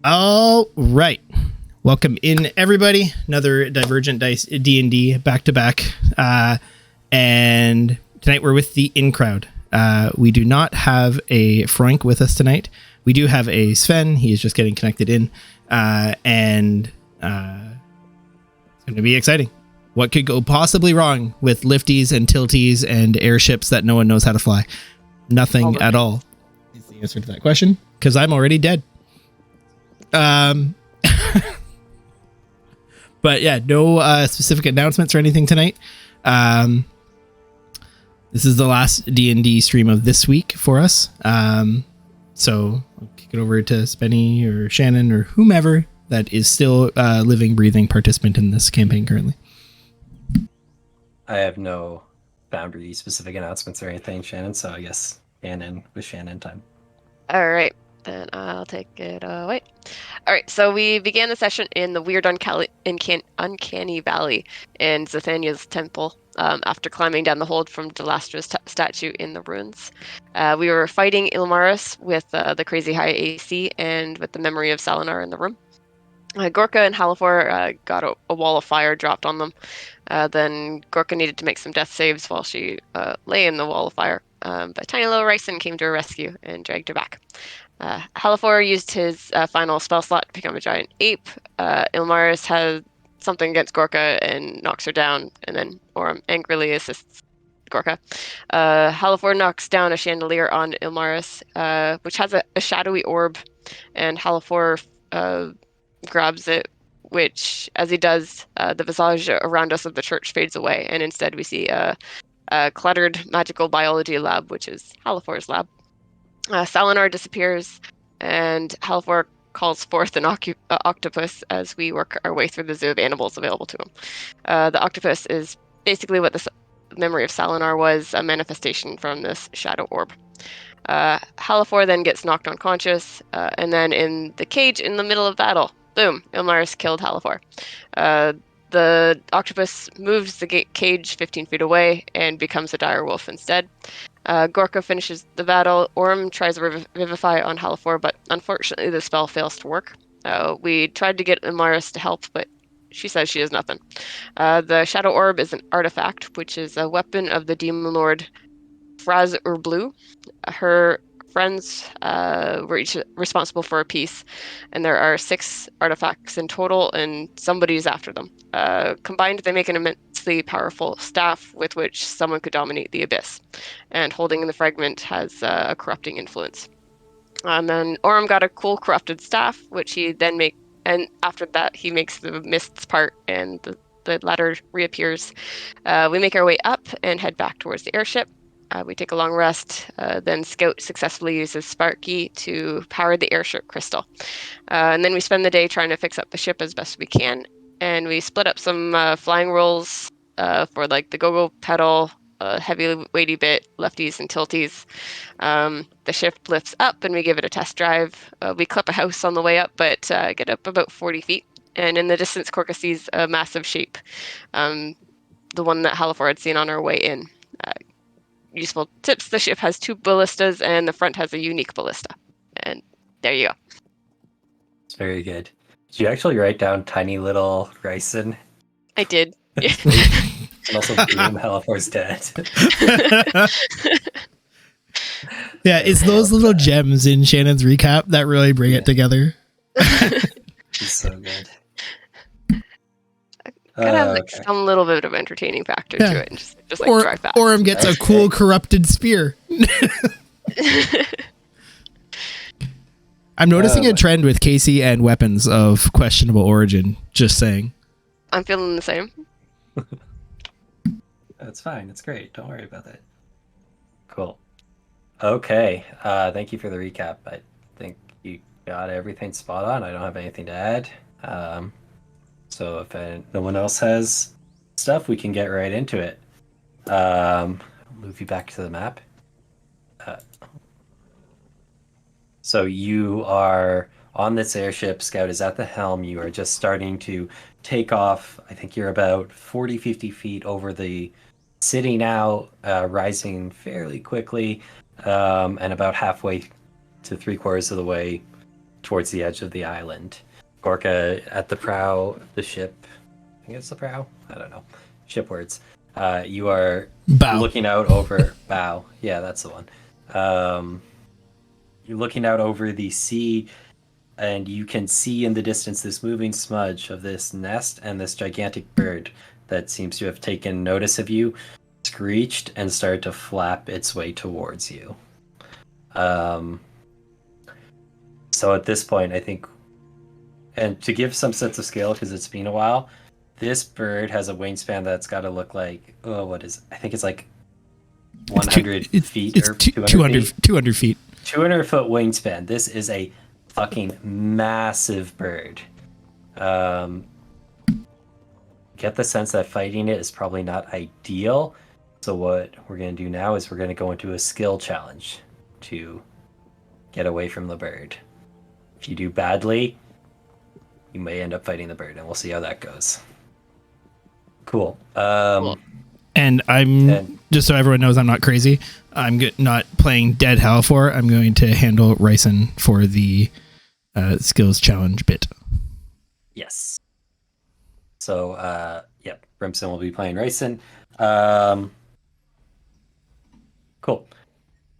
All right. Welcome in, everybody. Another Divergent Dice D&D back-to-back. And tonight we're with the in-crowd. We do not have a Frank with us tonight. We do have a Sven. He is just getting connected in. And it's going to be exciting. What could go possibly wrong with lifties and tilties and airships that no one knows how to fly? Nothing at all is the answer to that question, because I'm already dead. But yeah, no specific announcements or anything tonight. This is the last D&D stream of this week for us. So I'll kick it over to Spenny or Shannon or whomever that is still living, breathing participant in this campaign currently. I have no boundary specific announcements or anything, Shannon, so I guess Shannon with Shannon time. All right, then I'll take it away. All right, so we began the session in the weird uncanny valley in Zathania's temple after climbing down the hold from Delastra's statue in the ruins. We were fighting Ilmaris with the crazy high AC and with the memory of Salinar in the room. Gorka and Halafor got a wall of fire dropped on them. Then Gorka needed to make some death saves while she lay in the wall of fire. But tiny little Ryson came to her rescue and dragged her back. Halafor used his final spell slot to become a giant ape. Ilmaris had something against Gorka and knocks her down, and then Orem angrily assists Gorka. Halafor knocks down a chandelier on Ilmaris, which has a shadowy orb, and Halafor grabs it, which, as he does, the visage around us of the church fades away, and instead we see a cluttered magical biology lab, which is Halafor's lab. Salinar disappears, and Halafor calls forth an octopus as we work our way through the zoo of animals available to him. The octopus is basically what the memory of Salinar was, a manifestation from this shadow orb. Halafor then gets knocked unconscious, and then in the cage in the middle of battle, boom, Ilmaris killed Halafor. The octopus moves the cage 15 feet away and becomes a dire wolf instead. Gorka finishes the battle. Orem tries to revivify on Halafor, but unfortunately the spell fails to work. We tried to get Ilmaris to help, but she says she has nothing. The Shadow Orb is an artifact, which is a weapon of the Demon Lord Fraz Urblu. Her friends were each responsible for a piece, and there are 6 artifacts in total, and somebody's after them. Combined, they make an immensely powerful staff with which someone could dominate the abyss, and holding the fragment has a corrupting influence. And then Orem got a cool corrupted staff, which he then and after that he makes the mists part, and the ladder reappears. We make our way up and head back towards the airship. We take a long rest, then Scout successfully uses Sparky to power the airship crystal. And then we spend the day trying to fix up the ship as best we can, and we split up some flying rolls for like the go-go pedal, heavy weighty bit, lefties and tilties. The ship lifts up and we give it a test drive. We clip a house on the way up, but get up about 40 feet. And in the distance, Gorka sees a massive shape, the one that Halafor had seen on our way in. Useful tips: the ship has 2 ballistas and the front has a unique ballista. And there you go. It's very good. Did you actually write down tiny little Ryson? I did. And also boom, Halafor's dead. Yeah, it's those little gems in Shannon's recap that really bring it together. It's so good. Gotta have like some little bit of entertaining factor to it, and just like drive fast. Orem gets a cool corrupted spear. I'm noticing a trend with Casey and weapons of questionable origin. Just saying. I'm feeling the same. That's fine. It's great. Don't worry about that. Cool. Okay. Thank you for the recap. I think you got everything spot on. I don't have anything to add. So if no one else has stuff, we can get right into it. Move you back to the map. So you are on this airship. Scout is at the helm. You are just starting to take off. I think you're about 40, 50 feet over the city now, rising fairly quickly, and about halfway to 3/4 of the way towards the edge of the island. Gorka at the prow of the ship. I think it's the prow. I don't know. Ship words. You are Bow. looking out over bow. Yeah, that's the one. You're looking out over the sea, and you can see in the distance this moving smudge of this nest and this gigantic bird that seems to have taken notice of you, screeched, and started to flap its way towards you. So at this point, I think, and to give some sense of scale, because it's been a while, this bird has a wingspan that's got to look like, I think it's like 100 feet or 200 feet. 200 feet. 200 foot wingspan. This is a fucking massive bird. Get the sense that fighting it is probably not ideal. So what we're going to do now is we're going to go into a skill challenge to get away from the bird. If you do badly, you may end up fighting the bird, and we'll see how that goes. Cool. Cool. And just so everyone knows I'm not crazy, I'm not playing Dead Hell 4. I'm going to handle Ryson for the skills challenge bit. Yes. So, Brimstone will be playing Ryson. Cool.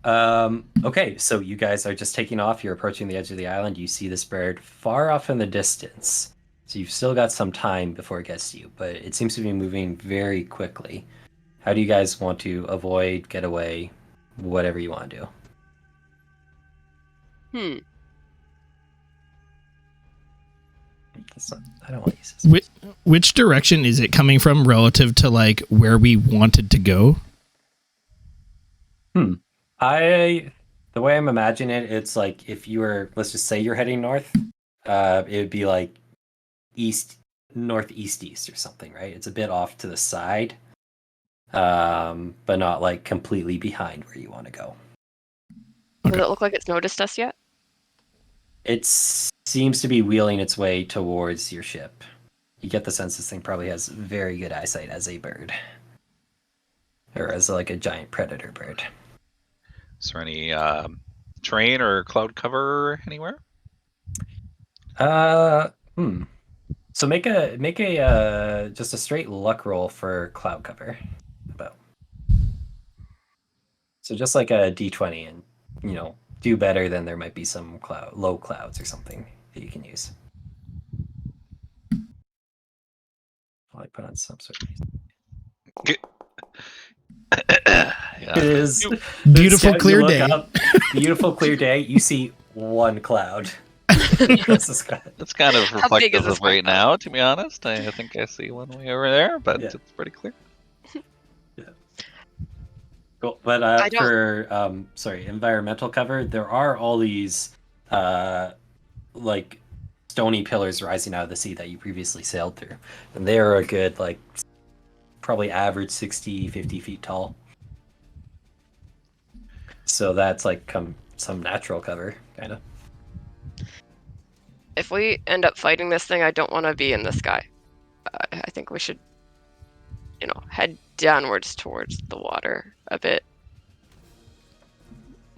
Okay, so you guys are just taking off. You're approaching the edge of the island. You see this bird far off in the distance. So you've still got some time before it gets to you, but it seems to be moving very quickly. How do you guys want to avoid, get away, whatever you want to do? I don't want to use this. Which direction is it coming from relative to like where we wanted to go? The way I'm imagining it, it's like if you were, let's just say you're heading north, it would be like northeast or something, right? It's a bit off to the side, but not like completely behind where you want to go. Does it look like it's noticed us yet? It seems to be wheeling its way towards your ship. You get the sense this thing probably has very good eyesight as a bird, or as like a giant predator bird. Is there any terrain or cloud cover anywhere? So make a just a straight luck roll for cloud cover. So just like a D20, and do better, then there might be some low clouds or something that you can use. I'll put on some sort of. Yeah. It is Beautiful you clear look day. up, beautiful clear day. You see one cloud. That's the sky. It's kind of How big is reflective this of right one? now, to be honest. I think I see one way over there, but Yeah. it's pretty clear. Cool. But I don't- for environmental cover, there are all these like stony pillars rising out of the sea that you previously sailed through, and they are a good probably average 50 feet tall. So that's like some natural cover, kind of. If we end up fighting this thing, I don't want to be in the sky. I think we should, head downwards towards the water a bit.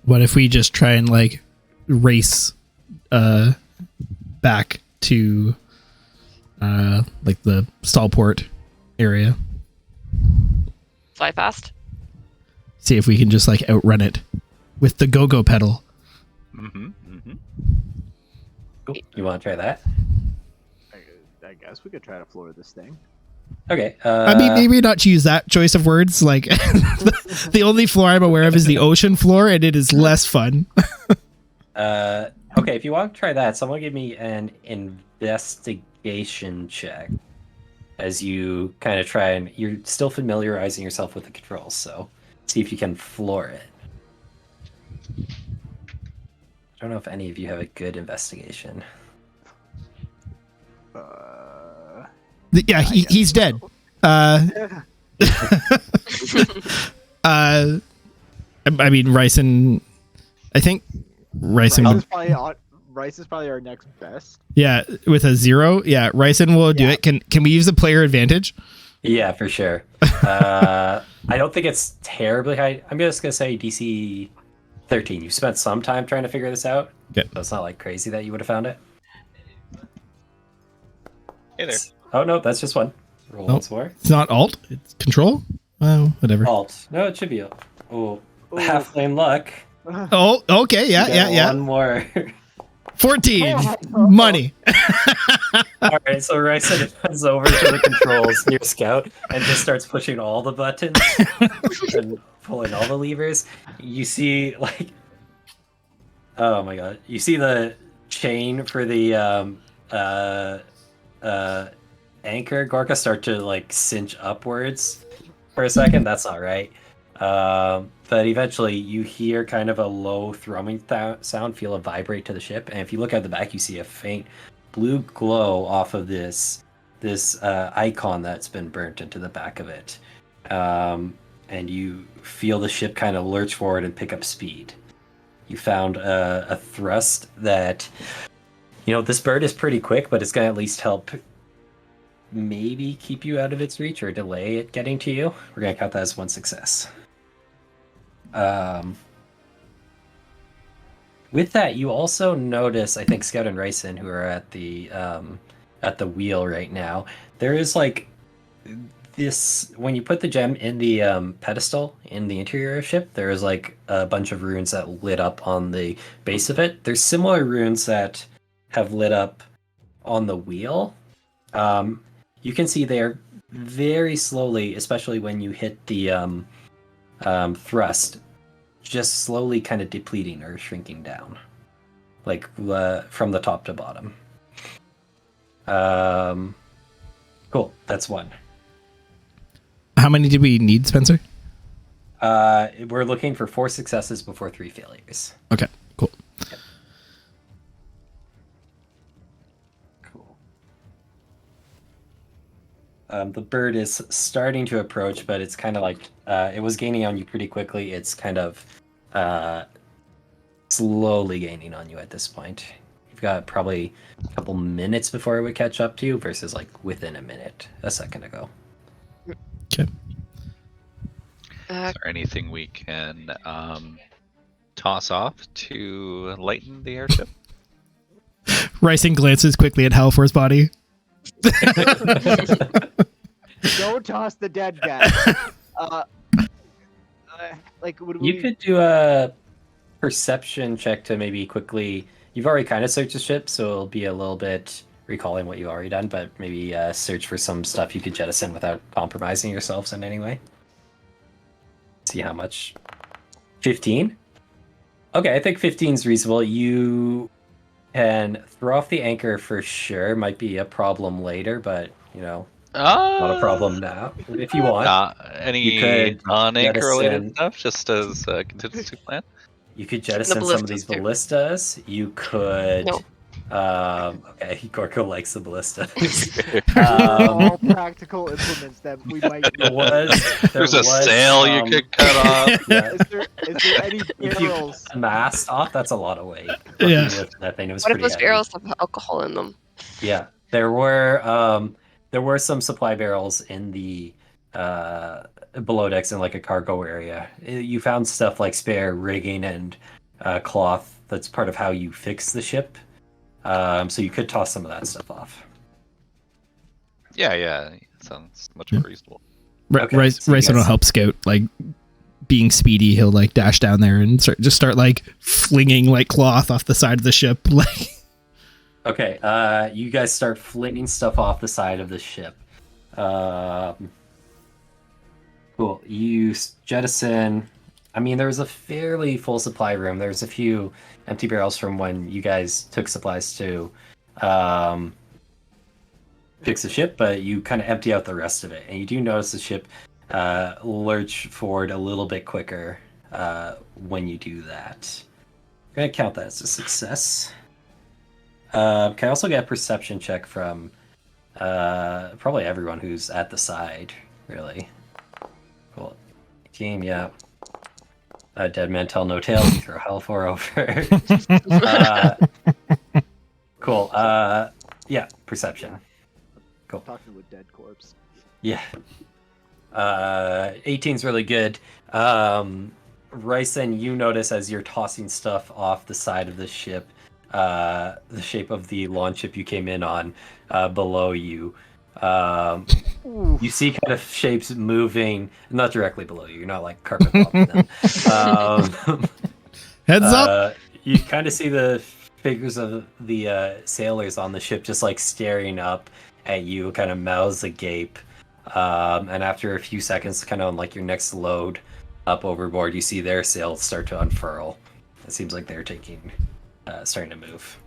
What if we just try and like race back to like the Stallport area? Fly fast. See if we can just like outrun it with the go-go pedal. Mm-hmm. Mm-hmm. Cool. You want to try that? I guess we could try to floor this thing. Okay. I mean, maybe not to use that choice of words. Like the only floor I'm aware of is the ocean floor, and it is less fun. Okay, if you want to try that, someone give me an investigation check as you kind of try, and you're still familiarizing yourself with the controls, so see if you can floor it. I don't know if any of you have a good investigation. Yeah, he's dead. I mean, Ryson. I think Ryson. Rice is probably our next best. Yeah, with a 0. Yeah, Ryson will do it. Can we use a player advantage? Yeah, for sure. I don't think it's terribly high. I'm just gonna say DC 13. You spent some time trying to figure this out. Okay. So it's not like crazy that you would have found it. Hey there. Oh no, that's just one. Roll Oh. once more. It's not alt. It's control. Well, whatever. Alt. No, it should be. Oh, Ooh. half lane luck. Oh, okay. Yeah, You yeah, get yeah. One more. 14. Money. All right, so Ryson runs over to the controls near Scout and just starts pushing all the buttons and pulling all the levers. You see, like, oh my god, you see the chain for the anchor Gorka start to like cinch upwards for a second. That's all right. But eventually you hear kind of a low thrumming sound, feel a vibrate to the ship, and if you look at the back, you see a faint blue glow off of this icon that's been burnt into the back of it. And you feel the ship kind of lurch forward and pick up speed. You found a thrust that, this bird is pretty quick, but it's going to at least help maybe keep you out of its reach or delay it getting to you. We're going to count that as one success. With that, you also notice, I think Scout and Ryson, who are at the wheel right now, there is like this, when you put the gem in the pedestal in the interior of the ship, there is like a bunch of runes that lit up on the base of it. There's similar runes that have lit up on the wheel. You can see they're very slowly, especially when you hit the thrust, just slowly kind of depleting or shrinking down, like from the top to bottom. Cool, that's one. How many did we need, Spencer? We're looking for 4 successes before 3 failures. Okay, cool. Cool. The bird is starting to approach, but it's kind of like it was gaining on you pretty quickly. It's kind of slowly gaining on you at this point. You've got probably a couple minutes before it would catch up to you versus like within a minute a second ago. Okay. Is there anything we can toss off to lighten the airship? Ryson glances quickly at Halfor's body. Don't toss the dead guy. Would we? You could do a perception check to maybe quickly. You've already kind of searched the ship, so it'll be a little bit recalling what you've already done, but maybe search for some stuff you could jettison without compromising yourselves in any way. See how much. 15? Okay, I think 15 is reasonable. You can throw off the anchor for sure. Might be a problem later, but not a problem now. If you want, you Any could non-anchor related jettison- stuff, just as a contingency plan? you could jettison some of these ballistas, too. ballistas. You could. No. Okay, Gorko likes the ballista. all practical implements that we might There need. was There's a sail you could cut off. Yeah, Is there any if you barrels? cut the mast off, that's a lot of weight. Yeah. That thing, it was What if pretty those heavy. barrels have alcohol in them? Yeah, there were some supply barrels in the below decks in like a cargo area. You found stuff like spare rigging and cloth. That's part of how you fix the ship. So you could toss some of that stuff off. Yeah. Sounds much Yeah. more reasonable. Okay, Ryson so you will guys- help Scout, like being speedy. He'll like dash down there and start like flinging like cloth off the side of the ship. Like, Okay, you guys start flinging stuff off the side of the ship. Cool. You jettison. I mean, there was a fairly full supply room. There's a few empty barrels from when you guys took supplies to fix the ship, but you kind of empty out the rest of it. And you do notice the ship lurch forward a little bit quicker when you do that. I'm going to count that as a success. Can I also get a perception check from probably everyone who's at the side, really? Cool. Team, yeah. Dead man tell no tales. You throw Halfor over. Cool. Yeah, perception. Cool. Talking with dead corpse. Yeah. 18's really good. Ryson, you notice as you're tossing stuff off the side of the ship, the shape of the launch ship you came in on, below you. You see kind of shapes moving, not directly below you. You're not like carpet bombing them. Heads up! You kind of see the figures of the sailors on the ship just like staring up at you, kind of mouths agape. And after a few seconds, kind of on like your next load up overboard, you see their sails start to unfurl. It seems like they're starting to move.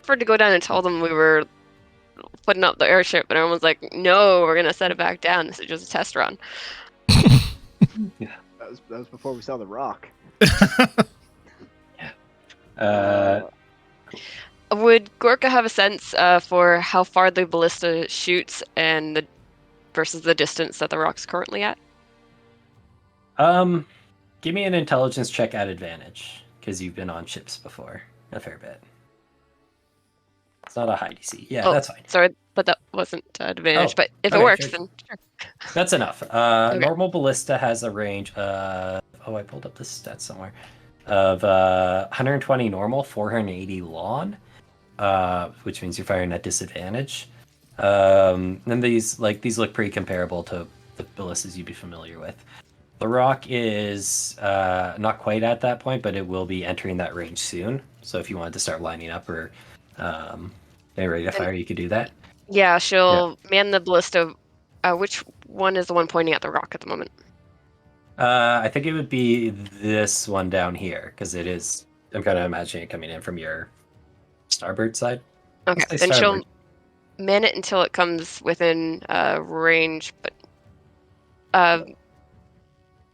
For to go down and tell them we were putting up the airship, but everyone's like, "No, we're gonna set it back down. This is just a test run." That was before we saw the rock. Would Gorka have a sense for how far the ballista shoots and versus the distance that the rock's currently at? Give me an intelligence check at advantage, because you've been on ships before a fair bit. It's not a high DC. Yeah, that's fine. Sorry, but that wasn't advantage. Oh, but if okay, it works, sure. then sure. That's enough. Normal ballista has a range of... Oh, I pulled up the stats somewhere. Of 120 normal, 480 lawn, which means you're firing at disadvantage. And these look pretty comparable to the ballistas you'd be familiar with. The rock is not quite at that point, but it will be entering that range soon. So if you wanted to start lining up or get ready to fire, you could do that. Yeah, she'll man the ballista. Which one is the one pointing at the rock at the moment? I think it would be this one down here, because it is... I'm kind of imagining it coming in from your starboard side. Okay, then she'll man it until it comes within range, but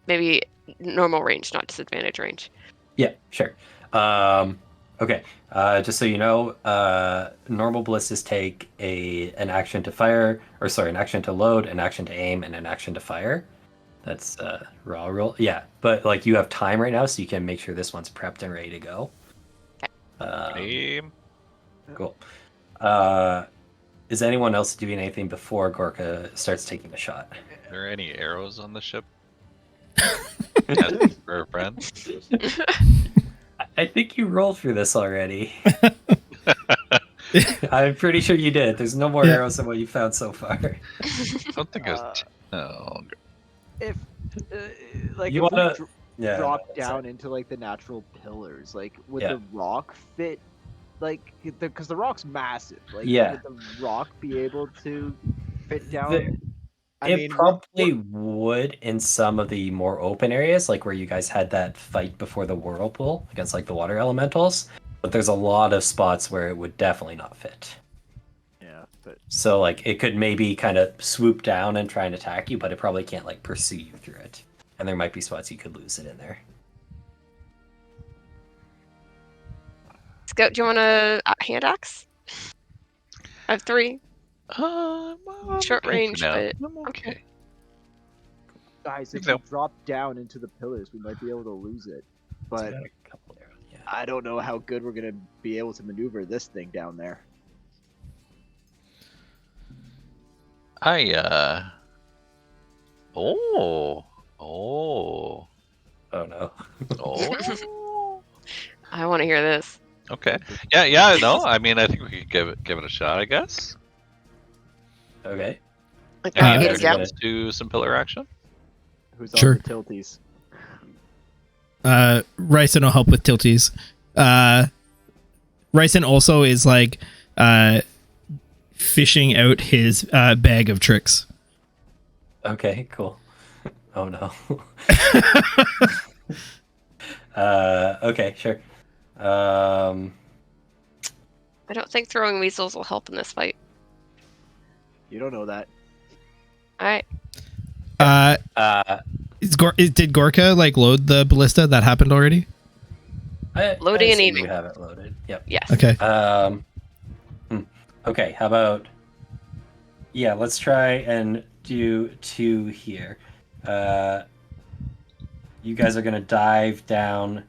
maybe normal range, not disadvantage range. Yeah, sure. Okay, just so you know, normal ballistas take an action to fire, an action to load, an action to aim, and an action to fire. That's raw roll. Yeah, but like you have time right now, so you can make sure this one's prepped and ready to go. Aim. Cool. Is anyone else doing anything before Gorka starts taking a shot? Are there any arrows on the ship? As for a friend? I think you rolled through this already. I'm pretty sure you did. There's no more arrows than what you found so far. I don't think it was. Oh, If like You if we wanna- drop down into like the natural pillars, like would Yeah. the rock fit? Like, because the rock's massive. Like, Yeah. would the rock be able to fit down? The- It probably would in some of the more open areas, like where you guys had that fight before the whirlpool against like the water elementals. But there's a lot of spots where it would definitely not fit. Yeah, but So like it could maybe kind of swoop down and try and attack you, but it probably can't like pursue you through it. And there might be spots you could lose it in there. Scout, do you want a hand axe? I have 3. well, I'm Short okay range, for now. but I'm okay. guys, if So- we drop down into the pillars, we might be able to lose it. But So, a couple arrows, yeah. I don't know how good we're gonna be able to maneuver this thing down there. Oh. Oh no. Oh. I want to hear this. Okay. Yeah, no, I mean, I think we could give it a shot, I guess. Okay. Like, Any Uh, get it down. objections to some pillar action? Who's Sure. on the tilties? Ryson will help with tilties. Ryson also is like fishing out his bag of tricks. Okay, cool. Oh no. Okay, sure. I don't think throwing weasels will help in this fight. You don't know that. All right. Did Gorka like load the ballista? That happened already? Loading and assume aiming. You have it loaded. Yep. Yes. Okay. Okay, how about... Yeah, let's try and do 2 here. You guys are going to dive down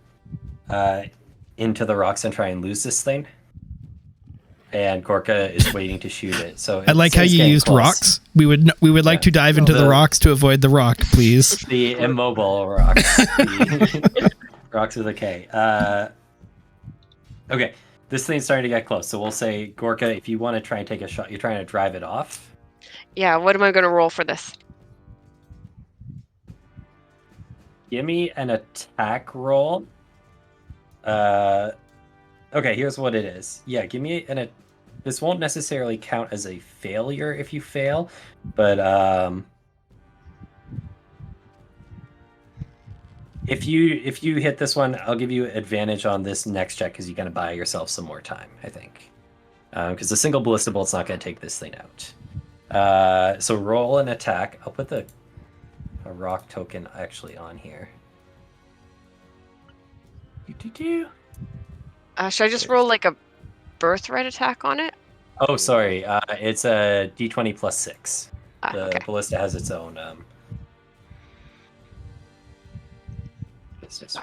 into the rocks and try and lose this thing? and Gorka is waiting to shoot it. So I like how it's you getting used close. rocks. We would like Yeah. to dive into the rocks to avoid the rock, please. The immobile rocks. Rocks with a K. Okay, this thing's starting to get close. So we'll say, Gorka, if you want to try and take a shot, you're trying to drive it off. Yeah, what am I going to roll for this? Give me an attack roll. Okay, here's what it is. Yeah, give me this won't necessarily count as a failure if you fail, but if you hit this one, I'll give you advantage on this next check because you're gonna buy yourself some more time, I think. Because the single ballista bolt's not gonna take this thing out. So roll an attack. I'll put a rock token actually on here. Should I just roll like a birthright attack on it? Oh, sorry. It's a d20 plus 6. The Okay. ballista has its own. It's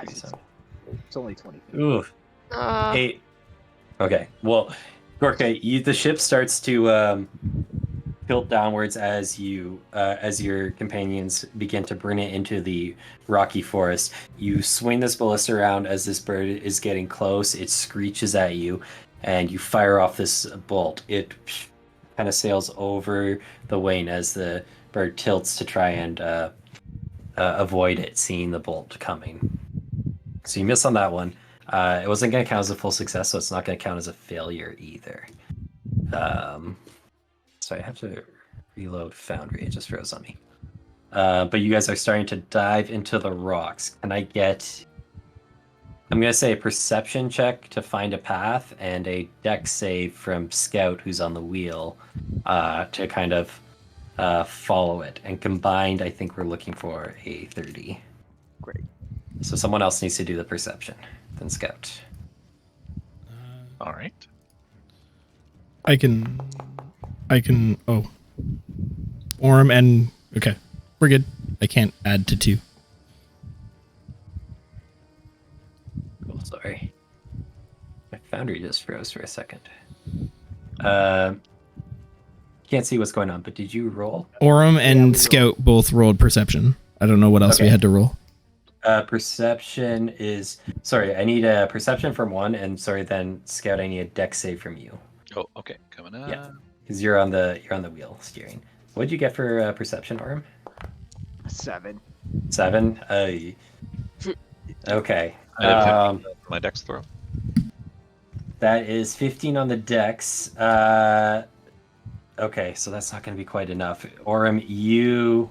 only 20. Ooh, Uh, 8. Okay. Well, Gorka, the ship starts to tilt downwards as your companions begin to bring it into the rocky forest. You swing this ballista around as this bird is getting close. It screeches at you, and you fire off this bolt. It kind of sails over the Wayne as the bird tilts to try and avoid it seeing the bolt coming. So you miss on that one. It wasn't going to count as a full success, so it's not going to count as a failure either. So I have to reload Foundry. It just froze on me. But you guys are starting to dive into the rocks. Can I get... I'm going to say a perception check to find a path and a dex save from Scout, who's on the wheel, to kind of follow it. And combined, I think we're looking for a 30. Great. So someone else needs to do the perception than Scout. All right. I can. Oh, Orm and okay, we're good. I can't add to 2. Cool, sorry. My Foundry just froze for a second. Can't see what's going on, but did you roll? Orm and we Scout both rolled perception. I don't know what else we Okay. had to roll. Perception is... Sorry, I need a perception from one, and then Scout, I need a dex save from you. Oh, okay. Coming up. Yeah. Because you're on the wheel steering. What'd you get for perception, Orm? 7. 7? Okay. I did 15 my dex throw. That is 15 on the dex. Okay, so that's not going to be quite enough. Orem, you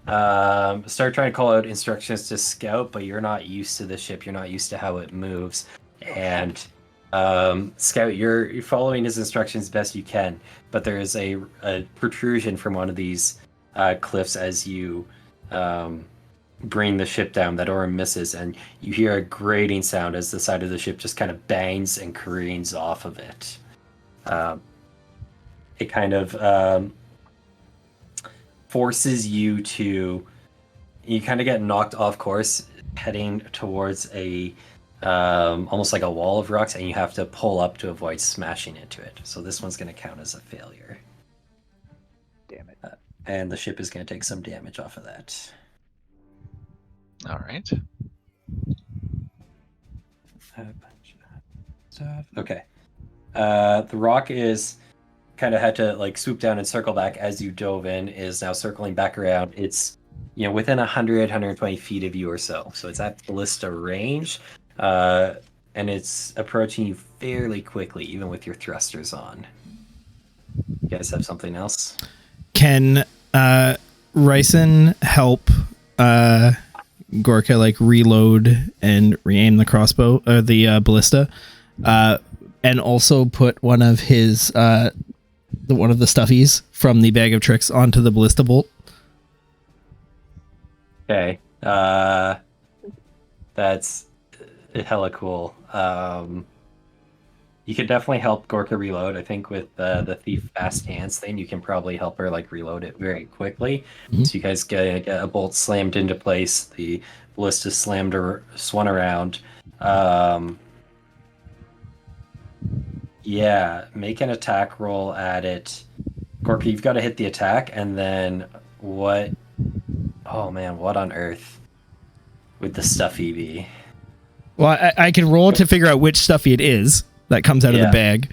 start trying to call out instructions to Scout, but you're not used to the ship. You're not used to how it moves. And Scout, you're following his instructions best you can, but there is a protrusion from one of these cliffs as you bring the ship down that Orem misses, and you hear a grating sound as the side of the ship just kind of bangs and careens off of it. It kind of forces you to... You kind of get knocked off course, heading towards a almost like a wall of rocks, and you have to pull up to avoid smashing into it. So this one's going to count as a failure. Damn it. And the ship is going to take some damage off of that. All right. Okay. The rock is kind of had to like swoop down and circle back as you dove in, is now circling back around. It's, within 120 feet of you or so. So it's at ballista range. And it's approaching you fairly quickly, even with your thrusters on. You guys have something else? Can Ryson help Gorka like reload and re-aim the crossbow or the ballista, and also put one of his one of the stuffies from the bag of tricks onto the ballista bolt? Okay. That's hella cool. You could definitely help Gorka reload. I think with the thief fast hands thing, you can probably help her like reload it very quickly. Mhm. So you guys get a bolt slammed into place. The ballista swung around. Yeah, make an attack roll at it. Gorka, you've got to hit the attack, and then what? Oh man, what on earth would the stuffy be? Well, I can roll to figure out which stuffy it is that comes out of the bag.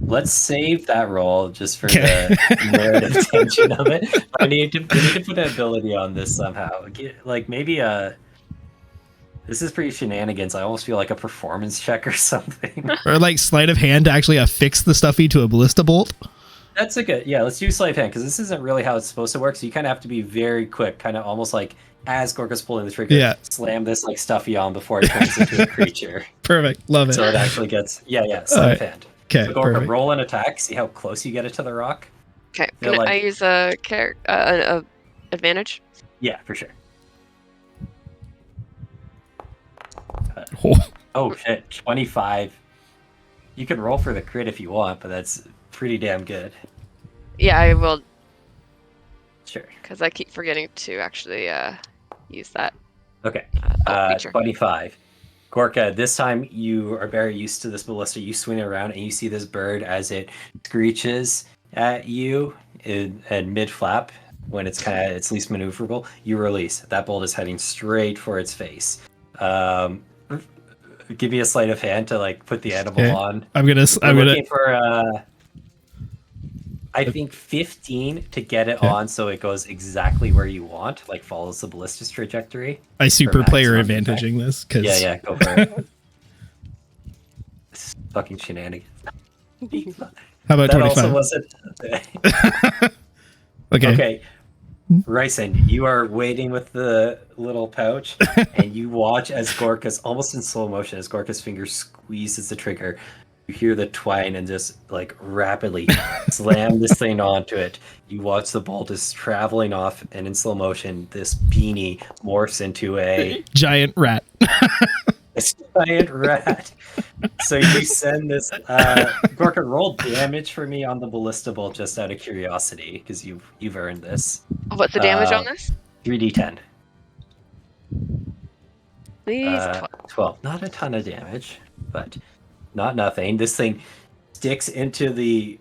Let's save that roll just for Okay. the narrative tension of it. We need to put an ability on this somehow. Like maybe this is pretty shenanigans. I almost feel like a performance check or something. Or like sleight of hand to actually affix the stuffy to a ballista bolt. That's a good, yeah, let's do sleight of hand, because this isn't really how it's supposed to work, so you kind of have to be very quick, kind of almost like as Gorka's pulling the trigger, slam this like stuffy on before it turns into a creature. Perfect. Love it. So it actually gets, sleight of hand. Okay, So Gorka, perfect. roll an attack, see how close you get it to the rock. Okay, Feel can like- I use a advantage? Yeah, for sure. Oh, Oh shit, 25. You can roll for the crit if you want, but that's pretty damn good. Yeah, I will, Sure. because I keep forgetting to actually use that. Okay. Feature. 25. Gorka, this time you are very used to this ballista. You swing it around and you see this bird as it screeches at you in mid flap when it's kind of its least maneuverable. You release. That bolt is heading straight for its face. Give me a sleight of hand to like put the animal Okay. on. I'm gonna. I'm looking for I think 15 to get it Yeah. on so it goes exactly where you want, like follows the ballista's trajectory. I super player maximum impact. advantaging this because Yeah, go for it. This is fucking shenanigans. How about That also 25? wasn't. Okay. Okay. Ryson, you are waiting with the little pouch, and you watch as Gorka's, almost in slow motion, as Gorka's finger squeezes the trigger. You hear the twine and just like rapidly slam this thing onto it. You watch the bolt is traveling off, and in slow motion, this beanie morphs into a Giant rat. giant rat. So you send this Gorka, roll damage for me on the ballista bolt just out of curiosity, because you've earned this. What's the damage on this? 3d10. Please. 12. Not a ton of damage, but not nothing. This thing sticks into the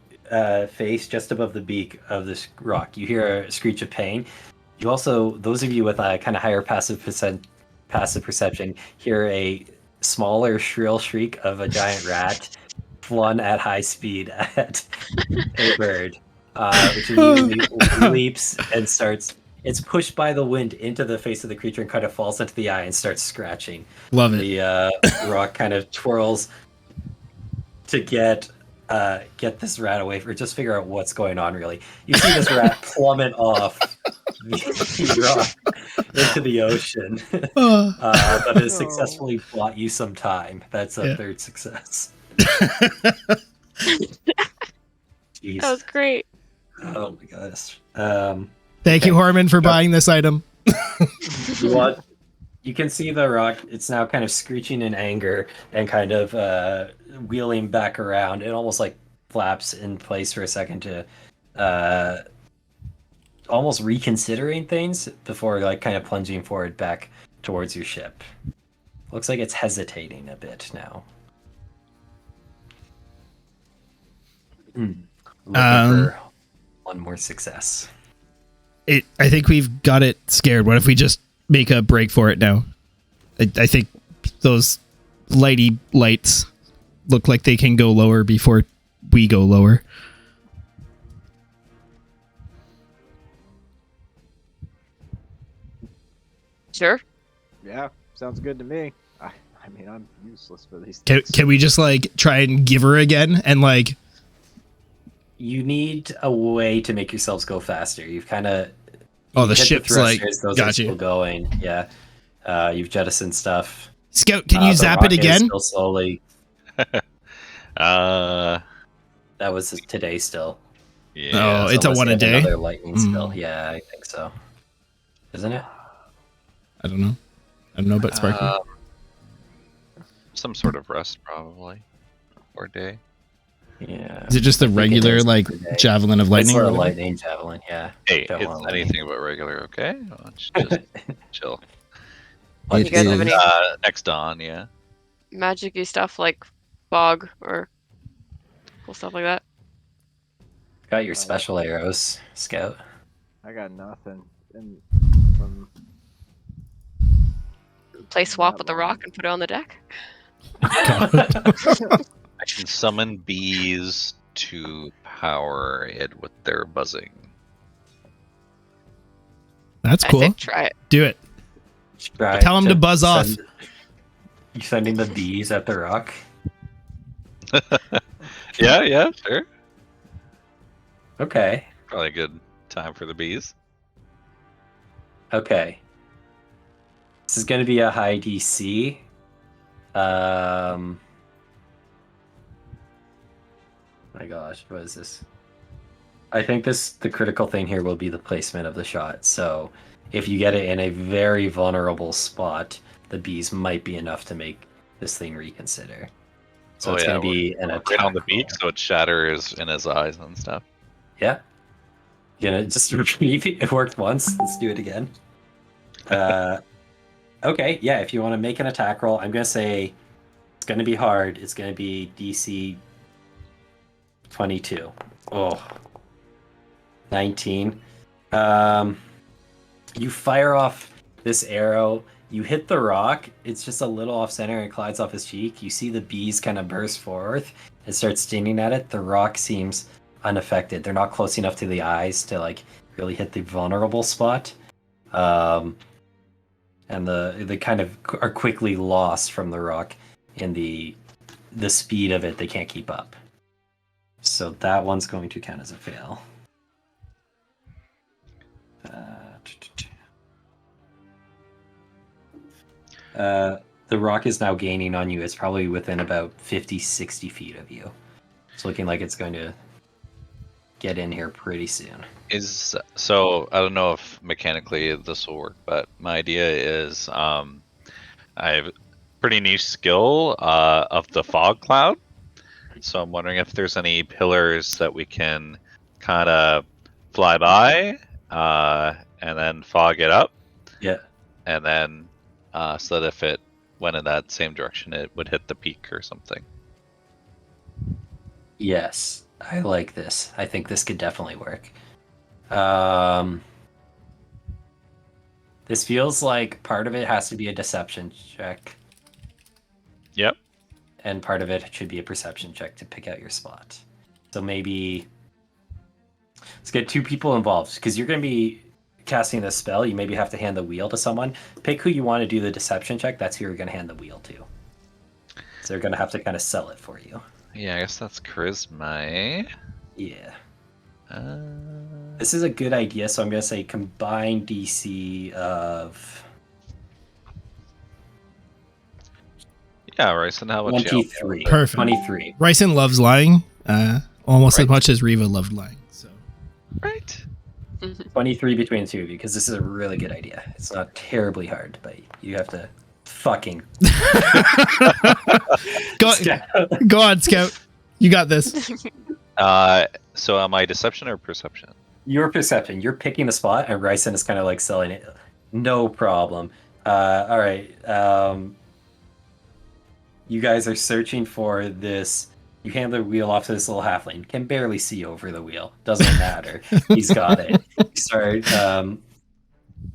face just above the beak of this rock. You hear a screech of pain. You also, those of you with a kind of higher passive perception, hear a smaller shrill shriek of a giant rat flung at high speed at a bird, which immediately leaps and starts. It's pushed by the wind into the face of the creature and kind of falls into the eye and starts scratching. Love it. The rock kind of twirls to get this rat away, or just figure out what's going on. Really, you see this rat plummet off the rock into the ocean, but has successfully bought you some time. That's a third success. Jeez. That was great. Oh my gosh. Thank you, Harmon, for buying this item. You can see the rock. It's now kind of screeching in anger and kind of wheeling back around. It almost like flaps in place for a second to almost reconsidering things before like kind of plunging forward back towards your ship. Looks like it's hesitating a bit now. Looking for one more success. I think we've got it scared. What if we just make a break for it now? I think those lighty lights look like they can go lower before we go lower. Sure. Yeah, sounds good to me. I mean, I'm useless for these Can, things. can we just like try and give her again and like You need a way to make yourselves go faster. You've kind of the ship's like those are got still you. going. Yeah, you've jettisoned stuff. Scout, can you The zap it rocket is again? Still slowly. Uh, That was today still. yeah. Oh, it's a unless one they a have day? Another lightning still. Yeah, I think so. Isn't it? I don't know. I don't know about Sparky. Some sort of rest, probably. Or day. Yeah. Is it just the I think it regular is like today. javelin of lightning? It's or a whatever? lightning javelin. Yeah. Hey, Don't it's want lightning. anything but regular, okay? Just chill. You guys have any Next dawn, yeah. magic-y stuff like fog or cool stuff like that? Got your special arrows, Scout. I got nothing. And from Play swap Not with the long. rock and put it on the deck? I can summon bees to power it with their buzzing. That's I cool. think try it. Do it. Try Tell 'em to buzz off. You sending the bees at the rock? Yeah, sure. Okay. Probably a good time for the bees. Okay. This is going to be a high DC. My gosh, what is this? I think the critical thing here will be the placement of the shot. So if you get it in a very vulnerable spot, the bees might be enough to make this thing reconsider. So it's going to be an attack Right on the beak, roll. so it shatters in his eyes and stuff. Yeah. You gonna just repeat? It worked once. Let's do it again. Okay, yeah. If you want to make an attack roll, I'm gonna say it's gonna be hard. It's gonna be DC 22. Oh, 19. You fire off this arrow. You hit the rock. It's just a little off center and glides off his cheek. You see the bees kind of burst forth and start stinging at it. The rock seems unaffected. They're not close enough to the eyes to like really hit the vulnerable spot. And they kind of are quickly lost from the rock in the speed of it. They can't keep up. So that one's going to count as a fail. The rock is now gaining on you. It's probably within about 50, 60 feet of you. It's looking like it's going to get in here pretty soon. So I don't know if mechanically this will work, but my idea is I have pretty niche skill of the fog cloud. So I'm wondering if there's any pillars that we can kind of fly by and then fog it up. Yeah. And then so that if it went in that same direction, it would hit the peak or something. Yes, I like this. I think this could definitely work. This feels like part of it has to be a deception check, Yep. and part of it should be a perception check to pick out your spot. So maybe let's get two people involved, because you're going to be casting this spell. You maybe have to hand the wheel to someone. Pick who you want to do the deception check. That's who you're going to hand the wheel to. So they're going to have to kind of sell it for you. Yeah, I guess that's charisma. Yeah. Uh, This is a good idea, so I'm going to say combined DC of yeah, Ryson, how about you? 23. Perfect. 23. Ryson loves lying, almost as Right. much as Riva loved lying. So Right. 23 between the two of you, because this is a really good idea. It's not terribly hard, but you have to fucking go on, Scout. You got this. So am I deception or perception? Your perception. You're picking the spot, and Ryson is kind of like selling it. No problem. All right. You guys are searching for this. You hand the wheel off to this little halfling. Can barely see over the wheel. Doesn't matter. He's got it. You start.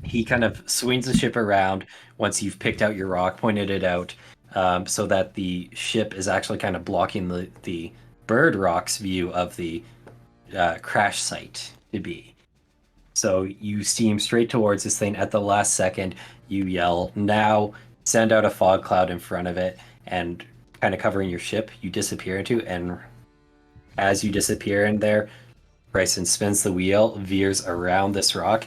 He kind of swings the ship around once you've picked out your rock, pointed it out, so that the ship is actually kind of blocking the bird rock's view of the crash site to be. So you steam straight towards this thing. At the last second, you yell, "Now!" Send out a fog cloud in front of it, and kind of covering your ship, you disappear into. And as you disappear in there, Bryson spins the wheel, veers around this rock.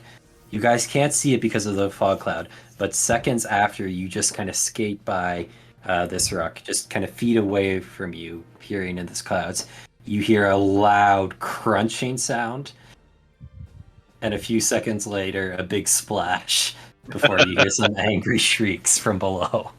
You guys can't see it because of the fog cloud, but seconds after, you just kind of skate by this rock, just kind of feet away from you, peering in these clouds. You hear a loud crunching sound, and a few seconds later, a big splash before you hear some angry shrieks from below.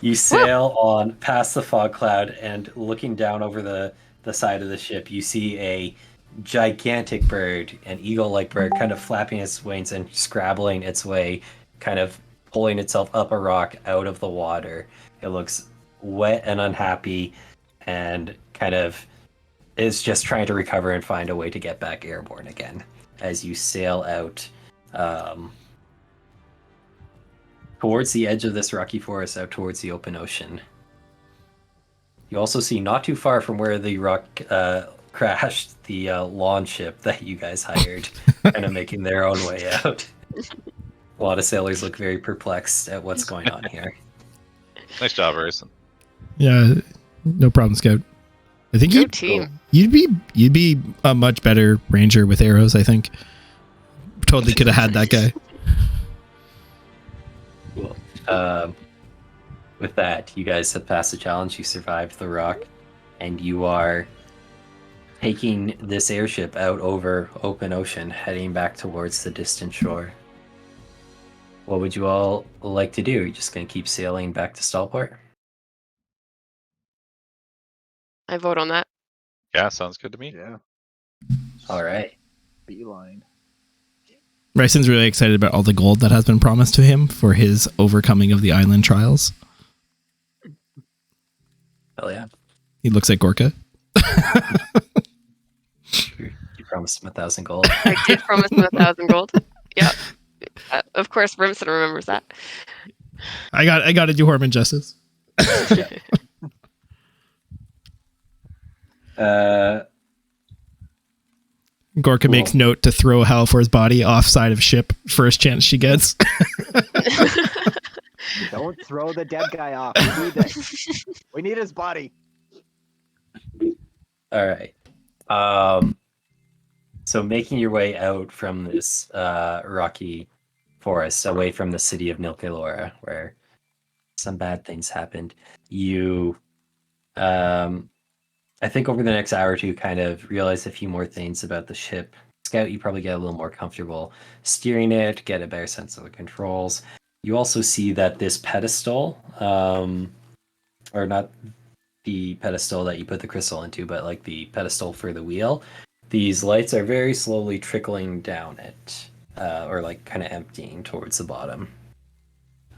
You sail on past the fog cloud, and looking down over the side of the ship, you see a gigantic bird, an eagle-like bird, kind of flapping its wings and scrabbling its way, kind of pulling itself up a rock out of the water. It looks wet and unhappy, and kind of is just trying to recover and find a way to get back airborne again as you sail out towards the edge of this rocky forest, out towards the open ocean. You also see not too far from where the rock crashed the lawn ship that you guys hired, kind of making their own way out. A lot of sailors look very perplexed at what's going on here. Nice job, Harrison. Yeah, no problem, Scout. I think Go team. you'd be a much better ranger with arrows. I think totally could have had that guy. Cool. With that, you guys have passed the challenge. You survived the rock, and you are taking this airship out over open ocean, heading back towards the distant shore. What would you all like to do? You're just going to keep sailing back to Stallport? I vote on that. Yeah, sounds good to me. Yeah. All right. Beeline. Ryson's really excited about all the gold that has been promised to him for his overcoming of the island trials. Hell yeah. He looks at Gorka. You promised him 1,000 gold. I did promise him 1,000 gold. Yep. Of course, Brimson remembers that. I got to do Horman justice. Gorka Cool. makes note to throw Halifor's body offside of ship first chance she gets. Don't throw the dead guy off. We need this. We need his body. All right. So making your way out from this rocky forest, away from the city of Nilkelora, where some bad things happened, you, I think over the next hour or two, kind of realize a few more things about the ship. Scout, you probably get a little more comfortable steering it, get a better sense of the controls. You also see that this pedestal, or not the pedestal that you put the crystal into, but like the pedestal for the wheel, these lights are very slowly trickling down it, or like kind of emptying towards the bottom.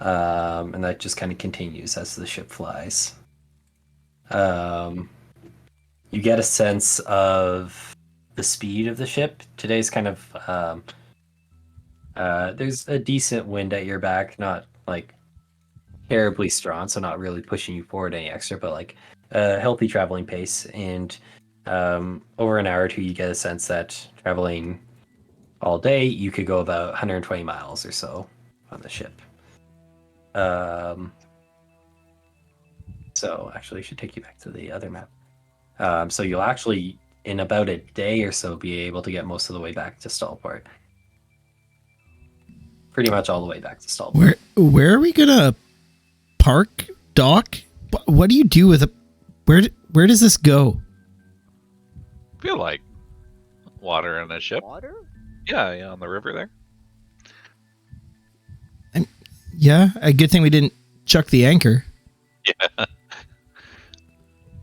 And that just kind of continues as the ship flies. You get a sense of the speed of the ship. Today's kind of there's a decent wind at your back, not like terribly strong, so not really pushing you forward any extra, but like a healthy traveling pace. And over an hour or two, you get a sense that traveling all day, you could go about 120 miles or so on the ship. So actually, I should take you back to the other map. So you'll actually, in about a day or so, be able to get most of the way back to Stallport. Pretty much all the way back to Stallport. Where are we gonna park, dock? What do you do with a? Where does this go? I feel like water in a ship. Water? Yeah, on the river there. Yeah, a good thing we didn't chuck the anchor. Yeah.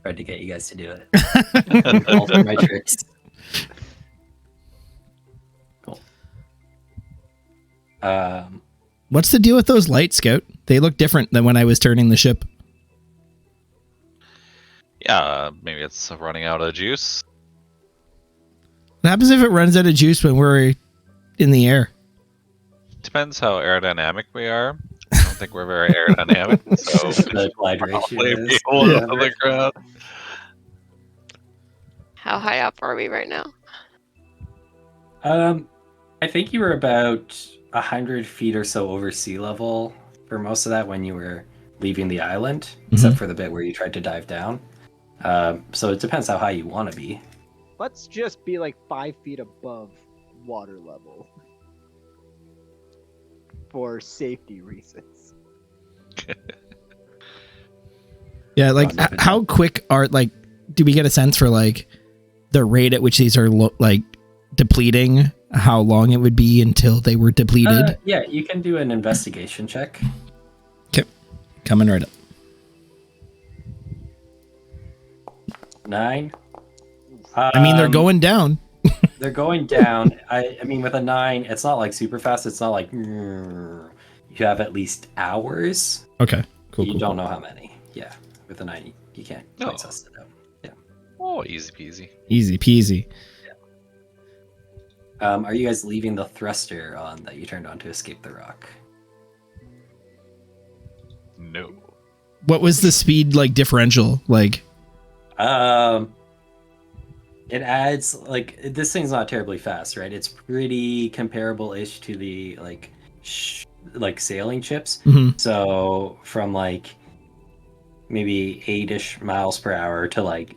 Tried to get you guys to do it. All for my tricks. Cool. What's the deal with those lights, Scout? They look different than when I was turning the ship. Yeah, maybe it's running out of juice. What happens if it runs out of juice when we're in the air? Depends how aerodynamic we are. I don't think we're very aerodynamic, so The glide ratio probably be is. hold on the ground. How high up are we right now? I think you were about 100 feet or so over sea level for most of that when you were leaving the island, except for the bit where you tried to dive down. So it depends how high you want to be. Let's just be like 5 feet above water level. For safety reasons. Yeah, like how quick are do we get a sense for like the rate at which these are like depleting? How long it would be until they were depleted? Yeah, you can do an investigation check. Okay, coming right up. 9. I mean, they're going down. They're going down. I mean, with a 9, it's not like super fast. It's not like you have at least hours. Okay, cool. You cool. don't know how many. Yeah, with a 9, you can't No. quite suss it out. Oh, easy peasy. Easy peasy. Are you guys leaving the thruster on that you turned on to escape the rock? No. What was the speed like differential? Like, It adds like this thing's not terribly fast, right? It's pretty comparable-ish to the like sailing ships. mhm. So from like maybe 8-ish miles per hour to like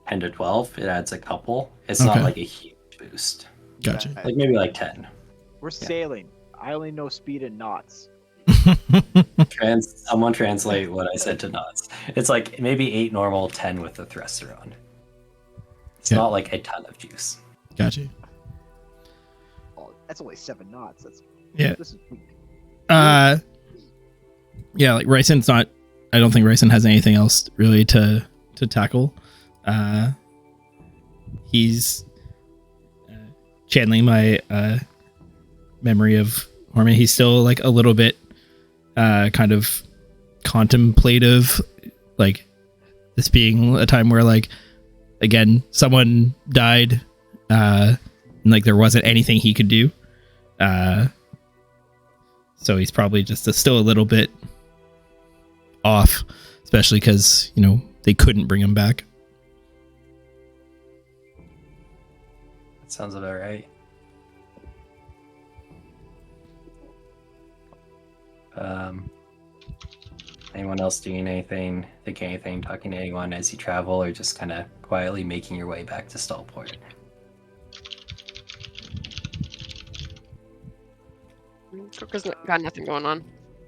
10 to 12, it adds a couple. It's not Okay. like a huge boost. Gotcha. Like maybe like 10. We're sailing. I only know speed in knots. Someone translate what I said to knots. It's like maybe 8 normal, 10 with the thruster on. It's Yeah. not like a ton of juice. Gotcha. Oh, that's only 7 knots. That's Yeah. This is weak. Yeah, like Rycen's not. I don't think Rycen has anything else really to tackle. He's channeling my memory of Horman. He's still like a little bit kind of contemplative, like this being a time where like again someone died, and like there wasn't anything he could do. So he's probably just still a little bit off, especially because, you know, they couldn't bring him back. That sounds about right. Anyone else doing anything, thinking anything, talking to anyone as you travel, or just kind of quietly making your way back to Stallport? Crooker's got nothing going on.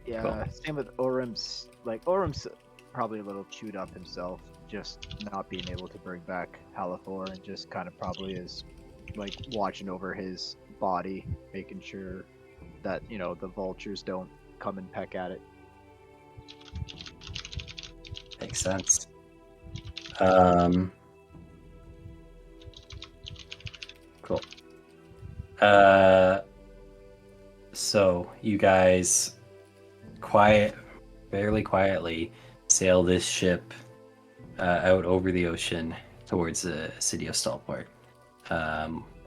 Yeah, Cool. same with Orum's. Like, Orum's probably a little chewed up himself, just not being able to bring back Halathor, and just kind of probably is, like, watching over his body, making sure that, you know, the vultures don't come and peck at it. Makes sense. Cool. So you guys fairly quietly sail this ship out over the ocean towards the city of Stallport.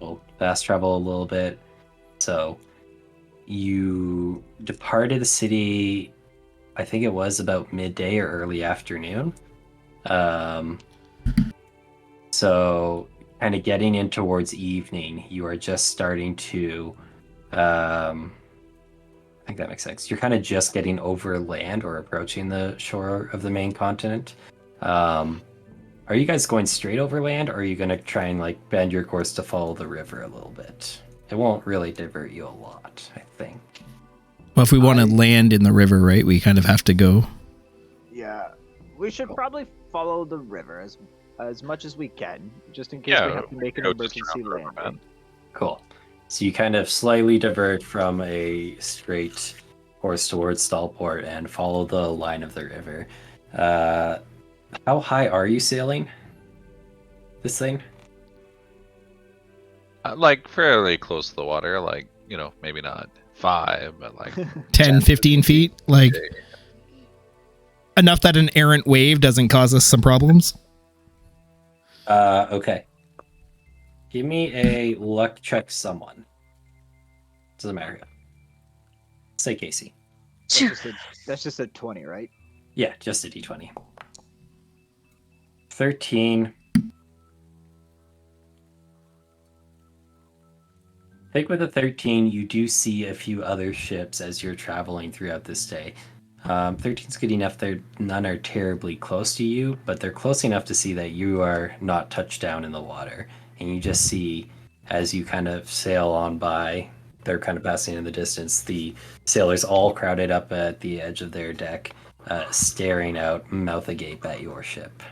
We'll fast travel a little bit. So you departed the city, I think it was about midday or early afternoon. So kind of getting in towards evening, you are just starting to I think that makes sense. You're kind of just getting over land or approaching the shore of the main continent. Are you guys going straight over land, or are you going to try and like bend your course to follow the river a little bit? It won't really divert you a lot, I think. Well, if we want to land in the river, right, we kind of have to go. Yeah, we should Cool. probably follow the river as much as we can, just in case Yeah, we have to make an go just emergency around the river, landing. man. Cool. So you kind of slightly divert from a straight course towards Stallport and follow the line of the river. How high are you sailing this thing? Like fairly close to the water, like, you know, maybe not 5, but like 10, 15 feet, like enough that an errant wave doesn't cause us some problems. Okay. Give me a luck check, someone. Doesn't matter. Say Casey. That's just a 20, right? Yeah, just a d20. 13. I think with a 13, you do see a few other ships as you're traveling throughout this day. 13's good enough. None are terribly close to you, but they're close enough to see that you are not touched down in the water. And you just see, as you kind of sail on by, they're kind of passing in the distance, the sailors all crowded up at the edge of their deck, staring out, mouth agape at your ship.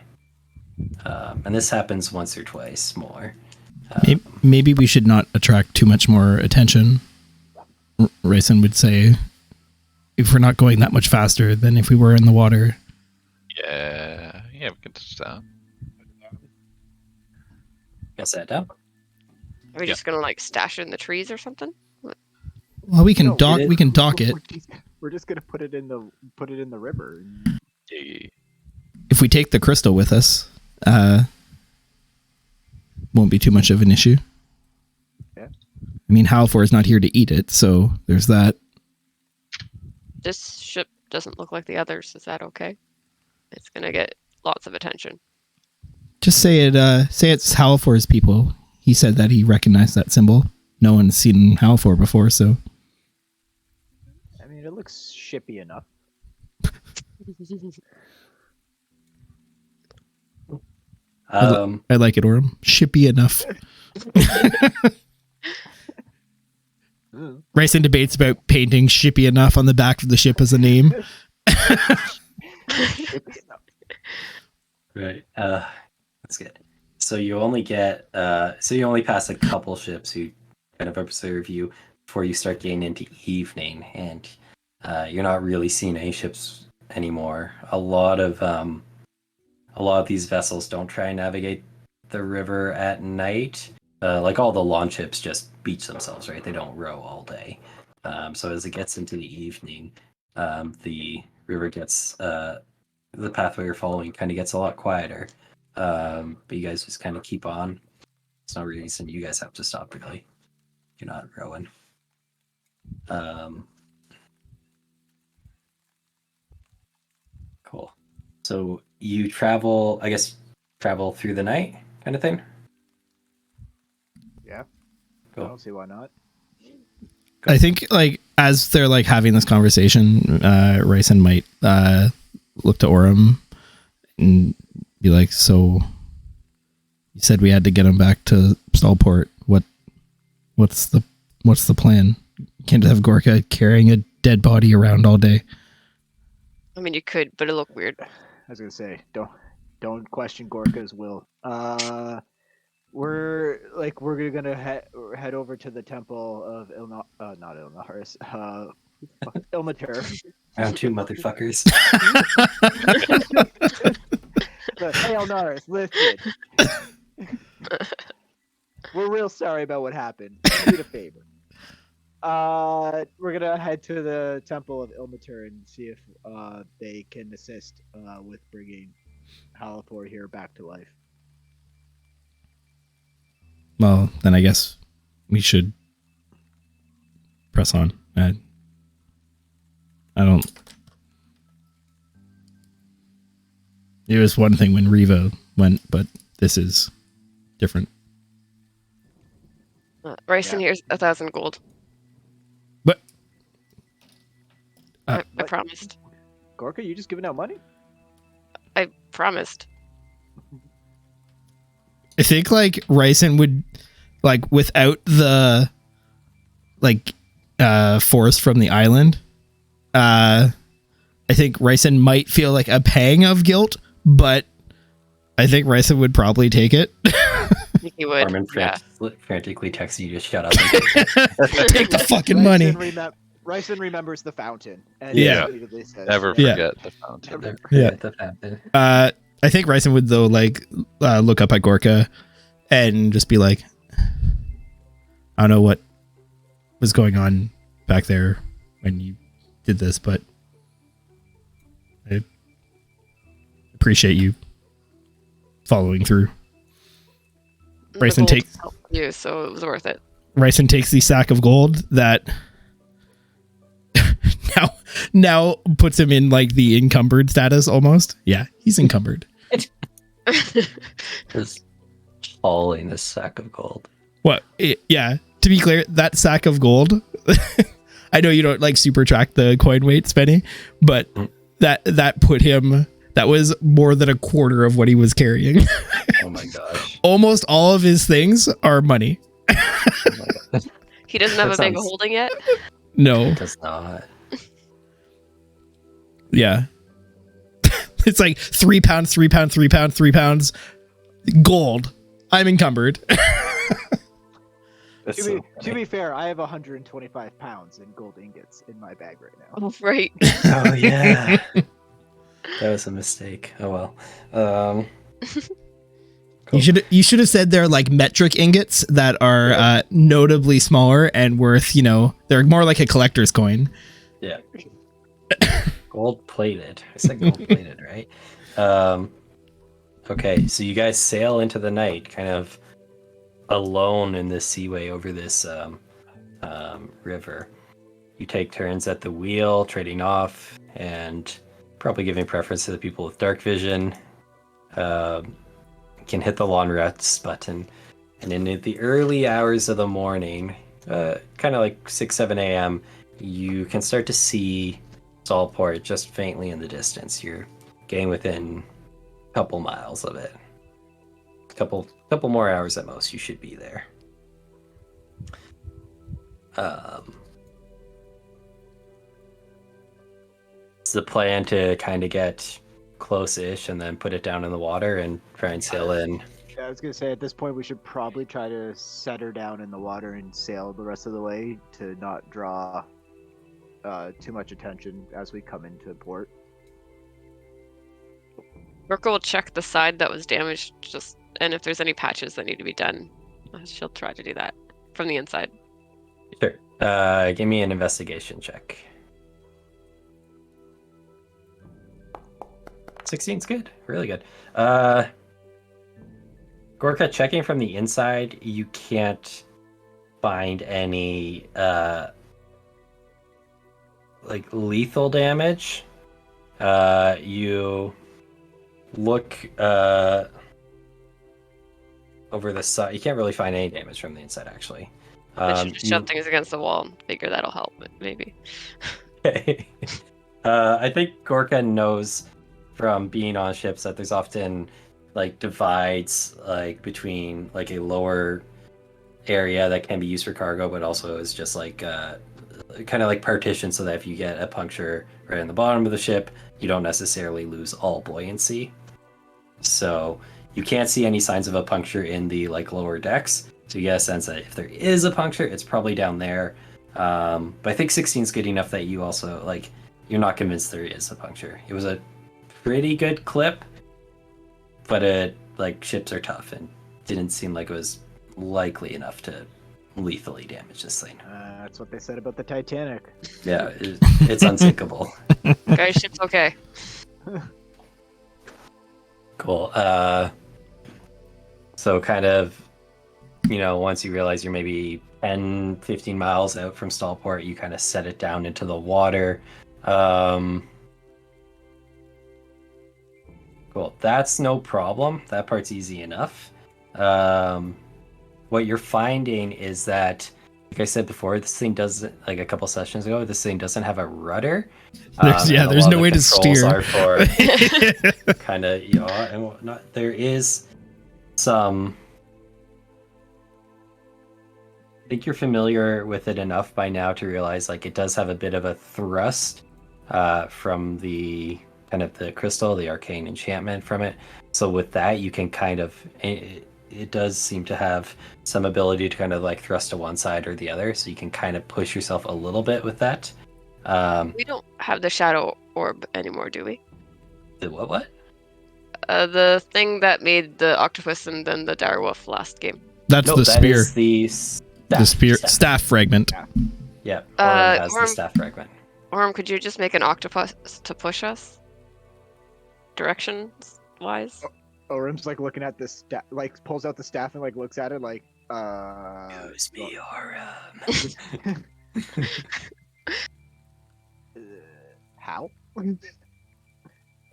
And this happens once or twice more. Maybe we should not attract too much more attention. Rycen would say, if we're not going that much faster than if we were in the water. yeah, we can touch down. Guess that down. Are we just gonna like stash it in the trees or something? Well, we can No, dock. it- We can dock it. We're just gonna put it in the river. Yeah. If we take the crystal with us, won't be too much of an issue. Yeah. I mean, Halfor is not here to eat it, so there's that. This ship doesn't look like the others. Is that okay? It's gonna get lots of attention. Just say it. Say it's Halfor's people. He said that he recognized that symbol. No one's seen Halfor before, so I mean, it looks shippy enough. I like it, Orem. Shippy enough. Ryson debates about painting shippy enough on the back of the ship as a name. Shippy enough. Right. That's good. So you only get you only pass a couple ships who kind of observe you before you start getting into evening, and you're not really seeing any ships anymore. A lot of these vessels don't try and navigate the river at night. Like all the launch ships just beach themselves, right? They don't row all day. So as it gets into the evening, the river gets the pathway you're following kind of gets a lot quieter. But you guys just kind of keep on. It's no reason you guys have to stop, really. You're not rowing. Cool. So you travel, I guess, through the night kind of thing? Yeah. Cool. I don't see why not. I think like as they're like having this conversation, Ryson might look to Orem and be like, "So you said we had to get him back to Stallport. What's the plan? Can't have Gorka carrying a dead body around all day." I mean, you could, but it look weird. I was gonna say, don't question Gorka's will. We're gonna head over to the temple of not Ilnaharis, Ilmater. Round two, motherfuckers. But, hey, Ilnaharis, listen. We're real sorry about what happened. We need a favor. We're gonna head to the temple of Ilmater and see if they can assist with bringing Halithor here back to life. Well, then I guess we should press on. I don't. It was one thing when Riva went, but this is different. Ryson, here's 1,000 gold. But I What? promised. Gorka, you just giving out money? I promised. I think like Ryson would like without the like force from the island. I think Ryson might feel like a pang of guilt, but I think Ryson would probably take it. I think you would. Armin Yeah. frantically texts you to shut up. Take the fucking money. Ryson remembers the fountain. And Yeah. immediately says, Never Yeah. forget the fountain. Never Yeah. forget the fountain. I think Ryson would though like look up at Gorka and just be like, I don't know what was going on back there when you did this, but I appreciate you following through. The Bryson gold takes- helped you, so it was worth it. Ryson takes the sack of gold that now puts him in like the encumbered status almost. Yeah, he's encumbered. Just hauling this sack of gold. What? Yeah. To be clear, that sack of gold. I know you don't like super track the coin weights, Benny, but that put him. That was more than a quarter of what he was carrying. Oh my gosh. Almost all of his things are money. Oh my God. He doesn't have That a bag of sounds- holding yet. No. It does not. Yeah. It's like 3 pounds, 3 pounds, 3 pounds, 3 pounds gold. I'm encumbered. That's To so be funny. fair, I have 125 pounds in gold ingots in my bag right now. Oh, right. Oh yeah. That was a mistake. Oh well. Cool. You should have said they're like metric ingots that are notably smaller and worth, they're more like a collector's coin. Yeah. Gold plated. I said gold plated, right? Okay, so you guys sail into the night, kind of alone in this seaway over this river. You take turns at the wheel, trading off, and probably giving preference to the people with dark vision. Can hit the long rest button, and in the early hours of the morning, kind of like 6-7 a.m., you can start to see Saltport just faintly in the distance. You're getting within a couple miles of it. Couple more hours at most, you should be there. It's the plan to kind of get close-ish and then put it down in the water and try and sail in. I was gonna say at this point we should probably try to set her down in the water and sail the rest of the way to not draw too much attention as we come into port. Gorka will check the side that was damaged, and if there's any patches that need to be done, she'll try to do that from the inside. Sure. Give me an investigation check. 16's good. Really good. Gorka, checking from the inside, you can't find any like lethal damage. You look over the side. You can't really find any damage from the inside, actually. I should just shove things against the wall and figure that'll help, maybe. Okay. I think Gorka knows from being on ships that there's often like divides like between like a lower area that can be used for cargo, but also is just like kind of like partitioned so that if you get a puncture right in the bottom of the ship, you don't necessarily lose all buoyancy. So you can't see any signs of a puncture in the like lower decks. So you get a sense that if there is a puncture, it's probably down there. But I think 16's good enough that you also like you're not convinced there is a puncture. It was a pretty good clip, but it like ships are tough and didn't seem like it was likely enough to lethally damage this thing. That's what they said about the Titanic. Yeah, it's unsinkable. Guys, ship's okay. Cool. So kind of, once you realize you're maybe 10, 15 miles out from Stallport, you kind of set it down into the water. Cool. That's no problem. That part's easy enough. What you're finding is that, like I said before, this thing doesn't, like a couple sessions ago, this thing doesn't have a rudder. There's no way to steer. Are for kind of yaw and whatnot. There is some. I think you're familiar with it enough by now to realize like it does have a bit of a thrust from the kind of the crystal, the arcane enchantment from it. So with that, you can kind of. It does seem to have some ability to kind of like thrust to one side or the other, so you can kind of push yourself a little bit with that. We don't have the shadow orb anymore, do we? The what? The thing that made the octopus and then the direwolf last game. That's No, the that spear. is the Staff fragment. Yeah, Orm has the Orm- staff fragment. Orm, could you just make an octopus to push us? Directions-wise? Orm's like looking at this staff, like pulls out the staff and like looks at it like, Use me, Orm. how?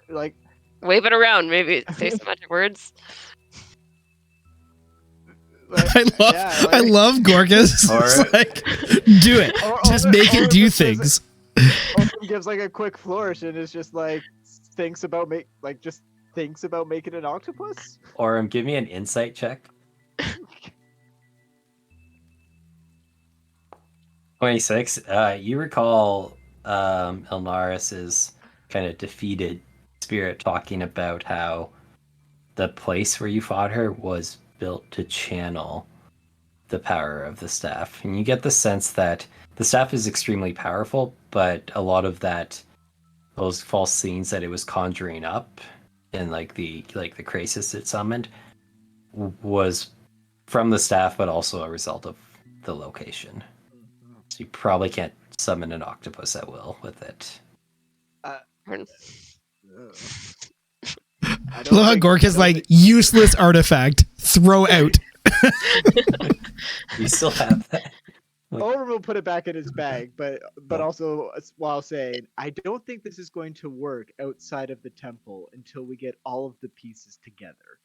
Like, Wave it around, maybe say some magic words. I love Gorgas. Or- It's like, do it. Just make it do things. Orm gives like a quick flourish and is just like thinks about making an octopus. Orm, give me an insight check. 26. You recall Elnaris's kind of defeated spirit talking about how the place where you fought her was built to channel the power of the staff. And you get the sense that the staff is extremely powerful, but a lot of those false scenes that it was conjuring up and like the crisis it summoned was from the staff, but also a result of the location. So you probably can't summon an octopus at will with it. I don't Look how think- Gorka's I don't like useless artifact. Throw out. You still have that. Orin will put it back in his bag, but also while saying, I don't think this is going to work outside of the temple until we get all of the pieces together.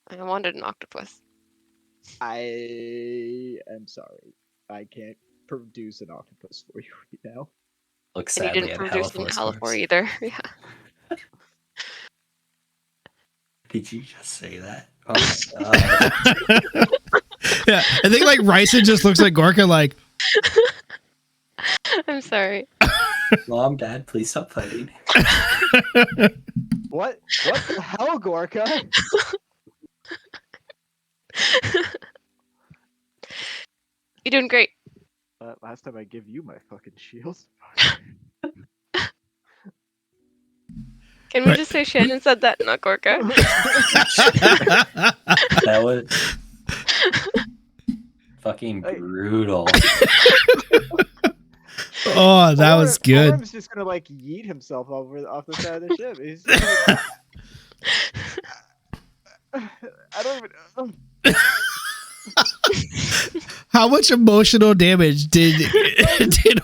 I wanted an octopus. I am sorry. I can't produce an octopus for you right now. Look And you sadly didn't at produce in Halifor's Halifor corpse. either. Yeah. Did you just say that? Oh my god. Yeah, I think like Ryson just looks at Gorka like, I'm sorry. Mom, Dad, please stop fighting. What the hell, Gorka? You're doing great. Last time I give you my fucking shield. Can we Right. just say Shannon said that, not Gorka? That was fucking Hey. brutal. oh, that was good. Orm's just gonna like yeet himself off the side of the ship. He's just gonna, I don't even. How much emotional damage did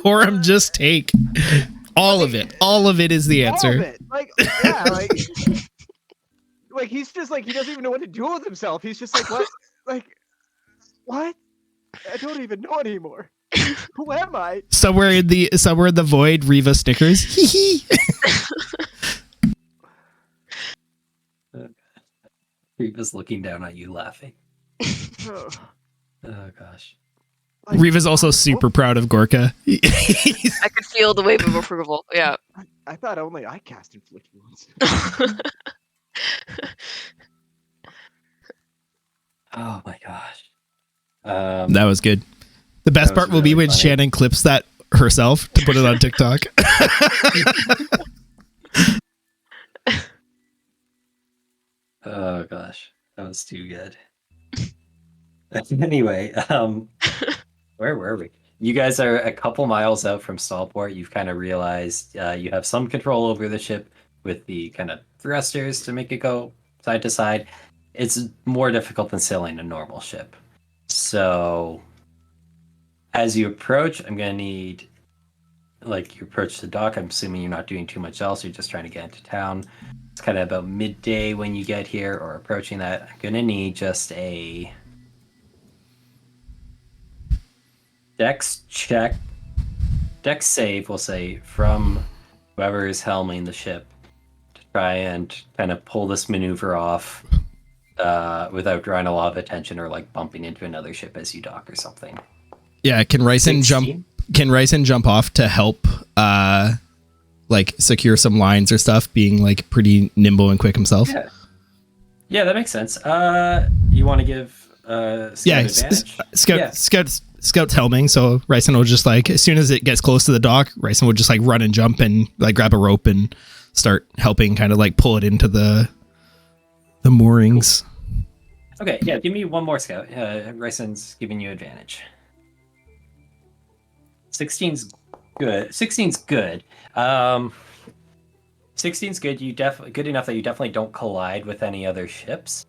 Horam just take? All of it. All of it is the All of answer. it. Like, yeah, like he's just like he doesn't even know what to do with himself. He's just like, what? Like, what? I don't even know anymore. Who am I? Somewhere in the void, Riva snickers. Hee hee. Reva's looking down at you laughing. Oh, Oh gosh. like, Riva's also super proud of Gorka. I could feel the wave of approval. Yeah. I thought only I cast inflict wounds. Oh my gosh. That was good. The best That was part will be really when funny. Shannon clips that herself to put it on TikTok. Oh gosh, that was too good. Anyway, where were we? You guys are a couple miles out from Stallport. You've kind of realized you have some control over the ship with the kind of thrusters to make it go side to side. It's more difficult than sailing a normal ship. So, as you approach, I'm gonna need, like, you approach the dock. I'm assuming you're not doing too much else. You're just trying to get into town. It's kind of about midday when you get here or approaching that. I'm gonna need just a Dex check, Dex save, we'll say, from whoever is helming the ship to try and kind of pull this maneuver off without drawing a lot of attention or like bumping into another ship as you dock or something. Yeah, can Ryson 16? jump off to help like secure some lines or stuff, being like pretty nimble and quick himself? Yeah, that makes sense. You want to give Scout Yeah, advantage? Scout's helming, so Ryson will just like, as soon as it gets close to the dock, Ryson will just like run and jump and like grab a rope and start helping kind of like pull it into the moorings. Okay, yeah, give me one more Scout. Ryson's giving you advantage. 16's good. 16's good. 16's good. Good enough that you definitely don't collide with any other ships.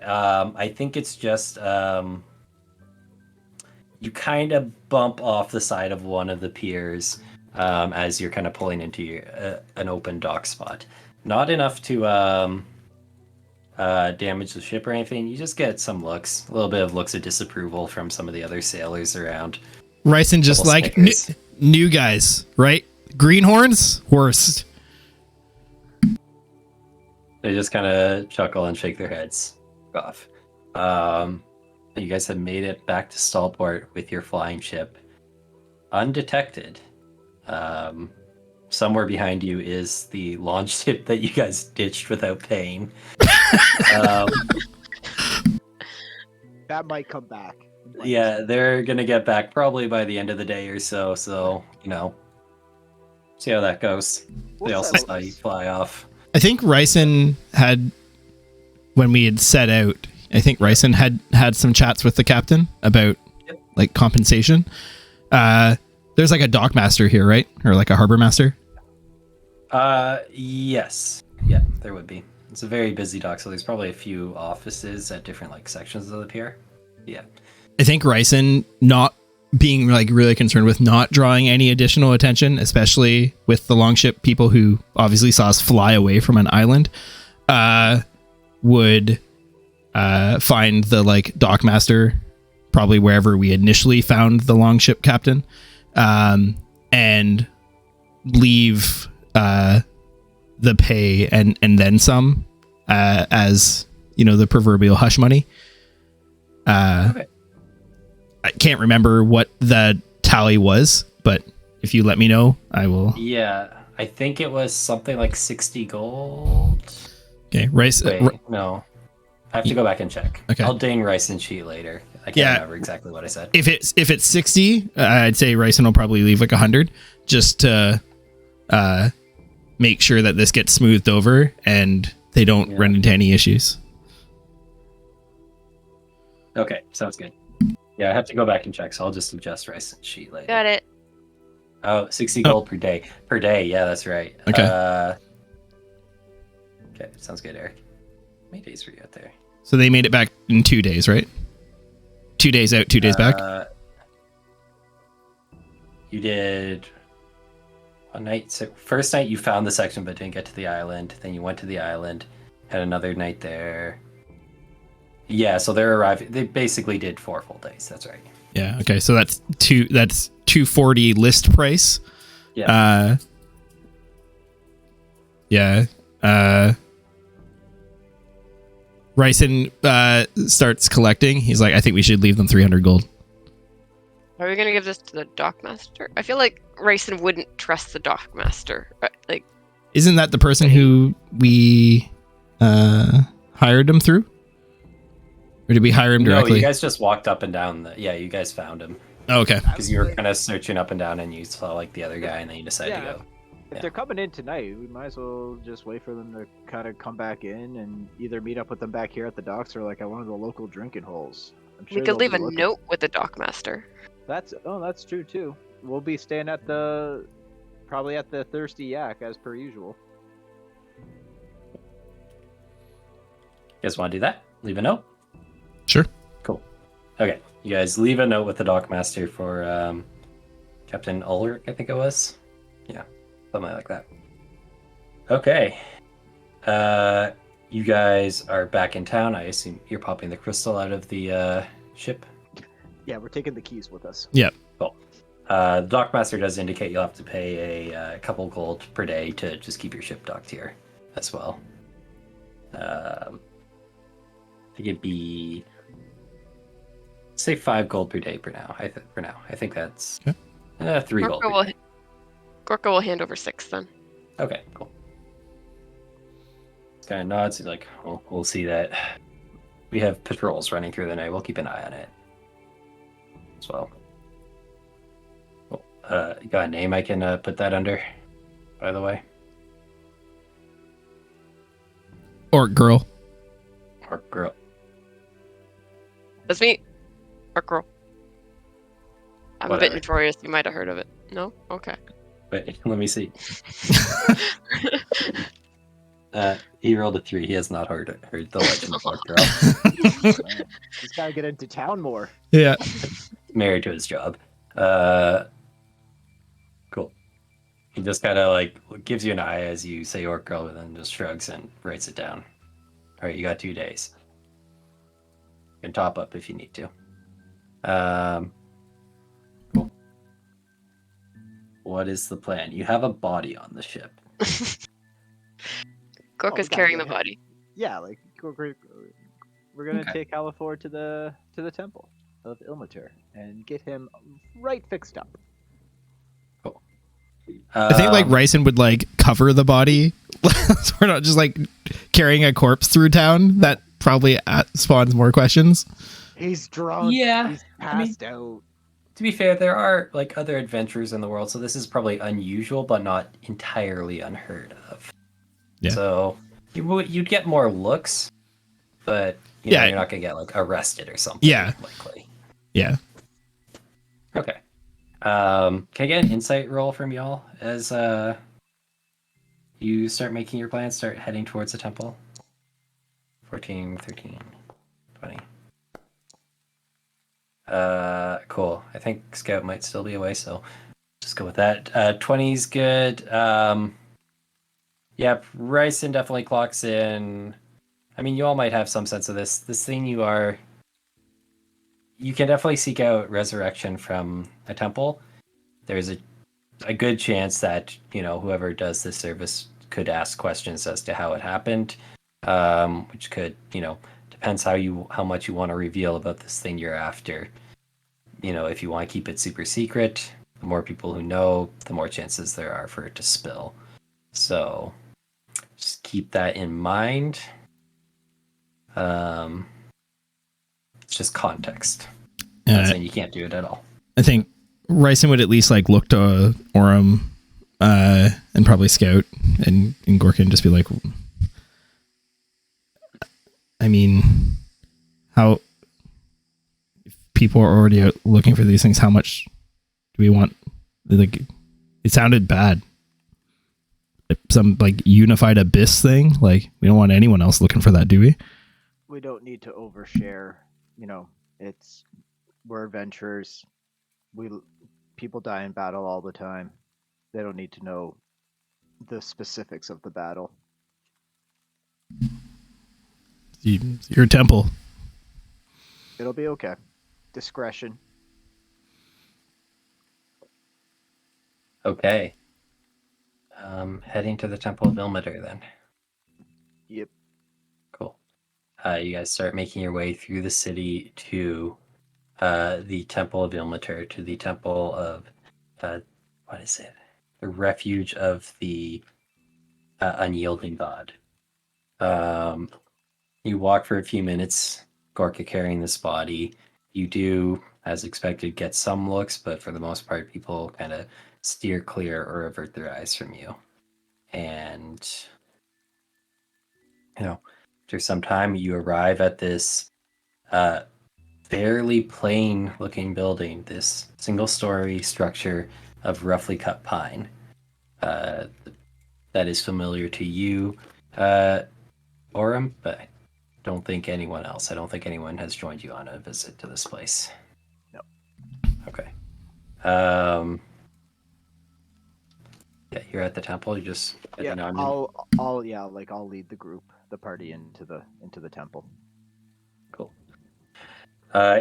I think it's just you kind of bump off the side of one of the piers as you're kind of pulling into an open dock spot. Not enough to damage the ship or anything. You just get some looks, a little bit of looks of disapproval from some of the other sailors around. Ryson just Couple like Snickers. new guys, right? Greenhorns, worst. They just kind of chuckle and shake their heads off. You guys have made it back to Stallport with your flying ship undetected. Somewhere behind you is the launch ship that you guys ditched without paying. That might come back. Yeah, they're gonna get back probably by the end of the day or so. So, see how that goes. They also saw you fly off. I think Ryson had, when we had set out, I think Ryson had some chats with the captain about like compensation. There's like a dock master here, right? Or like a harbor master? Yes. Yeah, there would be. It's a very busy dock, so there's probably a few offices at different like sections of the pier. Yeah. I think Ryson not being like really concerned with not drawing any additional attention, especially with the longship people who obviously saw us fly away from an island, would find the like dockmaster probably wherever we initially found the longship captain, and leave the pay and then some as the proverbial hush money. Okay. I can't remember what the tally was, but if you let me know, I will. Yeah, I think it was something like 60 gold. Okay, Rice. Wait, no. I have to go back and check. Okay. I'll ding Rice and cheat later. I can't Yeah. remember exactly what I said. If it's 60, I'd say Ryson will probably leave like 100 just to make sure that this gets smoothed over and they don't run into any issues. Okay, sounds good. Yeah, I have to go back and check, so I'll just adjust Rice and cheat later. Got it. Oh, 60 gold per day. Per day, yeah, that's right. Okay. Okay, sounds good, Eric. How many days were you out there? So they made it back in 2 days, right? 2 days out, 2 days back. You did one night. So first night you found the section but didn't get to the island. Then you went to the island, had another night there. Yeah, so they're arriving. They basically did 4 full days. That's right. Yeah. Okay. So that's 240 list price. Yeah. Yeah. Ryson starts collecting. He's like, I think we should leave them 300 gold. Are we gonna give this to the dockmaster? I feel like Ryson wouldn't trust the dockmaster. Like, Isn't that the person who we hired him through? Or did we hire him No, directly? you guys just walked up and down. Yeah, you guys found him Oh, okay. because you were kind of searching up and down, and you saw like the other guy, and then you decided to go. If Yeah. they're coming in tonight, we might as well just wait for them to kind of come back in and either meet up with them back here at the docks or like at one of the local drinking holes. I'm sure we they'll could leave be a looking. note with the dockmaster. That's true too. We'll be staying at probably at the Thirsty Yak as per usual. You guys want to do that? Leave a note. Sure. Cool. Okay, you guys leave a note with the dockmaster for Captain Ulrich, I think it was. Yeah, something like that. Okay. You guys are back in town. I assume you're popping the crystal out of the ship. Yeah, we're taking the keys with us. Cool. The dockmaster does indicate you'll have to pay a couple gold per day to just keep your ship docked here as well. I think it'd be say 5 gold per day for now. I think that's 3 gold. Gorka will hand over 6 then. Okay, cool. This guy nods. He's like, "Well, we'll see that. We have patrols running through the night. We'll keep an eye on it as well." Cool. You got a name I can put that under, by the way? Or girl. Or girl? That's me. Or girl. I'm a Whatever. bit notorious. You might have heard of it. No? Okay. Wait, let me see. He rolled a 3. He has not heard the legend of Orc Girl. Just gotta get into town more. Yeah. Married to his job. Cool. He just kind of like gives you an eye as you say Orc Girl, and then just shrugs and writes it down. All right, you got 2 days. You can top up if you need to. Cool. What is the plan? You have a body on the ship. Gorka's gotta carrying get the him. body. Yeah, like we're gonna Okay. take Halafor to the temple of Ilmater and get him right fixed up. I think like Ryson would like cover the body. So we're not just like carrying a corpse through town. That probably spawns more questions. He's drunk. Yeah, He's I mean- passed out. To be fair, there are like other adventurers in the world, so this is probably unusual, but not entirely unheard of. Yeah. So you'd get more looks, but you know, Yeah. you're not gonna get like arrested or something. Yeah. Likely. Yeah. Okay. Can I get an insight roll from y'all as you start making your plans, start heading towards the temple. 14, 13, 20. Cool. I think Scout might still be away, so just go with that. 20's good. Yeah, Ryson definitely clocks in. I mean, you all might have some sense of this. This thing you can definitely seek out resurrection from a temple. There's a good chance that, whoever does this service could ask questions as to how it happened, which could, depends how much you want to reveal about this thing you're after. If you want to keep it super secret, the more people who know, the more chances there are for it to spill. So just keep that in mind. It's just context. Not saying you can't do it at all. I think Ryson would at least look to Orem and probably Scout and Gorka and just be like, I mean, how if people are already out looking for these things, how much do we want? It sounded bad. Some unified abyss thing. We don't want anyone else looking for that, do we? We don't need to overshare. We're adventurers. People die in battle all the time. They don't need to know the specifics of the battle. Your temple. It'll be okay. Discretion. Okay. Heading to the Temple of Ilmater then. Yep. Cool. You guys start making your way through the city to the Temple of Ilmater, to the Temple of what is it? The Refuge of the Unyielding God. You walk for a few minutes, Gorka carrying this body. You do, as expected, get some looks, but for the most part, people kind of steer clear or avert their eyes from you. And, after some time, you arrive at this fairly plain looking building, this single story structure of roughly cut pine that is familiar to you, Orem, but I don't think anyone else. I don't think anyone has joined you on a visit to this place. No. Okay. Yeah, you're at the temple. You just I'll lead the group, the party into the temple. Cool.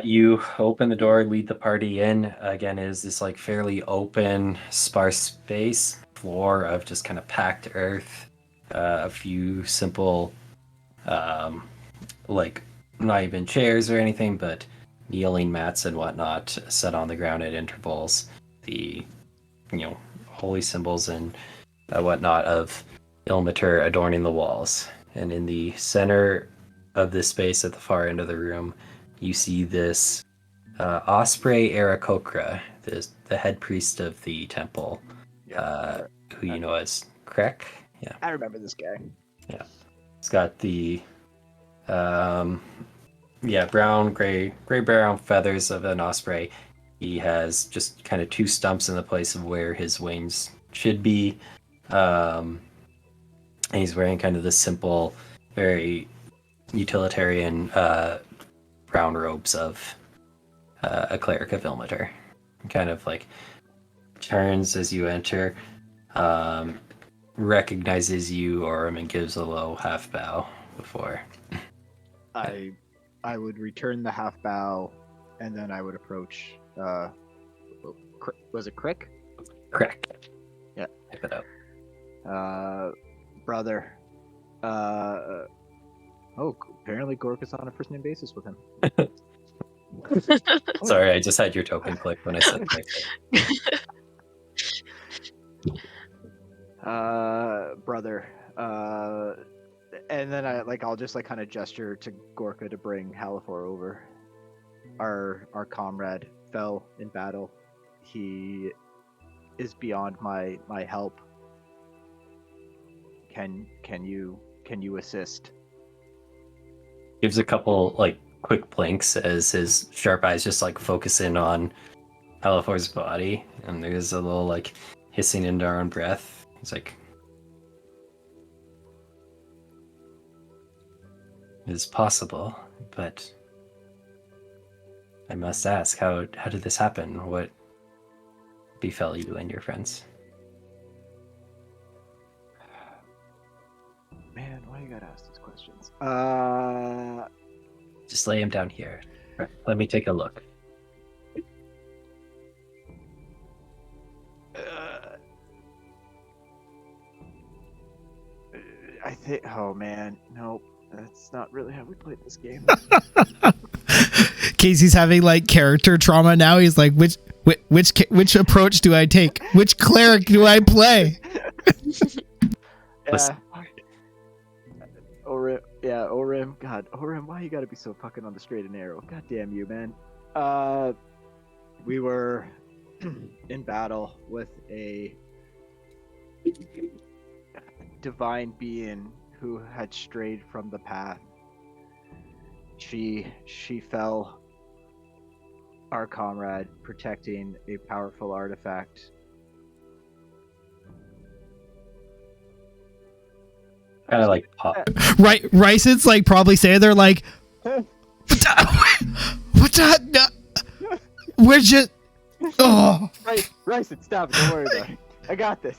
You open the door, lead the party in. Again, it is this fairly open, sparse space, floor of just kind of packed earth. A few simple, not even chairs or anything, but kneeling mats and whatnot set on the ground at intervals. The, holy symbols and whatnot of Ilmater adorning the walls. And in the center of this space at the far end of the room, you see this Osprey Aarakocra, the head priest of the temple, who you know as Krek. Yeah, I remember this guy. Yeah, he's got the gray-brown feathers of an osprey. He has just kind of two stumps in the place of where his wings should be. And he's wearing kind of the simple, very utilitarian brown robes of a cleric of Ilmater. Kind of turns as you enter, recognizes you, Orem, and gives a low half bow before. I would return the half bow, and then I would approach. Was it Crick? Correct. Yeah. Type it out. Brother. Apparently Gorka's on a first name basis with him. Sorry, I just had your token click when I said click. Brother. And then I'll just kind of gesture to Gorka to bring Halifor over. Our comrade fell in battle. He is beyond my help. Can you assist? Gives a couple quick blinks as his sharp eyes just focus in on Halifor's body, and there's a little hissing into our own breath. He's like, is possible, but I must ask, how did this happen? What befell you and your friends? Man, why you gotta ask these questions? Just lay him down here. Right, let me take a look. I think. Oh man, nope. That's not really how we played this game. Casey's having like character trauma now. He's like, which approach do I take? Which cleric do I play? Listen. Orim. God, Orim, why you gotta be so fucking on the straight and narrow? God damn you, man. We were in battle with a divine being who had strayed from the path. She fell, our comrade, protecting a powerful artifact. Kind of like pop. Right, Ryson's like probably saying they're like, what the? No, we're just. Oh, Ryson, stop it. Don't worry about it. I got this.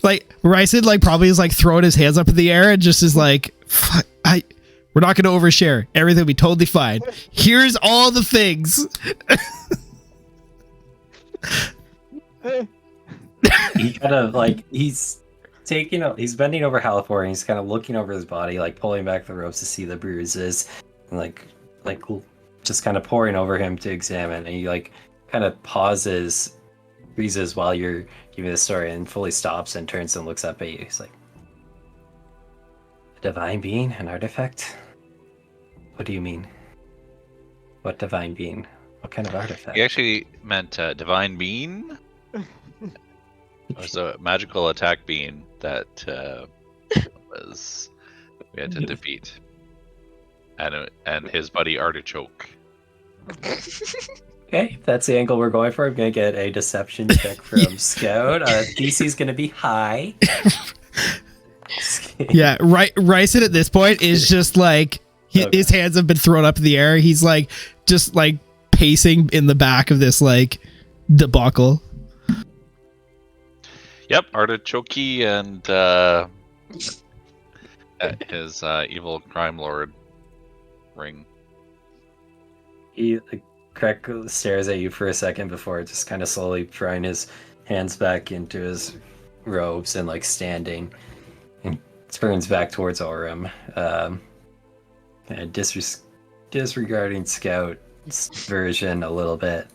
like Ryson like probably is like throwing his hands up in the air and just is like, fuck, we're not going to overshare. Everything will be totally fine. Here's all the things. He kind of like he's bending over Halifor and he's kind of looking over his body, like pulling back the ropes to see the bruises, and like just kind of pouring over him to examine. And he like kind of pauses, freezes while you're giving the story, and fully stops and turns and looks up at you. He's like, "A divine being, an artifact? What do you mean? What divine being? What kind of artifact?" He actually meant divine being. It was a magical attack being that was we had to defeat, and his buddy Artichoke. Okay, if that's the angle we're going for, I'm gonna get a deception check from Scout. DC's gonna be high. Yeah, Ryson at this point is just like his hands have been thrown up in the air. He's like just like pacing in the back of this like debacle. Yep, Artichoke and his evil crime lord ring. He Craig stares at you for a second before just kind of slowly throwing his hands back into his robes and like standing, and turns back towards Orim, and disregarding Scout's version a little bit.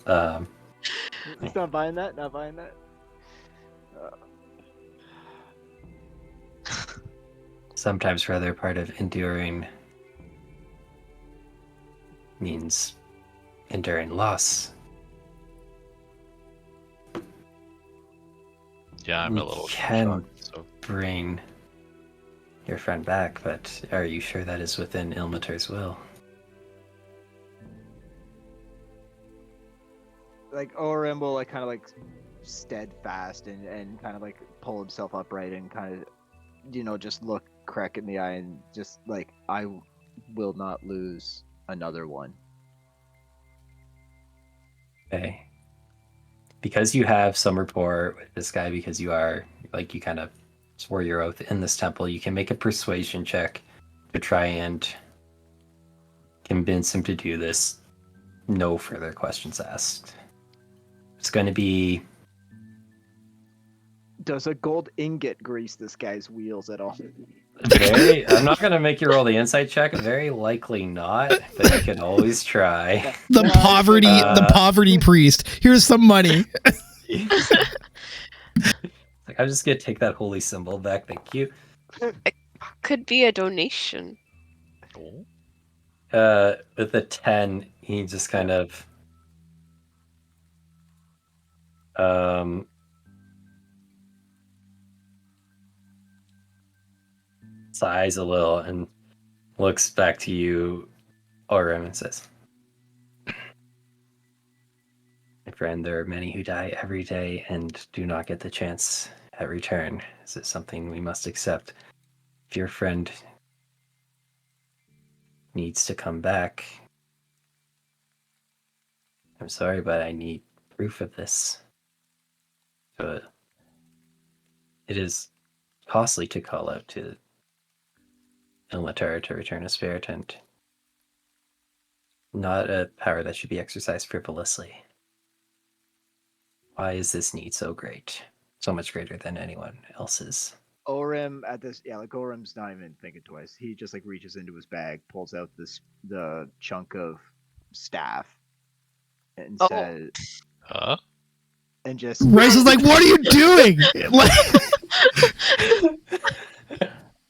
He's not buying that. Not buying that. Sometimes rather part of enduring means enduring loss. Yeah, I'm a You little can shocked. So bring your friend back, but are you sure that is within Ilmater's will? Like Orim will like kind of like steadfast and kind of like pull himself upright and kind of, you know, just look Krek in the eye and just like, I will not lose another one. Okay. Because you have some rapport with this guy, because you are, like, you kind of swore your oath in this temple, you can make a persuasion check to try and convince him to do this. No further questions asked. It's going to be... Does a gold ingot grease this guy's wheels at all? I'm not going to make you roll the insight check. Very likely not, but you can always try. The poverty priest. Here's some money. Like, I'm just going to take that holy symbol back. Thank you. Could be a donation. With a 10, he just kind of sighs a little and looks back to you, Orim, and says, "My friend, there are many who die every day and do not get the chance at return. Is it something we must accept? If your friend needs to come back. I'm sorry, but I need proof of this. So it is costly to call out to Ilmatar to return a spirit, and not a power that should be exercised frivolously. Why is this need so great? So much greater than anyone else's. Orem at this, yeah, like Orem's not even thinking twice. He just like reaches into his bag, pulls out the chunk of staff, and Oh. says, Huh? and just Rice is like, "What are you doing?" Like,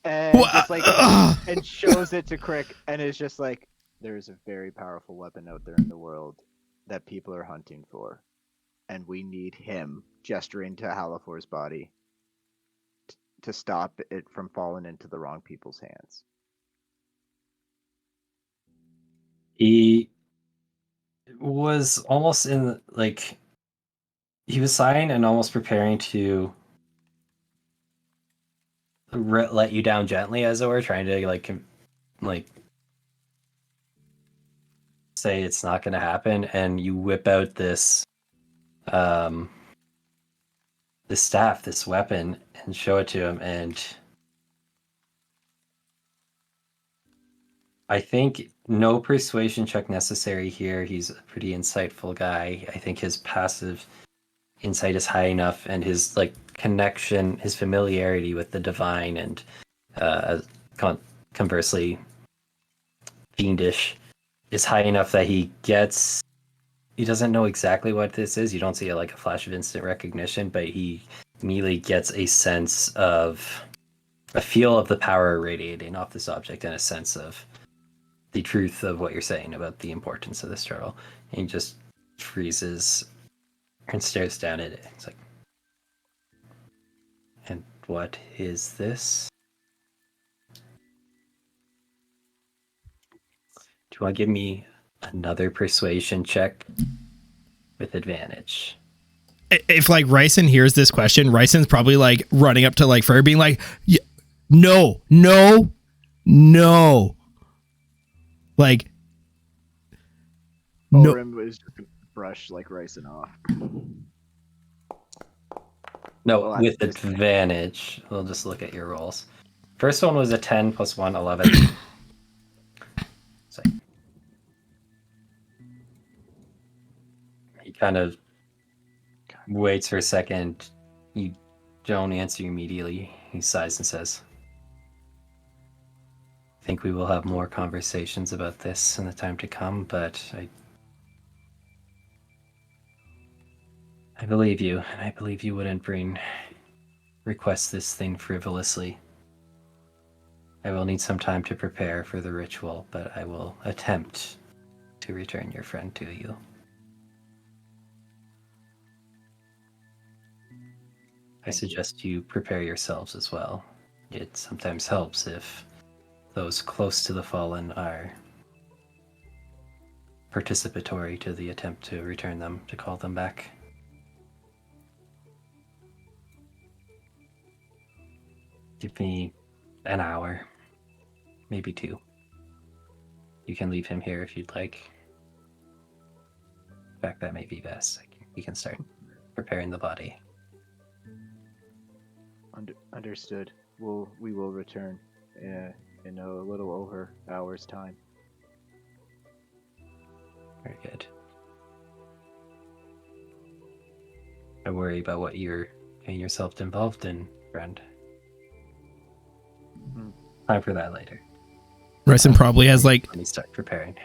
and Wha- just like ugh. and shows it to Crick, and is just like, there is a very powerful weapon out there in the world that people are hunting for, and we need him, gesturing to Halafor's body, to stop it from falling into the wrong people's hands. He was almost in, like, he was sighing and almost preparing to let you down gently, as it were, trying to like say it's not going to happen, and you whip out this this staff, this weapon, and show it to him. And I think no persuasion check necessary here. He's a pretty insightful guy. I think his passive insight is high enough, and his like connection, his familiarity with the divine, and conversely fiendish, is high enough that he doesn't know exactly what this is. You don't see like a flash of instant recognition, but he immediately gets a sense of a feel of the power radiating off this object, and a sense of the truth of what you're saying about the importance of this turtle. And he just freezes and stares down at it. It's like, and what is this? Do you want to give me another persuasion check with advantage? If like Ryson hears this question, Ryson's probably like running up to like Freyr, being like, "No, no, no!" Like, no. Orem was just gonna brush like Ryson off. No, Well, with that's- advantage. We'll just look at your rolls. First one was a 10 plus 1, 11. So he kind of waits for a second. You don't answer immediately. He sighs and says, I think we will have more conversations about this in the time to come, but I believe you, and I believe you wouldn't request this thing frivolously. I will need some time to prepare for the ritual, but I will attempt to return your friend to you. I suggest you prepare yourselves as well. It sometimes helps if those close to the fallen are participatory to the attempt to return them, to call them back. Give me an hour, maybe 2. You can leave him here if you'd like. In fact, that may be best. You can start preparing the body. Understood. We will return in a little over hour's time. Very good. Don't worry about what you're getting yourself involved in, friend. Time for that later. Ryson probably has like Let me start preparing.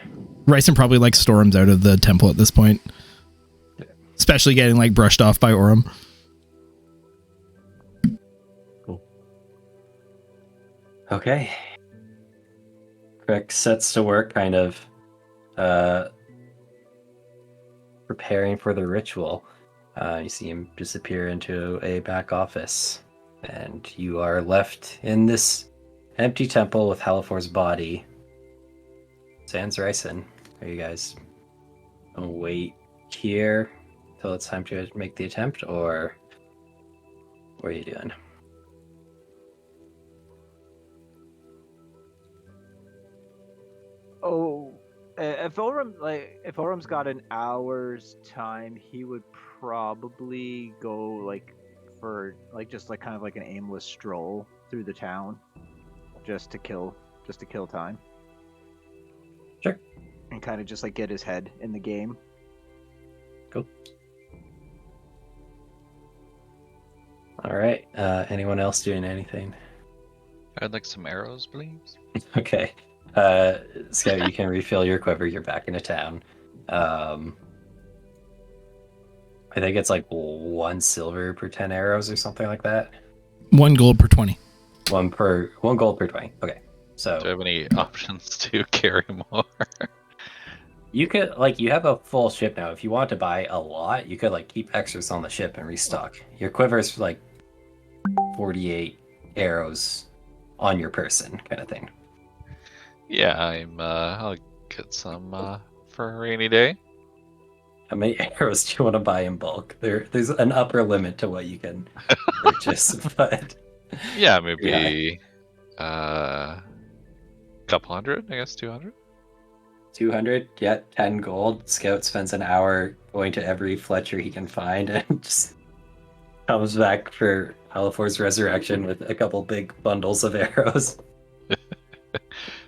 Ryson probably like storms out of the temple at this point, especially getting like brushed off by Orem. Cool. Okay. Crick sets to work, kind of preparing for the ritual. You see him disappear into a back office, and you are left in this empty temple with Halafor's body. Sans Ryson, are you guys gonna wait here till it's time to make the attempt, or what are you doing? Oh, if Orum's got an hour's time, he would probably go like for like just like kind of like an aimless stroll through the town, just to kill time. Sure. And kind of just like get his head in the game. Cool. All right. Anyone else doing anything? I'd like some arrows, please. Okay. Scout, you can refill your quiver. You're back into town. I think it's like 1 silver per 10 arrows or something like that. 1 gold per 20. 1 gold per 20. Okay. So Do I have any options to carry more? you could you have a full ship now. If you want to buy a lot, you could keep extras on the ship and restock. Your quiver is 48 arrows on your person, kind of thing. Yeah, I'll get some for a rainy day. How many arrows do you want to buy in bulk? There's an upper limit to what you can purchase, but Yeah, maybe a couple hundred, I guess 200. 200, yeah, 10 gold. Scout spends an hour going to every Fletcher he can find and just comes back for Halifor's resurrection with a couple big bundles of arrows.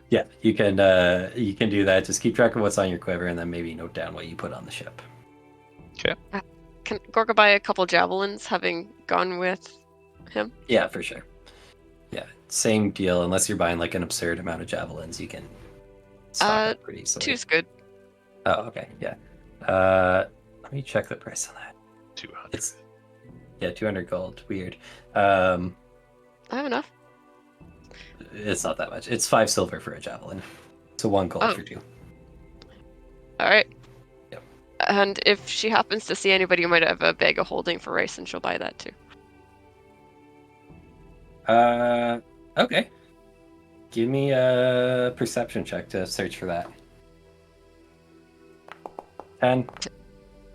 Yeah, you can do that. Just keep track of what's on your quiver and then maybe note down what you put on the ship. Can Gorga buy a couple javelins, having gone with him? Yeah, for sure. Yeah, same deal. Unless you're buying an absurd amount of javelins, you can stock up pretty easily. 2's good. Oh, okay, yeah. Let me check the price on that. 200. 200 gold. Weird. I have enough. It's not that much. It's 5 silver for a javelin. So 1 gold for 2. All right. Yep. And if she happens to see anybody who might have a bag of holding for rice, and she'll buy that too. Okay. Give me a perception check to search for that. 10.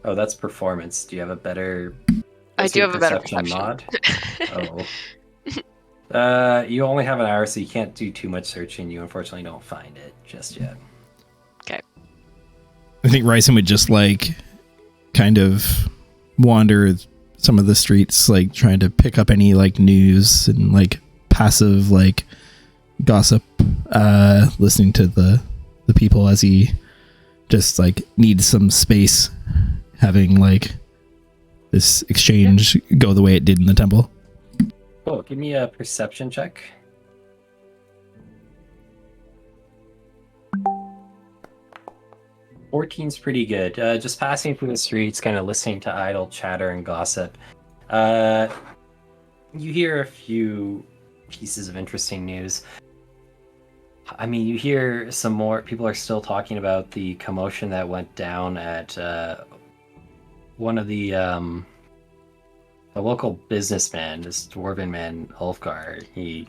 Oh, that's performance. Do you have a better? I do have a better perception perception. mod. You only have an hour, so you can't do too much searching. You unfortunately don't find it just yet. I think Ryson would just kind of wander some of the streets, trying to pick up any news and passive gossip, listening to the people as he just needs some space, having this exchange go the way it did in the temple. Cool. Give me a perception check. 14's pretty good. Just passing through the streets, kind of listening to idle chatter and gossip. You hear a few pieces of interesting news. I mean, you hear some more. People are still talking about the commotion that went down at one of the a local businessman, this dwarven man, Ulfgar. He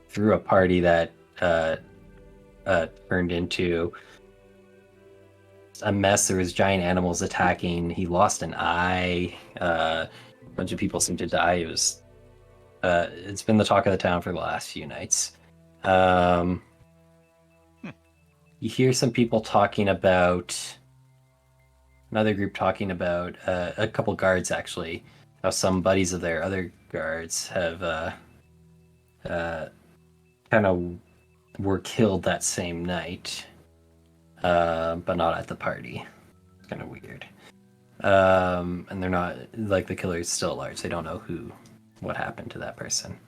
threw a party that turned into a mess. There was giant animals attacking. He lost an eye. A bunch of people seemed to die. It was it's been the talk of the town for the last few nights. You hear some people talking about another group talking about a couple guards, actually, how some buddies of their other guards have kind of were killed that same night, but not at the party. It's kind of weird. And they're not, the killer is still large. They don't know what happened to that person.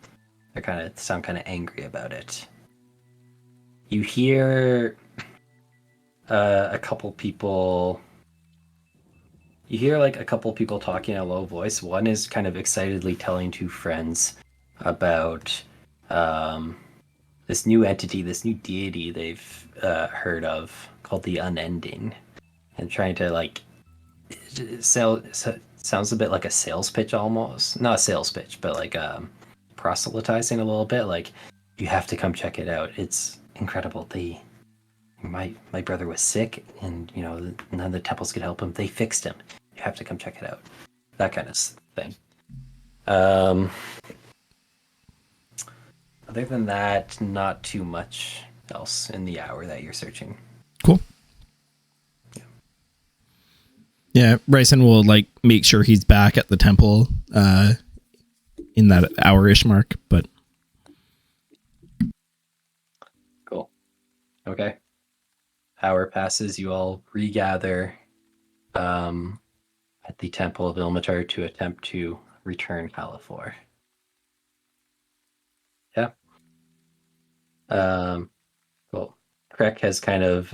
They sound kind of angry about it. You hear a couple people. You hear a couple people talking in a low voice. One is kind of excitedly telling two friends about this new entity, this new deity they've heard of called the Unending, and trying to sounds a bit like a sales pitch almost. Not a sales pitch, but proselytizing a little bit. You have to come check it out. It's incredible. My brother was sick, and none of the temples could help him. They fixed him. You have to come check it out. That kind of thing. Other than that, not too much else in the hour that you're searching. Yeah, Bryson will like make sure he's back at the temple in that hour-ish mark, but Cool. Okay. Hour passes, you all regather at the Temple of Ilmatar to attempt to return Califor. Yeah. Cool. Krek has kind of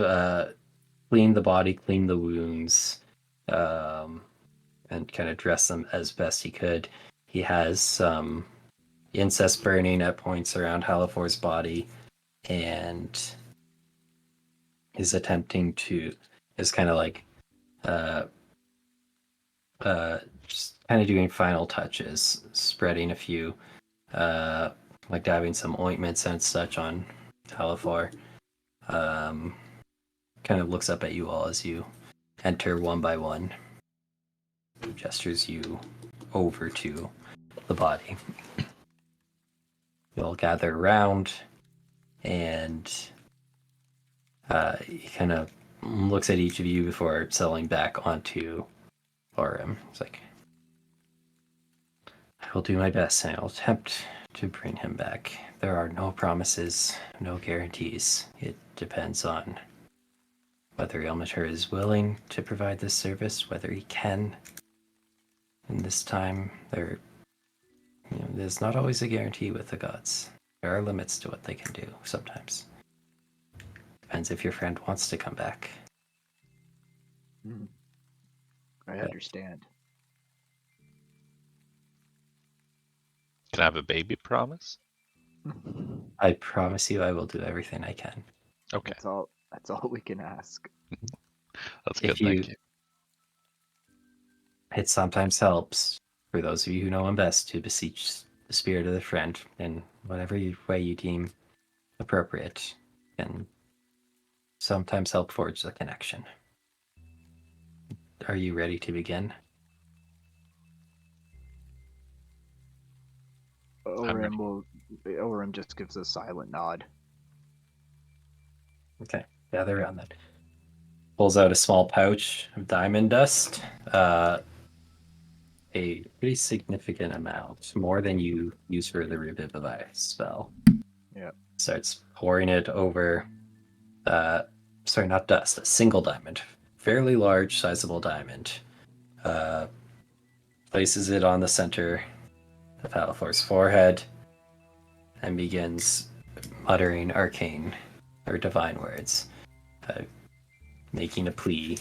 cleaned the body, cleaned the wounds, and kind of dressed them as best he could. He has some incest burning at points around Halifor's body, and is attempting to is kind of like just kind of doing final touches, spreading a few like dabbing some ointments and such on Halifor. Kind of looks up at you all as you enter one by one, gestures you over to the body. You all gather around, and he kind of looks at each of you before settling back onto Orem. It's like, I will do my best, and I will attempt to bring him back. There are no promises, no guarantees. It depends on whether Ilmater is willing to provide this service, whether he can. And this time, there's not always a guarantee with the gods. There are limits to what they can do sometimes. Depends if your friend wants to come back. I understand. Can I have a baby promise? I promise you I will do everything I can. Okay, That's all we can ask. that's If good. Thank you. It sometimes helps, for those of you who know him best, to beseech the spirit of the friend in whatever way you deem appropriate, and sometimes help forge the connection. Are you ready to begin? Orem just gives a silent nod. Okay, gather around that. Pulls out a small pouch of diamond dust, a pretty significant amount, more than you use for the Revivify spell. Yeah. Starts pouring it over, not dust, a single diamond, fairly large, sizable diamond. Places it on the center of Halifor's forehead, and begins muttering arcane or divine words, making a plea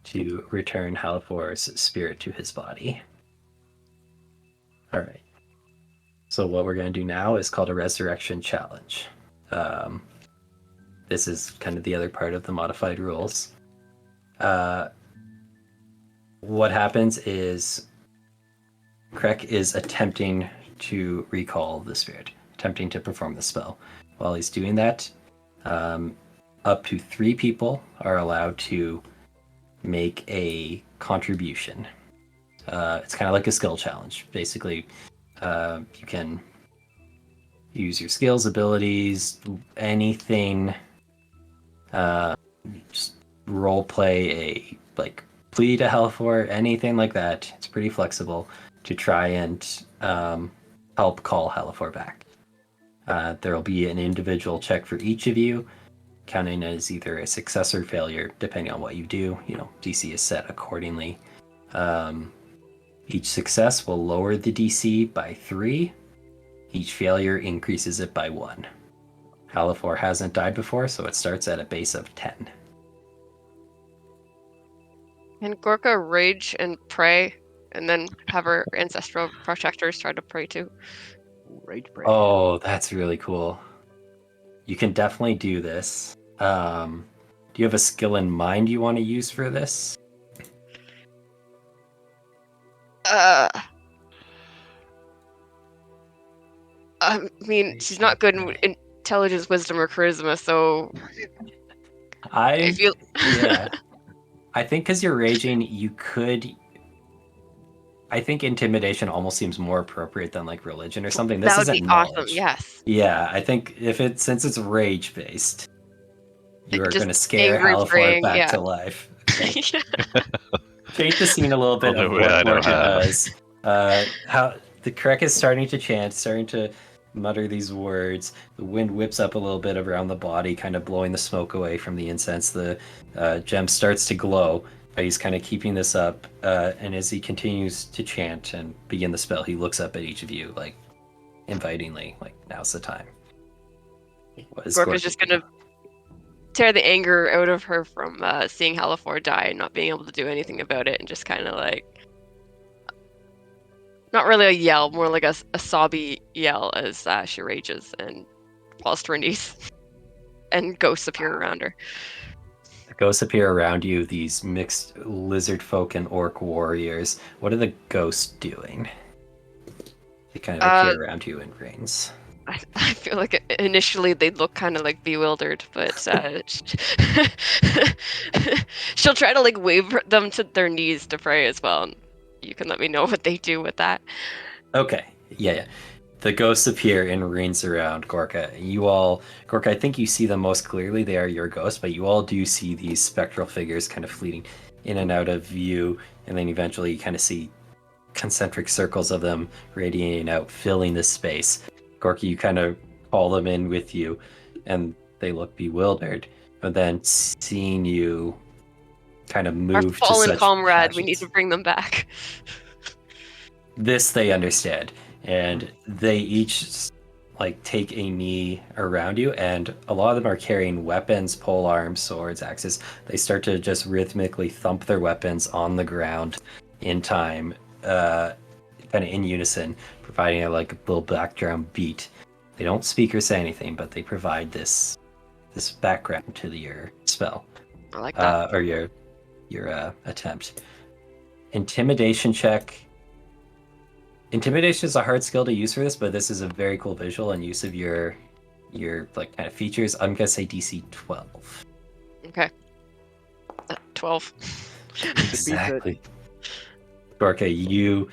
to return Halifor's spirit to his body. All right. So what we're going to do now is called a resurrection challenge. This is kind of the other part of the modified rules. What happens is Krek is attempting to recall the spirit, attempting to perform the spell. While he's doing that, up to 3 people are allowed to make a contribution. It's kind of like a skill challenge. Basically, you can use your skills, abilities, anything. Just role play a plea to Halifor, anything like that. It's pretty flexible to try and help call Halifor back. There will be an individual check for each of you, counting as either a success or failure, depending on what you do. DC is set accordingly. Each success will lower the DC by 3. Each failure increases it by 1. Halifor hasn't died before, so it starts at a base of 10. And Gorka rage and pray, and then have her ancestral protectors try to pray too. Right, Brad. Oh, that's really cool. You can definitely do this. Do you have a skill in mind you want to use for this? I mean, she's not good in intelligence, wisdom, or charisma, so if you... Yeah. I think because you're raging, you could... I think intimidation almost seems more appropriate than religion or something. This that would isn't be knowledge. awesome, yes. Yeah, I think since it's rage based, you are Just going to scare angry Halifor praying, back yeah. to life. Paint the scene a little bit Only of way what I know Gorka how. does. How the Krek is starting to chant, starting to mutter these words. The wind whips up a little bit around the body, kind of blowing the smoke away from the incense. The gem starts to glow, but he's kind of keeping this up. And as he continues to chant and begin the spell, he looks up at each of you, like invitingly, like now's the time. What is Gorka's Gorka just doing? gonna tear the anger out of her from seeing Halifor die and not being able to do anything about it, and just kind of like, not really a yell, more like a sobby yell as she rages and falls to her knees, and ghosts appear around her. The ghosts appear around you, these mixed lizard folk and orc warriors. What are the ghosts doing? They kind of appear around you in rings. I feel like initially they'd look kind of like bewildered, but she'll try to like wave them to their knees to pray as well. And you can let me know what they do with that. Okay, yeah. The ghosts appear in rings around Gorka. Gorka, I think you see them most clearly. They are your ghosts, but you all do see these spectral figures kind of fleeting in and out of view, and then eventually you kind of see concentric circles of them radiating out, filling this space. Gorka, you kind of call them in with you, and they look bewildered. But then seeing you kind of Our move to fallen such comrade, we need passions, to bring them back. this they understand, and they each like take a knee around you, and a lot of them are carrying weapons, pole arms, swords, axes. They start to just rhythmically thump their weapons on the ground in time, kind of in unison, providing a like little background beat. They don't speak or say anything, but they provide this background to your spell, I like that. or your attempt. Intimidation check. Intimidation is a hard skill to use for this, but this is a very cool visual and use of your like kind of features. I'm gonna say DC 12. Okay. 12. Exactly. Gorka, you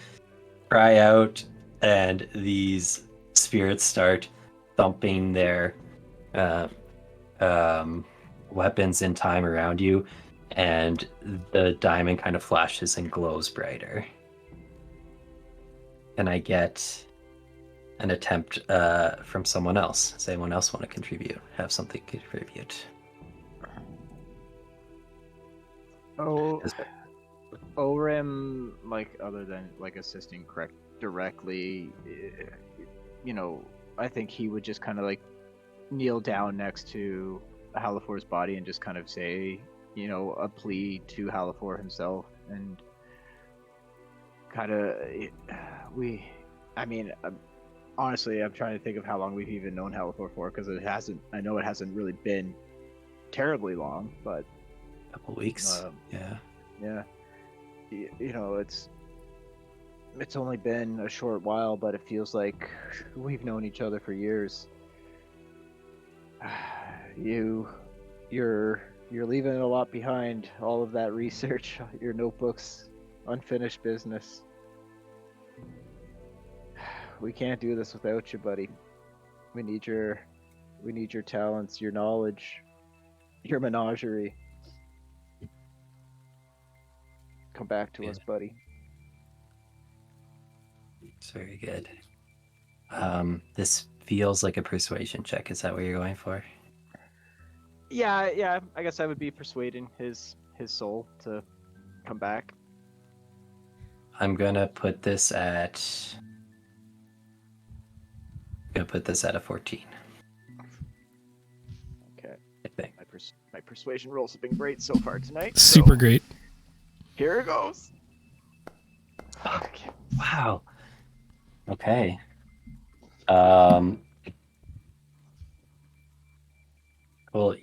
cry out, and these spirits start thumping their weapons in time around you, and the diamond kind of flashes and glows brighter. And I get an attempt from someone else. Does anyone else want to contribute? Have something to contribute? Oh, Orem, like other than like assisting Krek directly, I think he would just kind of like kneel down next to Halifor's body and just kind of say, a plea to Halifor himself, and kind of honestly, I'm trying to think of how long we've even known Halifor for, because I know it hasn't really been terribly long, but A couple weeks. Yeah. It's only been a short while, but it feels like we've known each other for years. You're leaving a lot behind, all of that research, your notebooks, unfinished business. We can't do this without you, buddy. We need your talents, your knowledge, your menagerie. Come back to us, buddy. It's very good. This feels like a persuasion check. Is that what you're going for? Yeah. I guess I would be persuading his soul to come back. I'm gonna put this at a 14. Okay. I think. My persuasion rolls have been great so far tonight. Super so great. Here it goes. Okay. Wow. Okay. Well,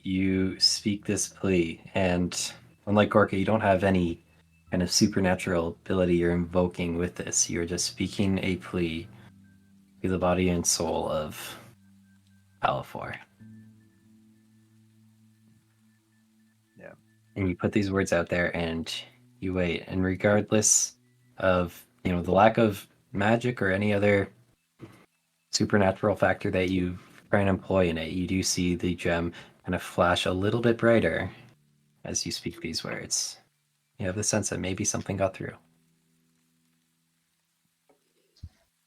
you speak this plea, and unlike Gorka, you don't have any kind of supernatural ability you're invoking with this. You're just speaking a plea to the body and soul of Halifor. Yeah. And you put these words out there, and you wait. And regardless of the lack of magic or any other supernatural factor that you try and employ in it, you do see the gem kind of flash a little bit brighter as you speak these words. You have the sense that maybe something got through.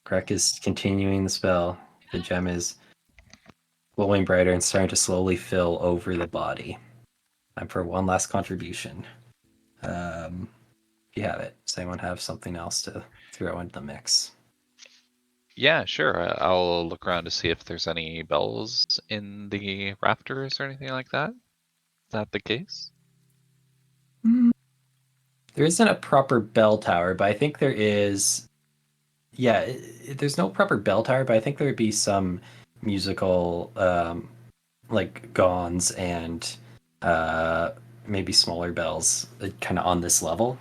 Greg is continuing the spell. The gem is glowing brighter and starting to slowly fill over the body. Time for one last contribution. You have it. Does anyone have something else to throw into the mix? Yeah, sure. I'll look around to see if there's any bells in the rafters or anything like that. Is that the case? There isn't a proper bell tower, but I think there is. Yeah, there's no proper bell tower, but I think there would be some musical, like gongs and maybe smaller bells, kind of on this level.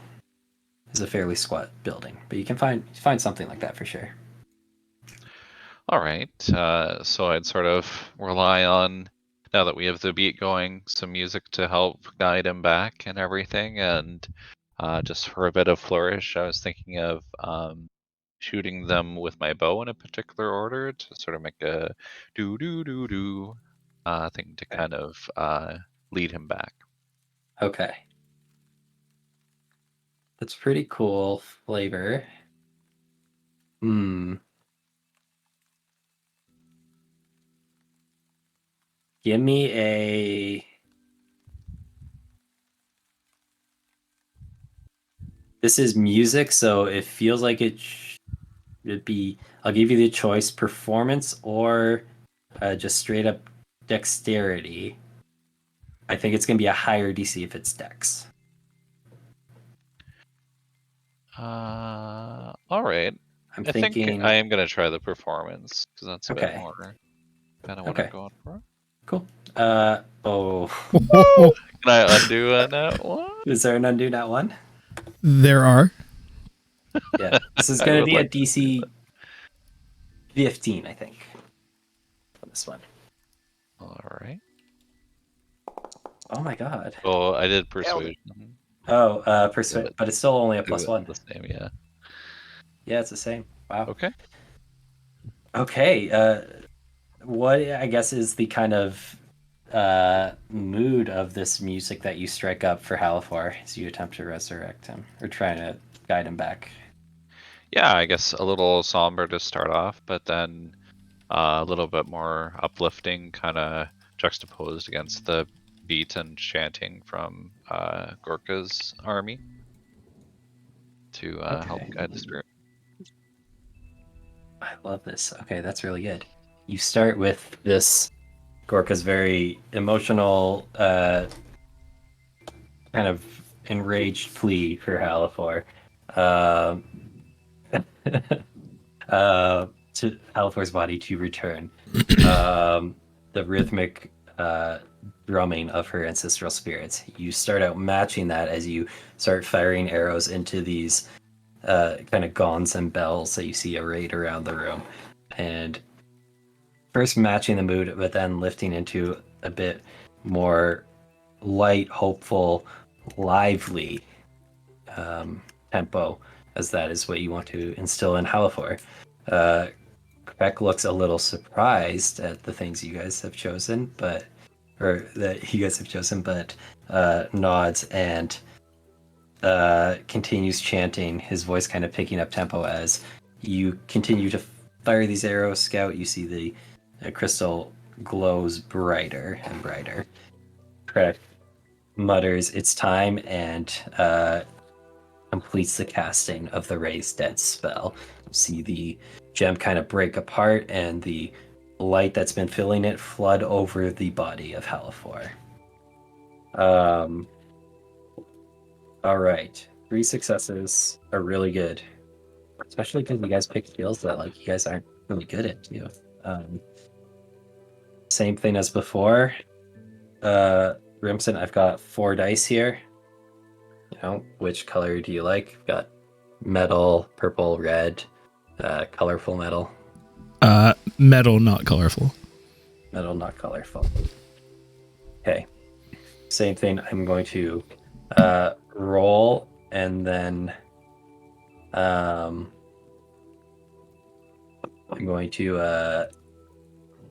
It's a fairly squat building, but you can find something like that for sure. All right. So I'd sort of rely on, now that we have the beat going, some music to help guide him back and everything. And just for a bit of flourish, I was thinking of shooting them with my bow in a particular order to sort of make a do do do do thing to kind of lead him back. Okay. That's pretty cool flavor. Give me a. This is music, so it feels like it should be. I'll give you the choice: performance or just straight up dexterity. I think it's gonna be a higher DC if it's dex. All right. I'm I think thinking. I am gonna try the performance because that's a bit Okay. more kind of what Okay. I'm going for. Cool. Oh. Can I undo a nat one? Is there an undo nat one? There are. Yeah. This is I gonna would be a like to see DC 15, I think. On this one. All right. Oh my god. Oh, I did Nailed it. persuasion. Oh, Yeah, but it's still only a do plus it one. the same, yeah. Yeah, it's the same. Wow. Okay. Okay. What I guess is the kind of mood of this music that you strike up for Halifor as you attempt to resurrect him or trying to guide him back? Yeah, I guess a little somber to start off, but then a little bit more uplifting, kind of juxtaposed against the beat and chanting from Gorka's army to help Okay. guide the spirit. I love this. Okay, that's really good. You start with this Gorka's very emotional, kind of enraged plea for Halifor. To Halifor's body to return. The rhythmic drumming of her ancestral spirits. You start out matching that as you start firing arrows into these kind of gongs and bells that you see arrayed around the room. And first matching the mood, but then lifting into a bit more light, hopeful, lively tempo, as that is what you want to instill in Halifor. Beck looks a little surprised at the things you guys have chosen, but nods and continues chanting, his voice kind of picking up tempo as you continue to fire these arrows. Scout, you see the crystal glows brighter and brighter. Craig mutters, "It's time," and completes the casting of the Raised Dead spell. You see the gem kind of break apart and the light that's been filling it flood over the body of Halifor. All right. 3 successes are really good. Especially because you guys pick skills that like you guys aren't really good at too. Same thing as before. Rimson, I've got 4 dice here. Which color do you like? I've got metal, purple, red, colorful metal. Metal, not colorful. Metal, not colorful. Okay. Same thing. I'm going to roll and then I'm going to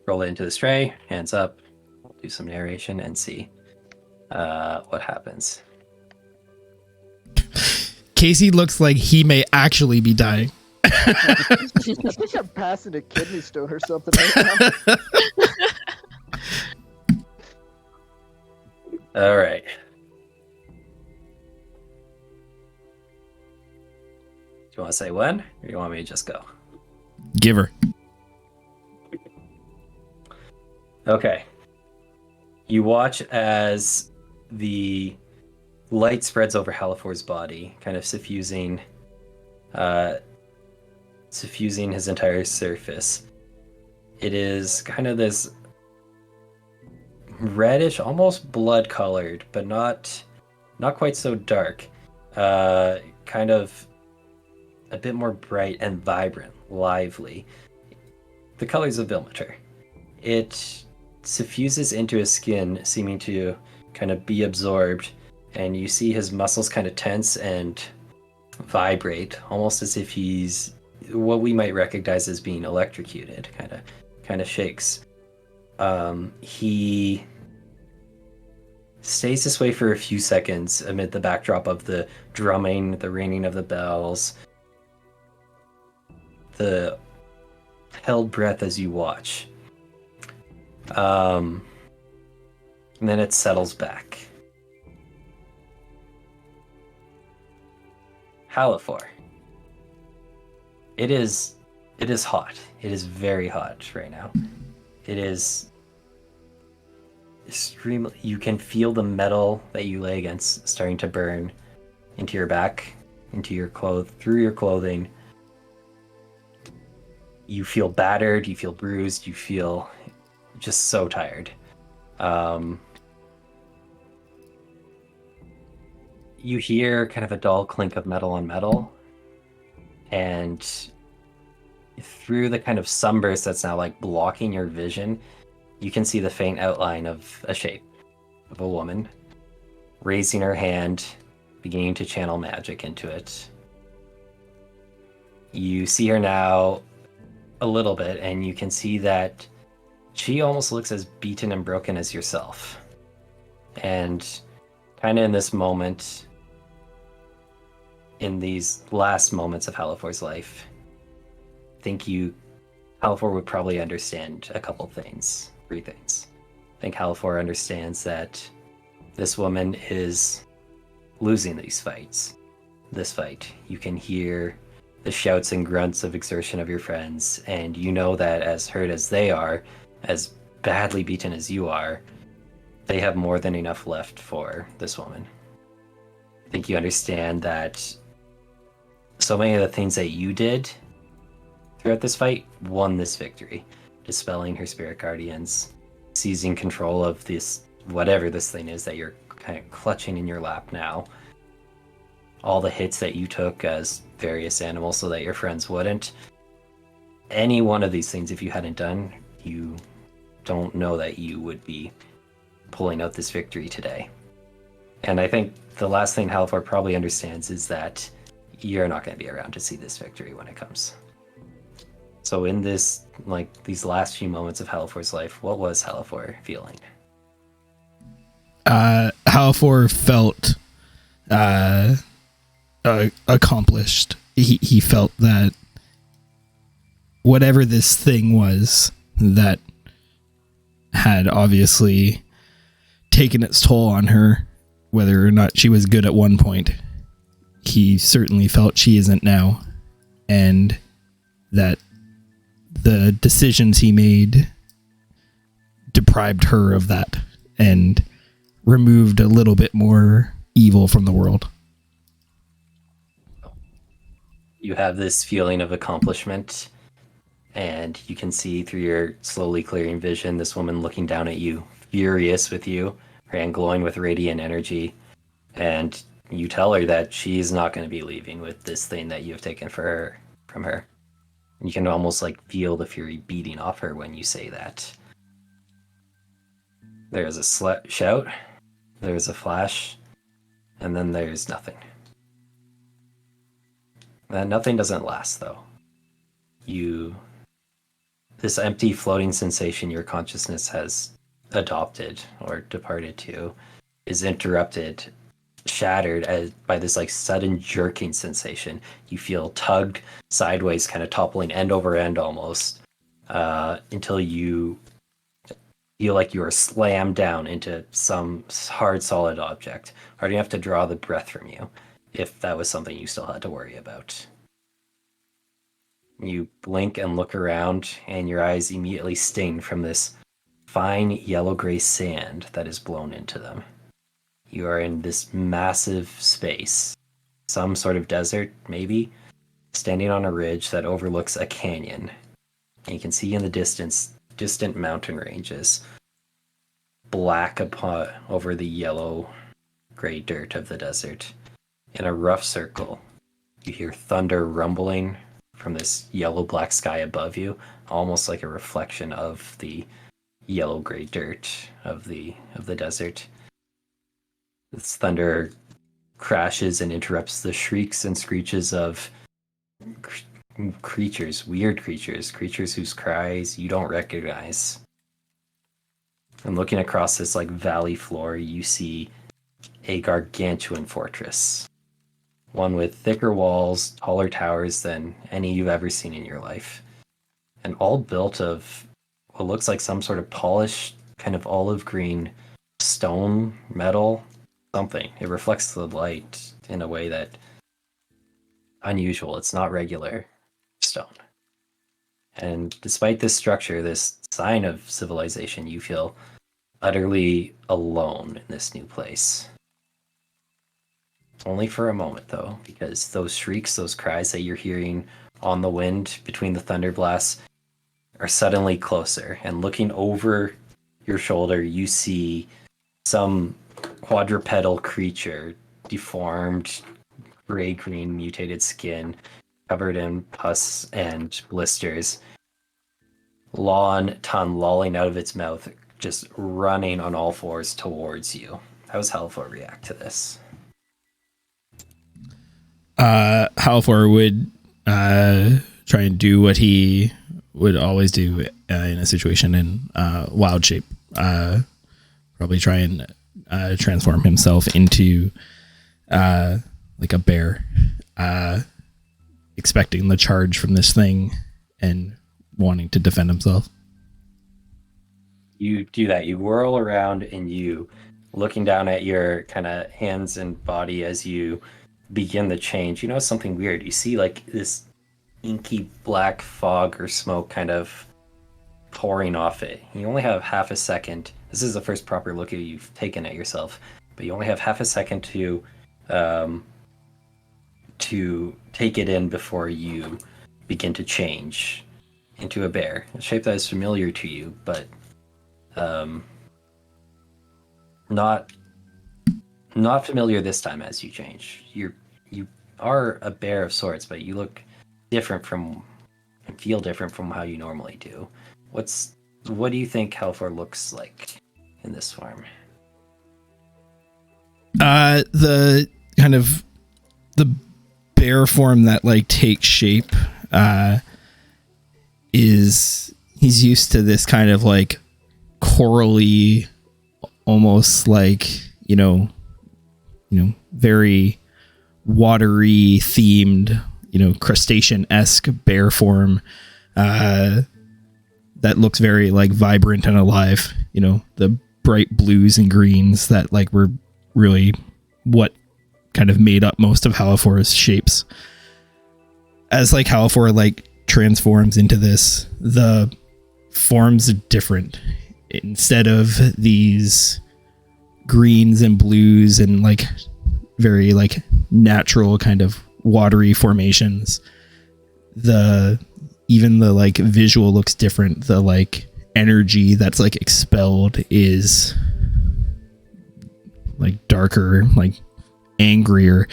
roll it into the stray. Hands up. Do some narration and see what happens. Casey looks like he may actually be dying. I think I'm passing a kidney stone or something right now. All right. Do you want to say when, or do you want me to just go? Give her. Okay. You watch as the light spreads over Halifor's body, kind of suffusing his entire surface. It is kind of this reddish, almost blood-colored, but not quite so dark. Kind of a bit more bright and vibrant, lively. The colors of Vilmater. It suffuses into his skin, seeming to kind of be absorbed, and you see his muscles kind of tense and vibrate, almost as if he's what we might recognize as being electrocuted. Kind of shakes. He stays this way for a few seconds amid the backdrop of the drumming, the ringing of the bells, the held breath as you watch. And then it settles back. Halifor. It is hot. It is very hot right now. It is extremely. You can feel the metal that you lay against starting to burn into your back, into your through your clothing. You feel battered. You feel bruised. You feel just so tired. You hear kind of a dull clink of metal on metal, and through the kind of sunburst that's now like blocking your vision, you can see the faint outline of a shape of a woman raising her hand, beginning to channel magic into it. You see her now a little bit, and you can see that she almost looks as beaten and broken as yourself. And kind of in this moment, in these last moments of Halifor's life, I think Halifor would probably understand a couple things, 3 things. I think Halifor understands that this woman is losing these fights. This fight. You can hear the shouts and grunts of exertion of your friends, and you know that as hurt as they are, as badly beaten as you are, they have more than enough left for this woman. I think you understand that so many of the things that you did throughout this fight won this victory, dispelling her spirit guardians, seizing control of this, whatever this thing is that you're kind of clutching in your lap now. All the hits that you took as various animals so that your friends wouldn't. Any one of these things, if you hadn't done, you don't know that you would be pulling out this victory today. And I think the last thing Halifor probably understands is that you're not going to be around to see this victory when it comes. So in this, these last few moments of Halifor's life, what was Halifor feeling? Halifor felt accomplished. He felt that whatever this thing was that had obviously taken its toll on her, whether or not she was good at one point, he certainly felt she isn't now, and that the decisions he made deprived her of that and removed a little bit more evil from the world. You have this feeling of accomplishment, and you can see through your slowly clearing vision this woman looking down at you, furious with you, her hand glowing with radiant energy, and you tell her that she's not going to be leaving with this thing that you have taken from her. And you can almost feel the fury beating off her when you say that. There's a shout, there's a flash, and then there's nothing. That nothing doesn't last, though. This empty floating sensation your consciousness has adopted or departed to is interrupted shattered by this like sudden jerking sensation. You feel tugged sideways, kind of toppling end over end almost, until you feel like you are slammed down into some hard, solid object. Or do you have to draw the breath from you, if that was something you still had to worry about? You blink and look around, and your eyes immediately sting from this fine yellow-gray sand that is blown into them. You are in this massive space, some sort of desert, maybe, standing on a ridge that overlooks a canyon. And you can see in the distance, distant mountain ranges, black over the yellow-gray dirt of the desert. In a rough circle, you hear thunder rumbling from this yellow-black sky above you, almost like a reflection of the yellow-gray dirt of the desert. This thunder crashes and interrupts the shrieks and screeches of creatures, weird creatures whose cries you don't recognize. And looking across this like valley floor, you see a gargantuan fortress. One with thicker walls, taller towers than any you've ever seen in your life. And all built of what looks like some sort of polished, kind of olive green stone, metal, something. It reflects the light in a way that unusual. It's not regular stone. And despite this structure, this sign of civilization, you feel utterly alone in this new place. Only for a moment, though, because those shrieks, those cries that you're hearing on the wind between the thunder blasts are suddenly closer. And looking over your shoulder, you see some quadrupedal creature, deformed, gray-green, mutated skin, covered in pus and blisters. Tongue lolling out of its mouth, just running on all fours towards you. How does Halifor react to this? Halifor would try and do what he would always do in a situation in wild shape. Probably try and transform himself into like a bear, expecting the charge from this thing and wanting to defend himself. You do that. You whirl around and you looking down at your kind of hands and body as you begin the change. You notice something weird. You see like this inky black fog or smoke kind of pouring off it. You only have half a second. This is the first proper look you've taken at yourself, but you only have half a second to take it in before you begin to change into a bear, a shape that is familiar to you, but not familiar this time as you change. You are a bear of sorts, but you look different from and feel different from how you normally do. What do you think Halifor looks like in this form? The kind of the bear form that like takes shape is he's used to this kind of like corally, almost like you know very watery themed, crustacean-esque bear form that looks very like vibrant and alive. The bright blues and greens that like were really what kind of made up most of Halifor's shapes. As like Halifor like transforms into this, the forms are different. Instead of these greens and blues and like very like natural kind of watery formations, even the like visual looks different. The like energy that's like expelled is like darker, like angrier,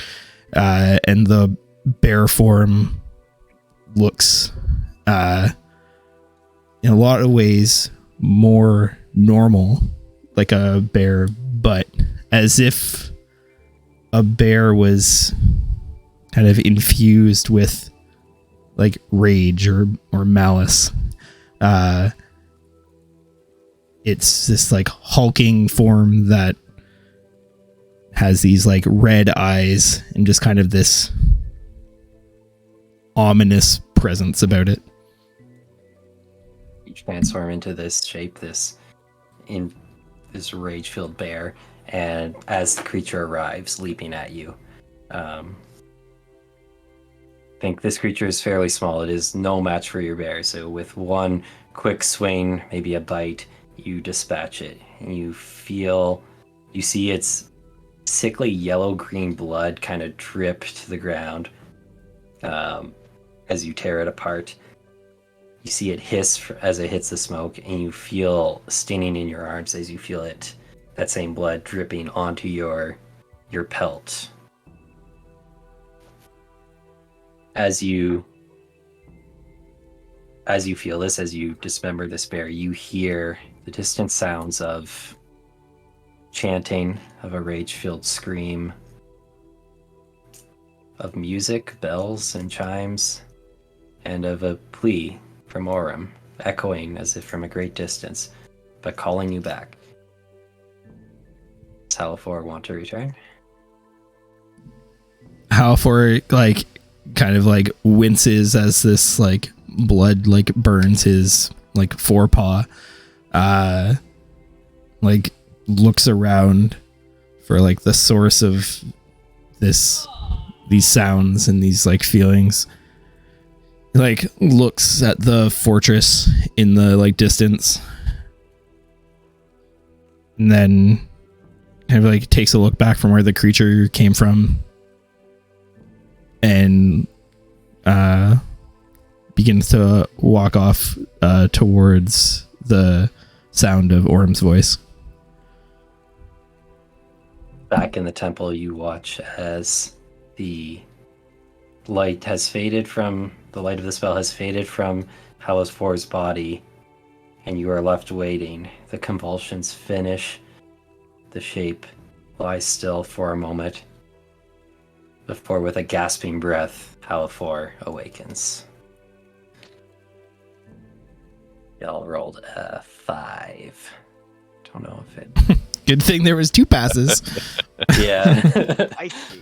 and the bear form looks in a lot of ways more normal, like a bear, but as if a bear was kind of infused with like rage or malice. It's this like hulking form that has these like red eyes and just kind of this ominous presence about it. You transform into this shape, this rage-filled bear, and as the creature arrives, leaping at you, I think this creature is fairly small. It is no match for your bear. So with one quick swing, maybe a bite, you dispatch it. And you see its sickly yellow-green blood kind of drip to the ground as you tear it apart. You see it hiss as it hits the smoke, and you feel stinging in your arms as you feel that same blood dripping onto your pelt. As you feel this, as you dismember this bear, you hear the distant sounds of chanting, of a rage-filled scream, of music, bells and chimes, and of a plea from Orym, echoing as if from a great distance, but calling you back. Does Halafor want to return? Halafor like kind of like winces as this like blood like burns his like forepaw, like looks around for like the source of these sounds and these like feelings. Like looks at the fortress in the like distance, and then kind of like takes a look back from where the creature came from, and begins to walk off towards the sound of Orym's voice. Back in the temple, you watch as the light of the spell has faded from Halafor's body, and you are left waiting. The convulsions finish. The shape lies still for a moment before, with a gasping breath, Halafor awakens. Y'all rolled a 5. Don't know if it... Good thing there was 2 passes. Yeah. I see.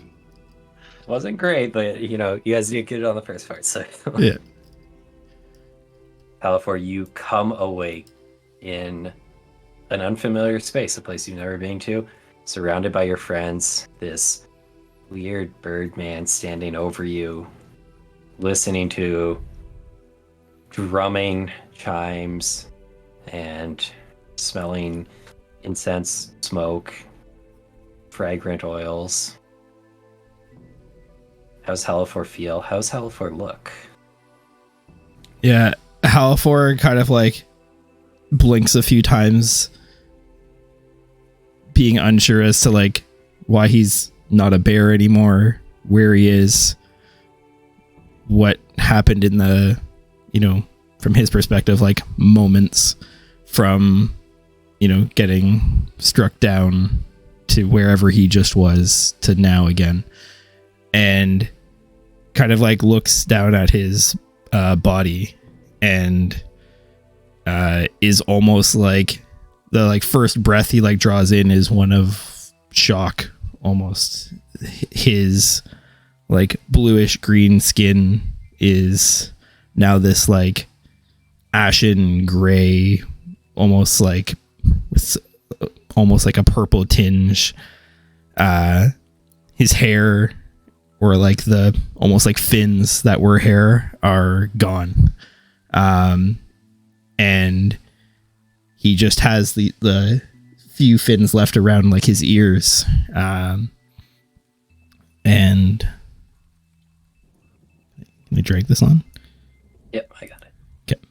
Wasn't great, but you guys did get it on the first part, so... Yeah. Halafor, you come awake in an unfamiliar space, a place you've never been to, surrounded by your friends, this weird bird man standing over you, listening to drumming, chimes, and smelling incense, smoke, fragrant oils. How's Halafor feel? How's Halafor look? Yeah, Halafor kind of like blinks a few times, being unsure as to like why he's not a bear anymore, where he is, what happened in the, from his perspective, like moments from, getting struck down to wherever he just was to now again. And kind of like looks down at his body and is almost like the like first breath he like draws in is one of shock almost. His like bluish green skin is now this like ashen gray, almost like with almost like a purple tinge. His hair, or like the almost like fins that were hair, are gone. And he just has the few fins left around like his ears. And can we drag this on? Yep, I got it. Okay.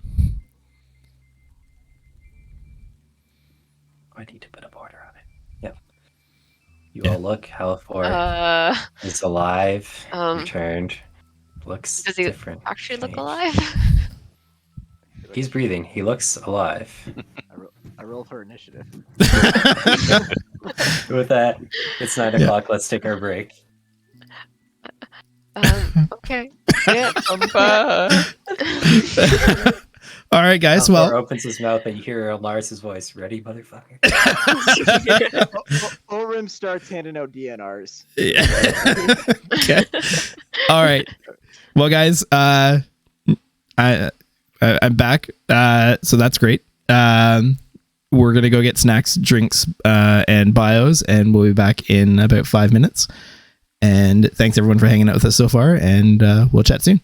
I need to put a border on it. Yep. You all look. Halafor is alive. Returned. Looks does he different. actually look changed. alive? He's breathing. He looks alive. I roll for initiative. With that, it's 9 o'clock. Let's take our break. Okay. Yeah. All right, guys. Halthor Well, opens his mouth and you hear Lars's voice. Ready, motherfucker? Orim starts handing out DNRs. okay. All right. Well, guys, I'm back. So that's great. We're gonna go get snacks, drinks, and bios, and we'll be back in about 5 minutes. And thanks everyone for hanging out with us so far, and we'll chat soon.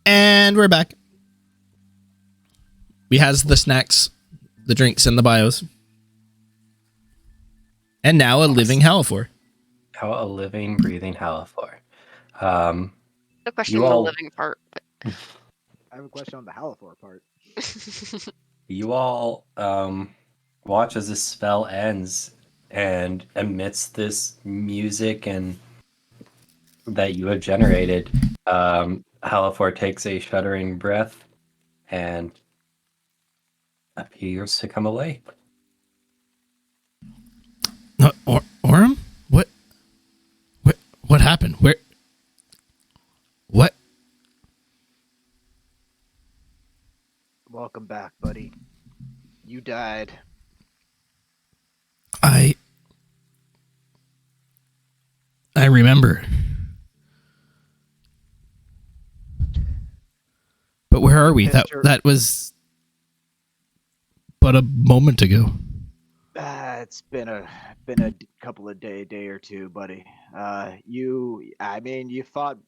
And we're back. We has the snacks, the drinks, and the bios. And now a living Halifor. How a living, breathing Halifor. The question You on the all- living part. I have a question on the Halifor part. You all watch as this spell ends, and amidst this music and that you have generated, Halifor takes a shuddering breath and appears to come away. Orem? What happened? Where? What? Welcome back, buddy. You died. I remember. But where are we? That was but a moment ago. It's been a couple of day or two, buddy. You fought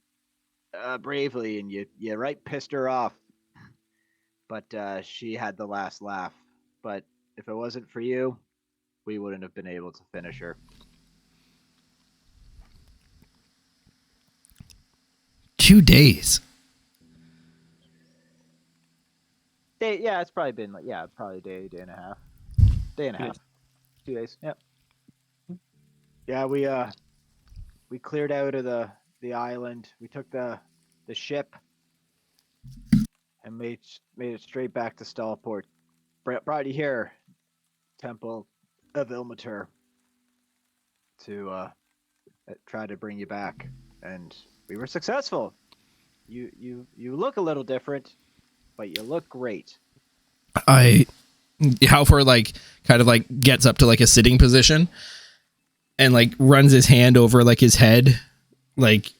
bravely, and you right pissed her off. But she had the last laugh. But if it wasn't for you, we wouldn't have been able to finish her. 2 days. Yeah, it's probably been probably a day and a half. Day and a half. 2 days. Yep. Yeah, we cleared out of the island. We took the ship and made it straight back to Stallport. Brought you here, Temple of Ilmater, to try to bring you back, and we were successful. You look a little different, but you look great. Halfor kind of gets up to a sitting position and runs his hand over his head,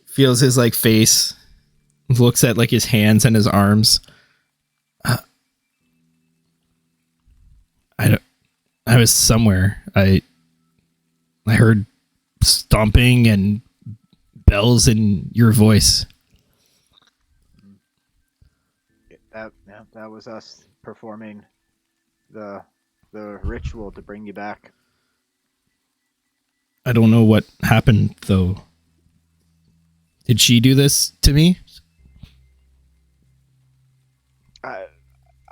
feels his face, looks at his hands and his arms. I was somewhere. I heard stomping and bells in your voice. That was us performing the ritual to bring you back. I don't know what happened though. Did she do this to me?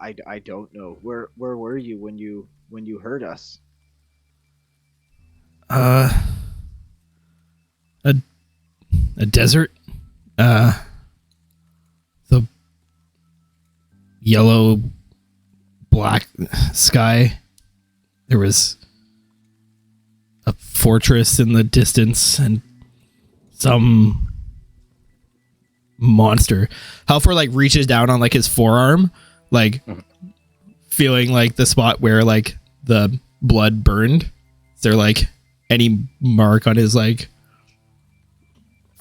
I don't know. Where were you when you heard us? A desert. The yellow black sky. There was a fortress in the distance and some monster. Halfor reaches down on his forearm, feeling the spot where the blood burned. Is there any mark on his See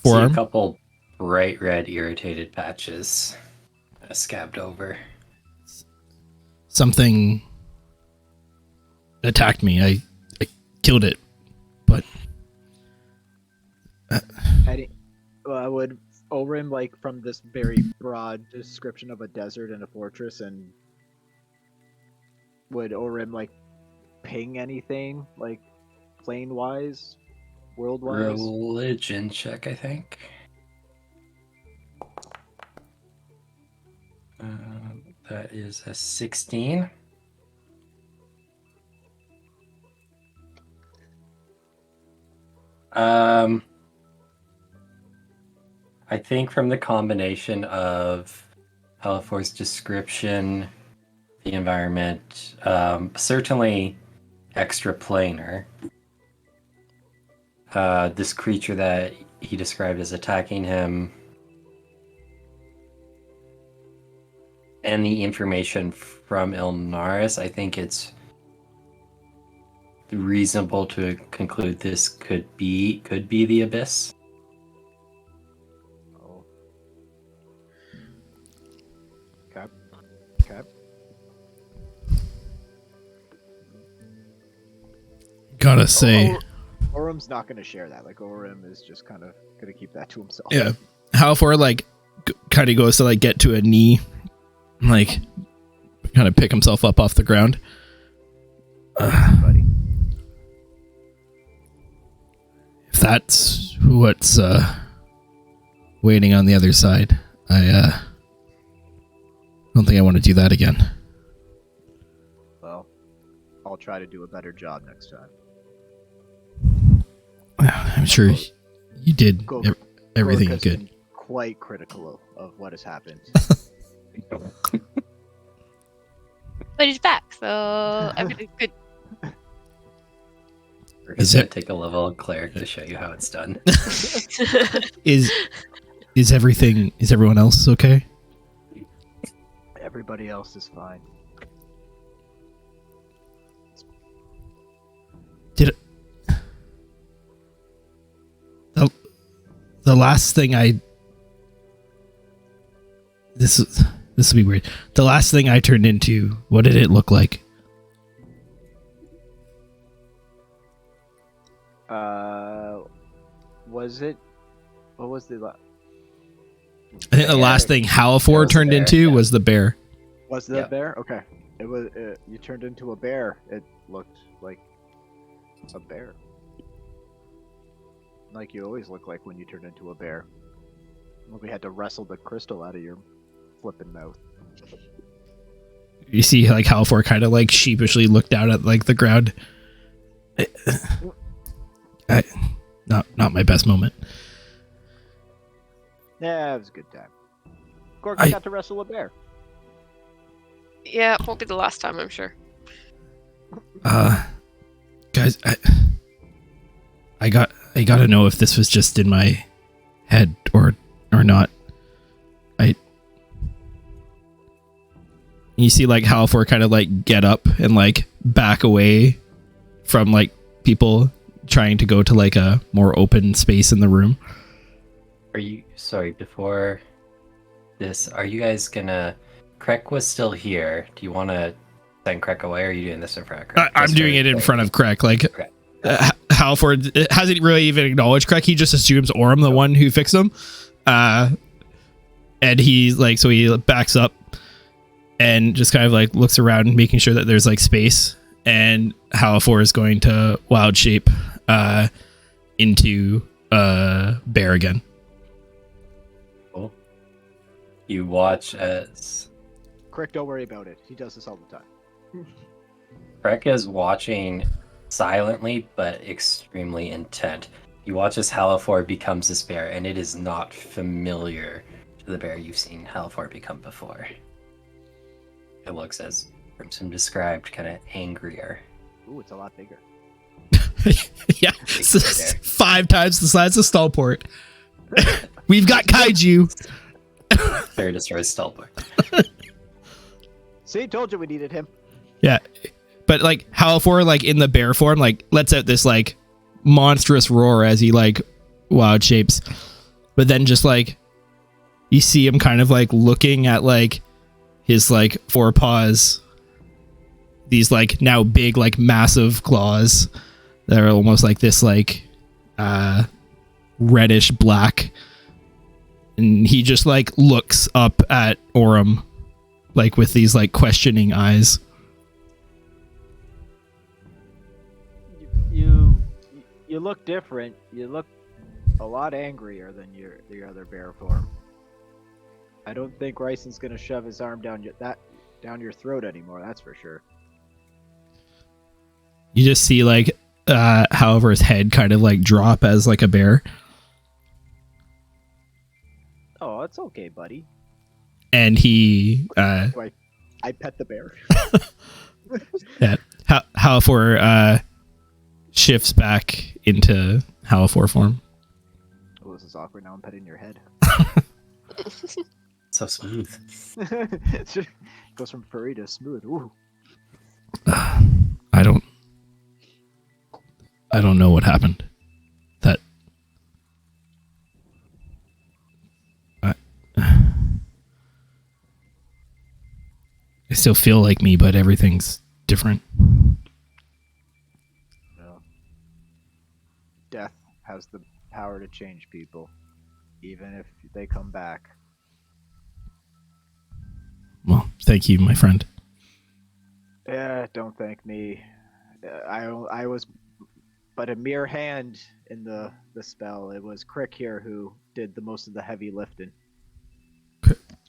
forearm? a couple bright red irritated patches scabbed over. Something attacked me. I killed it, but would Orim from this very broad description of a desert and a fortress, and would Orim ping anything plane wise, world wise? Religion check, I think. That is a 16. I think from the combination of Halifor's description, the environment, certainly extraplanar. This creature that he described as attacking him, and the information from Ilnaris, I think it's reasonable to conclude this could be the Abyss. Oh. Okay. gotta say, Orim's not going to share that. Orim is just kind of going to keep that to himself. yeah, Halfor kind of goes to like get to a knee, like kind of pick himself up off the ground. Buddy. If that's what's waiting on the other side, I don't think I want to do that again. Well, I'll try to do a better job next time. I'm sure you did everything you Gork has could. been quite critical of what has happened. But he's back, so everything's good. We're Is gonna it- take a level of cleric to show you how it's done. Is everyone else okay? Everybody else is fine. The last thing this will be weird. The last thing I turned into, what did it look like? Was it? What was the? I think the last thing Halafor was the turned bear, into yeah. was the bear. Was the Yeah. bear? Okay. It was. You turned into a bear. It looked like a bear. Like you always look like when you turn into a bear. Well, we had to wrestle the crystal out of your flipping mouth. You see, like Halafor kind of like sheepishly looked down at like the ground. Not my best moment. Yeah, it was a good time. Gork I- got to wrestle a bear. Yeah, it won't be the last time, I'm sure. Guys, I gotta know if this was just in my head or not. You see like Halafor kind of like get up and like back away from like people trying to go to like a more open space in the room. Are you sorry? Before this, are you guys gonna? Krek was still here. Do you want to send Krek away, or are you doing this in front of Krek? I'm Just doing for it in front of Krek. Like Okay. Halford hasn't really even acknowledged Krek. He just assumes Orem the one who fixed him. And he's like, so he backs up and just kind of like looks around, making sure that there's like space. And Halafor is going to wild shape into bear again. Cool. You watch as Crick, don't worry about it. He does this all the time. Krek is watching silently but extremely intent. You watch as Halafor becomes this bear, and it is not familiar to the bear you've seen Halafor become before. It looks, as Crimson described, kind of angrier. Ooh, it's a lot bigger. Yeah, so it's 5 times the size of Stallport. We've got kaiju. Bear destroys Stalbert. See, told you we needed him. Yeah, but like Halafor, like in the bear form, like lets out this like monstrous roar as he like wild shapes, but then just like you see him kind of like looking at like his like forepaws, these like now big like massive claws that are almost like this like reddish black, and he just like looks up at Orem like with these like questioning eyes. You look different. You look a lot angrier than the other bear form. I don't think Ryson's gonna shove his arm down your throat anymore. That's for sure. You just see like however his head kind of like drop as like a bear, Oh, it's okay, buddy. and he I pet the bear. Halafor shifts back into Halafor form. Oh, this is awkward. Now I'm petting your head. So smooth. It just goes from furry to smooth. Ooh. I don't know what happened. That I still feel like me, but everything's different. No. Death has the power to change people, even if they come back. Well, thank you, my friend. Yeah, don't thank me. I was but a mere hand in the spell. It was Crick here who did the most of the heavy lifting.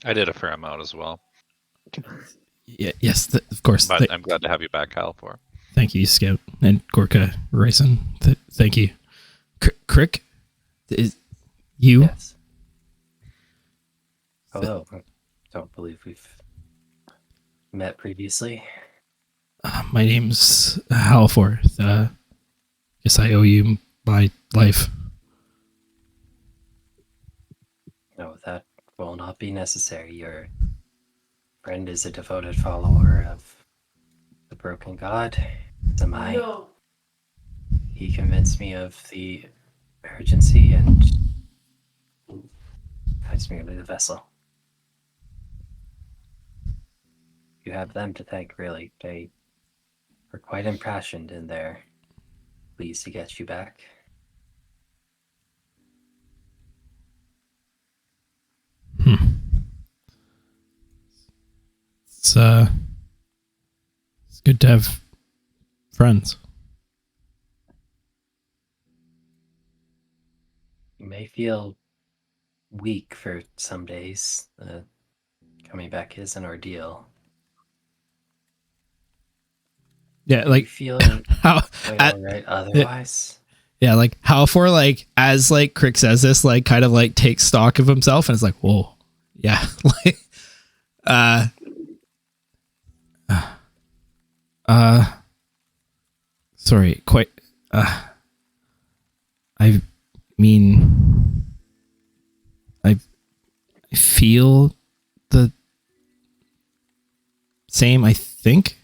I did a fair amount as well, Yeah, yes, of course. but I'm glad to have you back, Halifor. Thank you, Scout and Gorka Ryson. Thank you. Crick, is you? Yes. Hello. I don't believe we've met previously. My name's Halforth. Guess I owe you my life. No, that will not be necessary. Your friend is a devoted follower of the broken god. So am I. No. He convinced me of the urgency, and it's merely the vessel. You have them to thank, really. They were quite impassioned in their pleas to get you back. It's good to have friends. You may feel weak for some days. Coming back is an ordeal. Yeah, You like feeling how quite all right otherwise? yeah, like Halfor, like as like Crick says this, like kind of like takes stock of himself and is like, whoa, yeah, like sorry, quite I mean I feel the same, I think.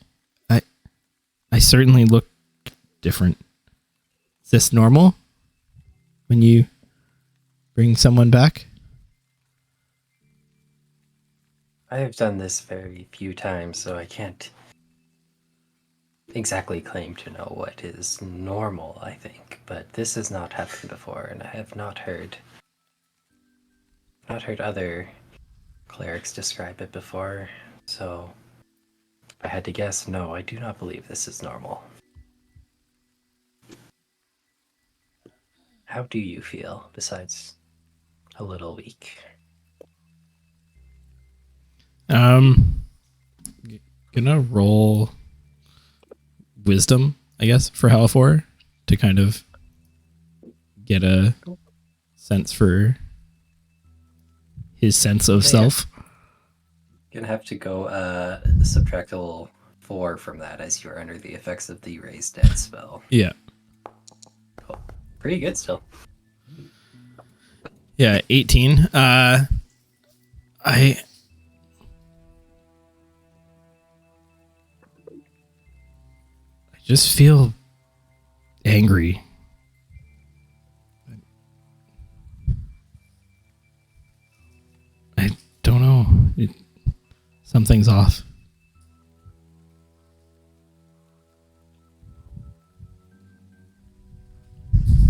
I certainly look different. Is this normal when you bring someone back? I have done this very few times, so I can't exactly claim to know what is normal, I think. But this has not happened before, and I have not heard other clerics describe it before, so if I had to guess, no, I do not believe this is normal. How do you feel, besides a little weak? Gonna roll wisdom, I guess, for Halifor to kind of get a sense for his sense of self. Gonna have to go subtract a little 4 from that, as you're under the effects of the raised dead spell. Yeah. Cool. Pretty good still. Yeah, 18. I just feel angry. I don't know. Something's off.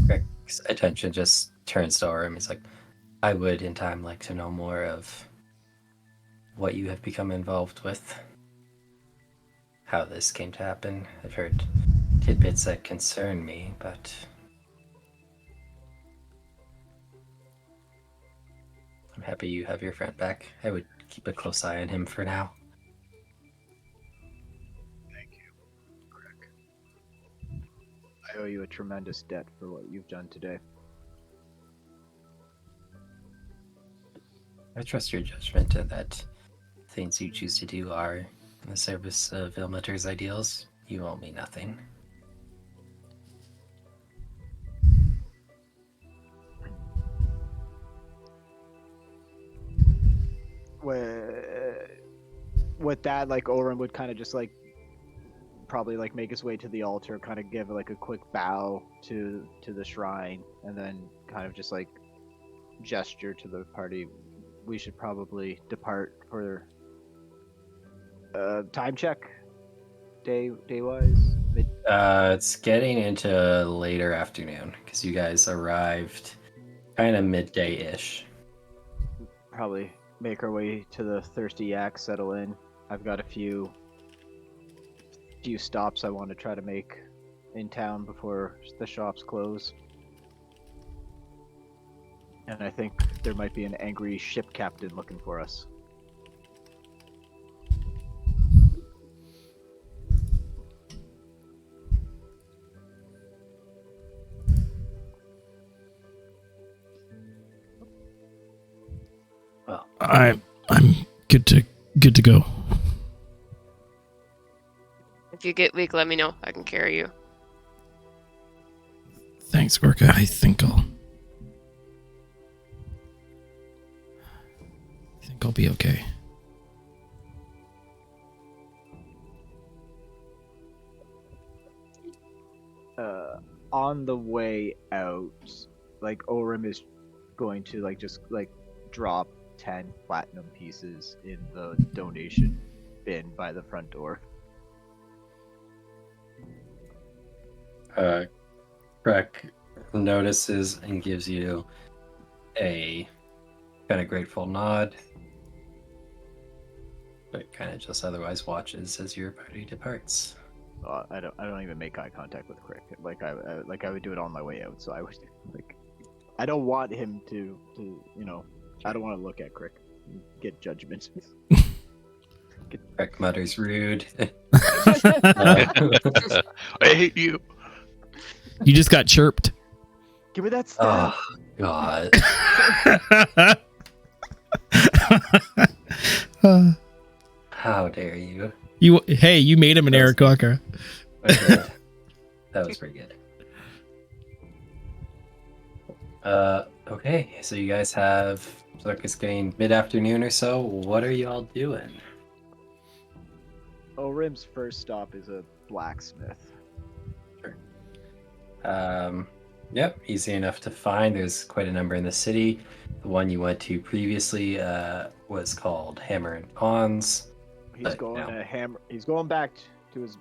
Greg's attention just turns to Orem. He's like, I would in time like to know more of what you have become involved with. How this came to happen. I've heard tidbits that concern me, but I'm happy you have your friend back. I would keep a close eye on him for now. Thank you, Crick. I owe you a tremendous debt for what you've done today. I trust your judgment and that things you choose to do are in the service of Ilmater's ideals. You owe me nothing. With that, like Orem would kind of just like probably like make his way to the altar, kind of give like a quick bow to the shrine, and then kind of just like gesture to the party. We should probably depart for time check, day wise. It's getting into later afternoon because you guys arrived kind of midday-ish. Probably make our way to the Thirsty Yak, settle in. I've got a few stops I want to try to make in town before the shops close. And I think there might be an angry ship captain looking for us. Well, I'm good to go. If you get weak, let me know. I can carry you. Thanks, Orca. I think I'll be okay. On the way out, like Orym is going to just drop 10 platinum pieces in the donation bin by the front door. Krek notices and gives you a kind of grateful nod, but kind of just otherwise watches as your party departs. I don't even make eye contact with Crick. I would do it on my way out. So I would I don't want him to I don't want to look at Crick and get judgment. Krek mutters rude. I hate you. You just got chirped. Give me that staff. Oh God. How dare you? You made him an Eric Walker. Okay. That was pretty good. Okay, so you guys have Circus getting mid-afternoon or so. What are y'all doing? Orym's first stop is a blacksmith. Yep, easy enough to find. There's quite a number in the city. The one you went to previously was called Hammer and Ponds. He's going back to his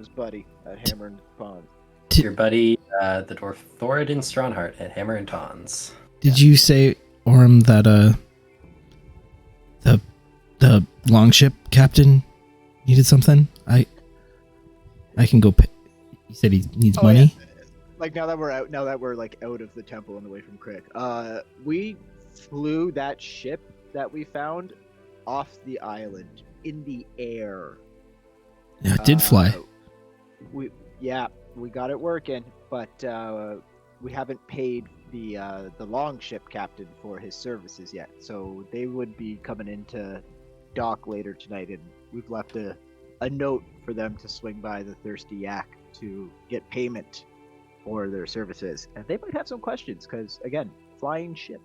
buddy at Hammer and Pond. Your buddy, the dwarf Thoradin Strongheart at Hammer and Ponds. Did you say, Orym, that the longship captain needed something? I can go pay. He said he needs money. Yeah. Now that we're out out of the temple and away from Crick, we flew that ship that we found off the island in the air. Yeah, it did fly. We got it working, but we haven't paid the longship captain for his services yet. So they would be coming into dock later tonight, and we've left a note for them to swing by the Thirsty Yak to get payment for their services. And they might have some questions because, again, flying ship.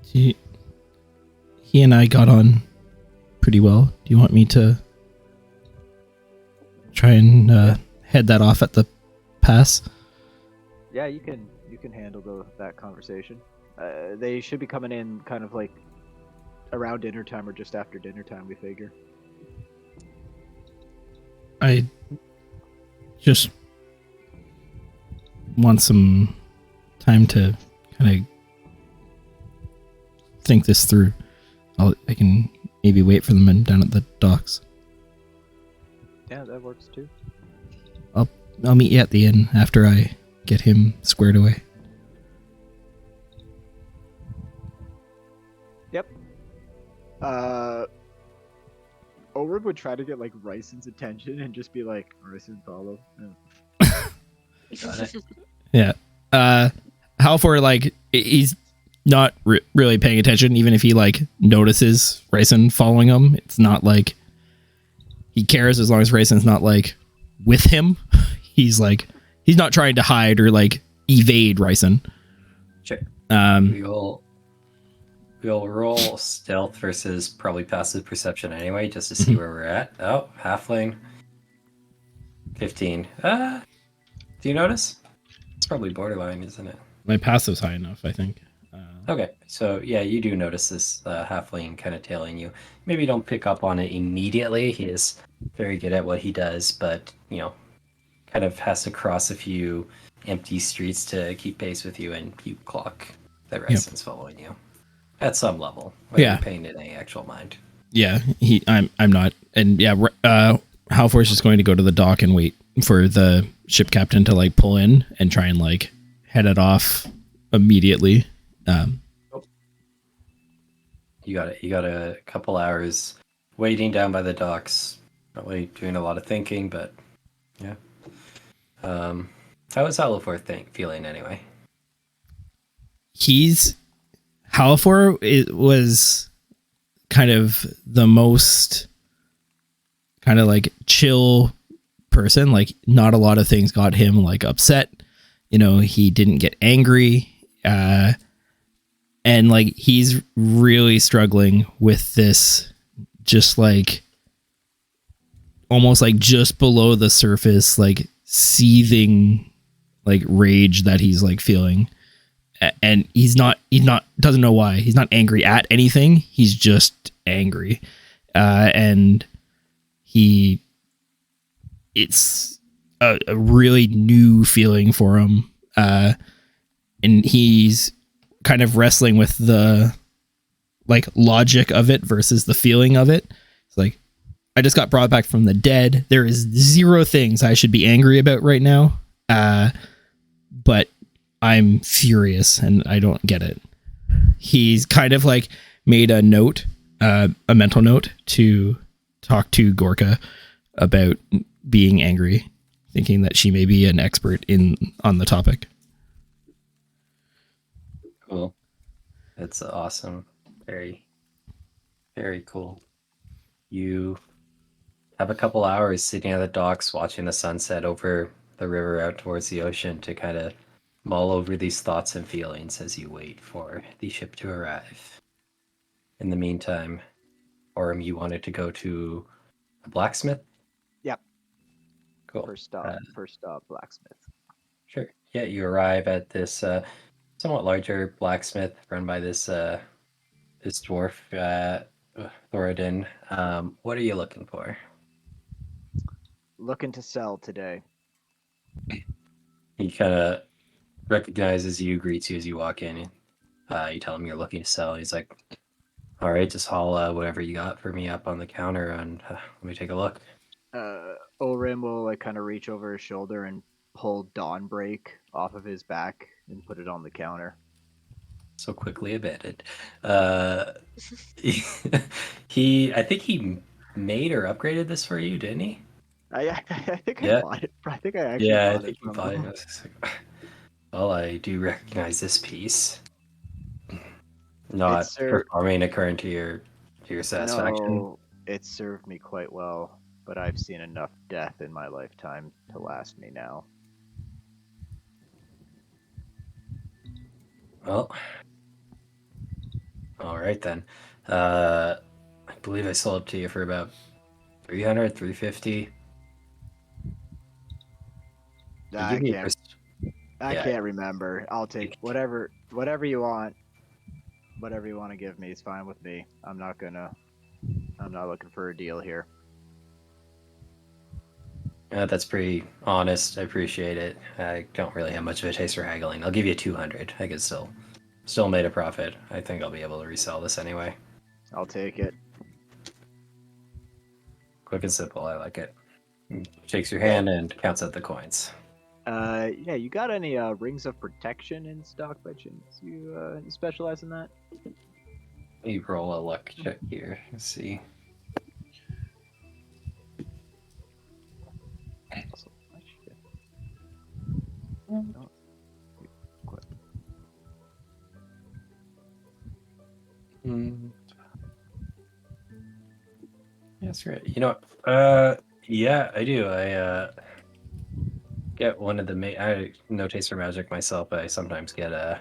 He and I got on pretty well. Do you want me to try and head that off at the pass? Yeah, you can handle that conversation. They should be coming in kind of around dinner time or just after dinner time, we figure. I just want some time to kind of think this through. I can maybe wait for them down at the docks. Yeah, that works too. I'll meet you at the inn after I get him squared away. Yep. Orym would try to get Ryson's attention and just be like, Ryson, follow. Yeah. You got it. Yeah. Halfor, he's not really paying attention, even if he notices Ryson following him. It's not he cares as long as Ryson's not with him. He's not trying to hide or evade Ryson. Sure. We'll roll stealth versus probably passive perception anyway, just to see where we're at. Oh, halfling. 15. Do you notice? It's probably borderline, isn't it? My passive's high enough, I think. Okay, so yeah, you do notice this halfling kind of tailing you. Maybe don't pick up on it immediately. He is very good at what he does, but kind of has to cross a few empty streets to keep pace with you, and you clock that Ryson's following you. At some level. Whether Yeah. you're paying it any actual mind. Yeah, I'm not. And yeah, Halfor's just going to go to the dock and wait for the ship captain to like pull in and try and like head it off immediately. You got a couple hours waiting down by the docks, probably doing a lot of thinking, but yeah. How is Halifor feeling anyway? Halifor was kind of the most kind of like chill person. Like not a lot of things got him like upset. You know, he didn't get angry. And like he's really struggling with this just like almost like just below the surface, like seething like rage that he's like feeling. And he's not doesn't know why. He's not angry at anything. He's just angry. And it's a really new feeling for him. And he's kind of wrestling with the like logic of it versus the feeling of it. It's like, I just got brought back from the dead. There is zero things I should be angry about right now. But I'm furious and I don't get it. He's kind of like made a note, a mental note to talk to Gorka about being angry, thinking that she may be an expert on the topic. Cool. That's awesome. Very, very cool. You have a couple hours sitting at the docks watching the sunset over the river out towards the ocean to kind of mull over these thoughts and feelings as you wait for the ship to arrive. In the meantime, Orem, you wanted to go to a blacksmith? Yep. Cool. First stop, blacksmith. Sure. Yeah, you arrive at this somewhat larger blacksmith run by this dwarf, Thoradin. What are you looking for? Looking to sell today. He kind of recognizes you, greets you as you walk in. You tell him you're looking to sell. He's like, all right, just haul whatever you got for me up on the counter and let me take a look. Orem will like kind of reach over his shoulder and pull Dawnbreak off of his back and put it on the counter. So quickly abandoned. I think he made or upgraded this for you, didn't he? I think Yeah. I bought it. I think I actually Yeah, I bought think it you from bought him. it. Well, I do recognize this piece. Not performing according to your satisfaction. No, it served me quite well, but I've seen enough death in my lifetime to last me now. Well, all right then. I believe I sold it to you for about 300, 350. I can't. I Yeah. can't remember. I'll take whatever you want. Whatever you want to give me is fine with me. I'm not looking for a deal here. That's pretty honest. I appreciate it. I don't really have much of a taste for haggling. I'll give you 200. I could still made a profit. I think I'll be able to resell this anyway. I'll take it. Quick and simple. I like it. Shakes your hand and counts out the coins. Yeah, you got any rings of protection in stock by chance? You specialize in that? You roll a luck check here. Let's see. That's right. You know, yeah, I do. I get one of the I have no taste for magic myself, but I sometimes get one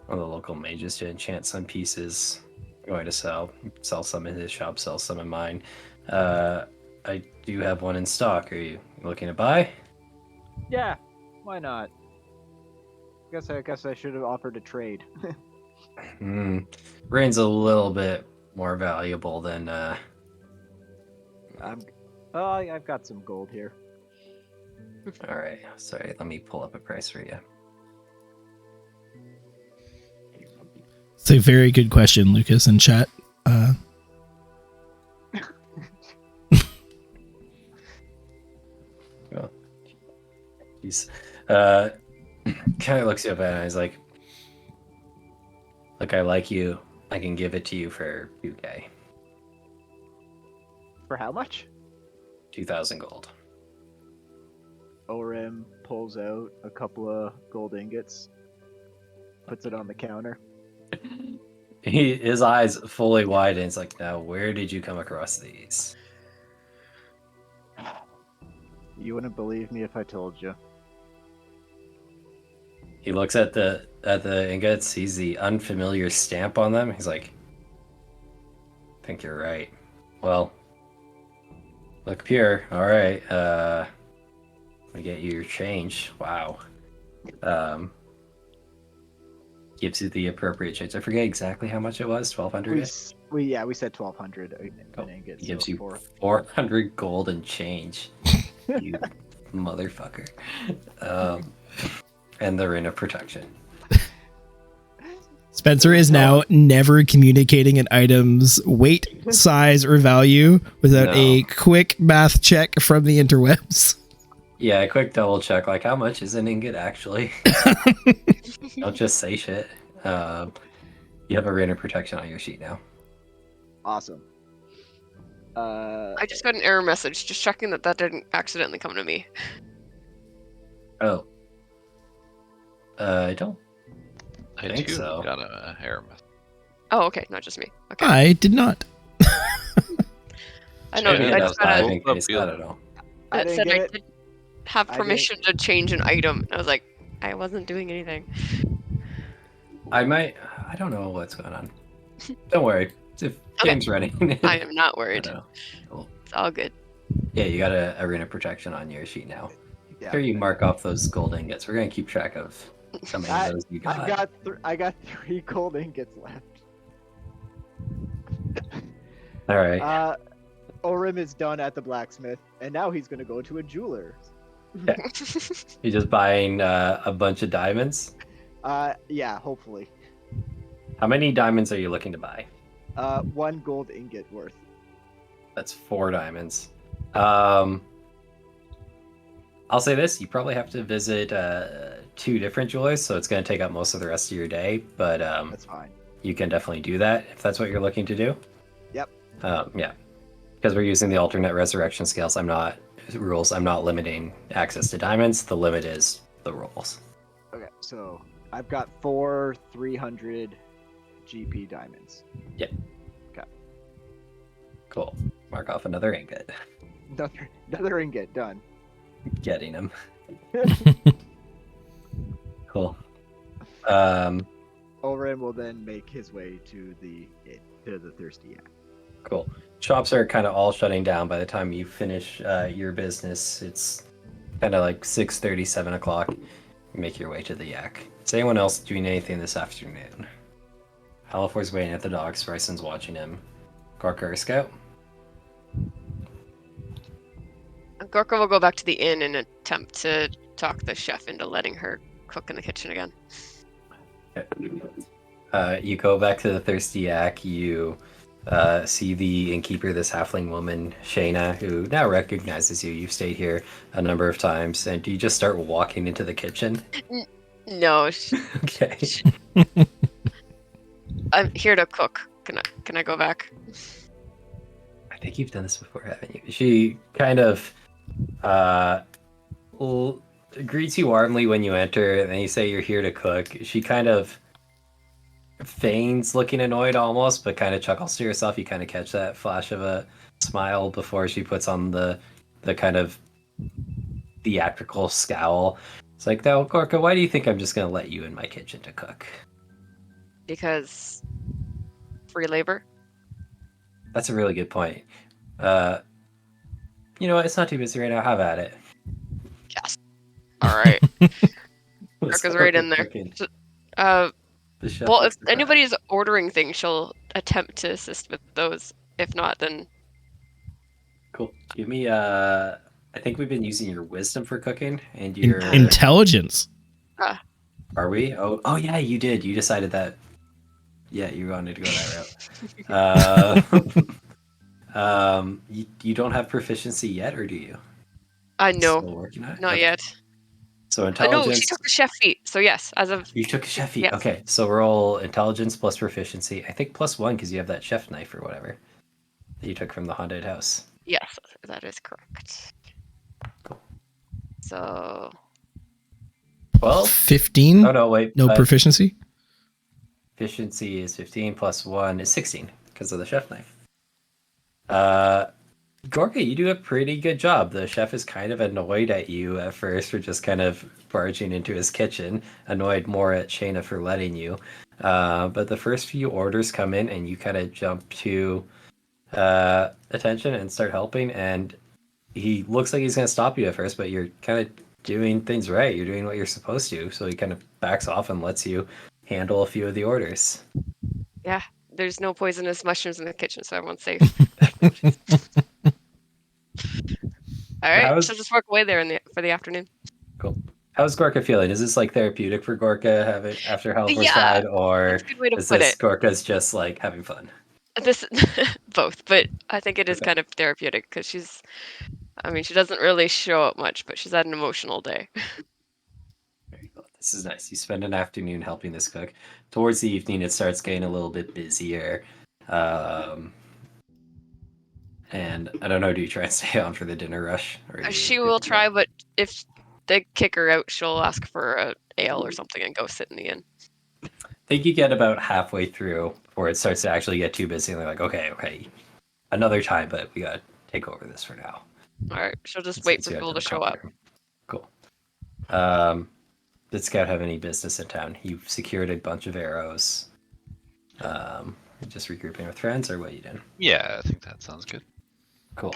of the local mages to enchant some pieces. I'm going to sell some in his shop, sell some in mine. I do have one in stock. Are you looking to buy? Yeah, why not? I guess I should have offered a trade. Rain's a little bit more valuable than I've got some gold here. All right. Sorry, let me pull up a price for you. It's a very good question, Lucas, in chat. He's kind of looks you up and he's like, "Look, I like you. I can give it to you for 2K, For how much? 2,000 gold." Orim pulls out a couple of gold ingots, puts it on the counter. His eyes fully widen. It's like, now where did you come across these? You wouldn't believe me if I told you. He looks at the ingots, sees the unfamiliar stamp on them. He's like, I think you're right. Well, look up here. All right. We get you your change. Wow. Gives you the appropriate change. I forget exactly how much it was. 1,200. We said 1,200 an ingot. He gives so you for 400 gold and change. You motherfucker. And the ring of protection. Spencer is now never communicating an item's weight, size, or value without a quick math check from the interwebs. Yeah, a quick double check. Like, how much is an ingot actually? Don't just say shit. You have a ring of protection on your sheet now. awesome. I just got an error message, just checking that didn't accidentally come to me. Oh. I don't. I think too so. got a error message. Oh, okay, not just me. Okay, I did not. I know. Yeah, I that's just got not a, in case, I don't know. I it didn't said get I it. did have I didn't- permission to change an item. I was like, I wasn't doing anything. I don't know what's going on. Don't worry. If Okay. game's running. I am not I worried. don't know. Cool. It's all good. Yeah, you got a ring of protection on your sheet now. Yeah. Here you mark off those gold ingots. We're gonna keep track of how many of those you got. I got 3 gold ingots left. All right. Orim is done at the blacksmith, and now he's gonna go to a jeweler. You're just buying a bunch of diamonds. Yeah, hopefully. How many diamonds are you looking to buy? 1 gold ingot worth. That's 4 diamonds. I'll say this: you probably have to visit 2 different jewelers, so it's going to take up most of the rest of your day. But That's fine. you can definitely do that if that's what you're looking to do. Yep. Yeah, because we're using the alternate resurrection scales. I'm not limiting access to diamonds. The limit is the rolls. Okay, so I've got 4 300 GP diamonds. Cool. Mark off another ingot. Another ingot done. Getting him. Cool. Oren will then make his way to the Thirsty Yak. Cool. Shops are kind of all shutting down by the time you finish your business. It's kind of like 6:30, 7 o'clock. You make your way to the Yak. Is anyone else doing anything this afternoon? Halifor's waiting at the docks. Bryson's watching him. Gorka or Scout? Gorka will go back to the inn and attempt to talk the chef into letting her cook in the kitchen again. You go back to the Thirsty Yak. You see the innkeeper, this halfling woman, Shayna, who now recognizes you. You've stayed here a number of times, and you just start walking into the kitchen. No, Okay. I'm here to cook. Can I go back? I think you've done this before, haven't you? She kind of greets you warmly when you enter, and then you say you're here to cook. She kind of feigns looking annoyed almost, but kind of chuckles to herself. You kind of catch that flash of a smile before she puts on the kind of theatrical scowl. It's like, now, Gorka, why do you think I'm just going to let you in my kitchen to cook? Because free labor. That's a really good point. You know what? It's not too busy right now. Have at it. Yes. All right. Let's Gorka's cook right in and there. cooking. The chef Well, if likes to cook. anybody's ordering things, she'll attempt to assist with those. If not, then Cool. Give me I think we've been using your wisdom for cooking and your Intelligence. Are we? Oh yeah, you did. You decided that Yeah, you wanted to go that route. You don't have proficiency yet, or do you? No, Still working on it? not Okay. yet. So No, intelligence. she took the chef feat. So yes, as of You took a chef feat. yes. Okay, so roll intelligence plus proficiency. I think +1 because you have that chef knife or whatever that you took from the haunted house. Yes, that is correct. Cool. So 12? 15. Oh no, wait. No proficiency. Proficiency is 15 +1 is 16 because of the chef knife. Gorka, you do a pretty good job. The chef is kind of annoyed at you at first for just kind of barging into his kitchen, annoyed more at Shayna for letting you. But the first few orders come in and you kind of jump to attention and start helping, and he looks like he's going to stop you at first, but you're kind of doing things right. You're doing what you're supposed to, so he kind of backs off and lets you handle a few of the orders. yeah, there's no poisonous mushrooms in the kitchen, so everyone's safe. All right, How's- she'll just work away there for the afternoon. Cool. How's Gorka feeling? Is this like therapeutic for Gorka having after Halifor's Yeah, died, or That's a good way to is put this it. Gorka's just like having fun? This both, but I think it is Okay. kind of therapeutic because she doesn't really show up much, but she's had an emotional day. Very cool. This is nice. You spend an afternoon helping this cook. Towards the evening, it starts getting a little bit busier. And I don't know, do you try and stay on for the dinner rush? Or do you She get will to go? try, but if they kick her out, she'll ask for a ale or something and go sit in the inn. I think you get about halfway through before it starts to actually get too busy, and they're like, okay, another time, but we gotta take over this for now. All right, she'll just wait Since for you had people to the show up. coffee room. Cool. Did Scout have any business in town? You've secured a bunch of arrows. Just regrouping with friends, or what you doing? Yeah, I think that sounds good. Cool.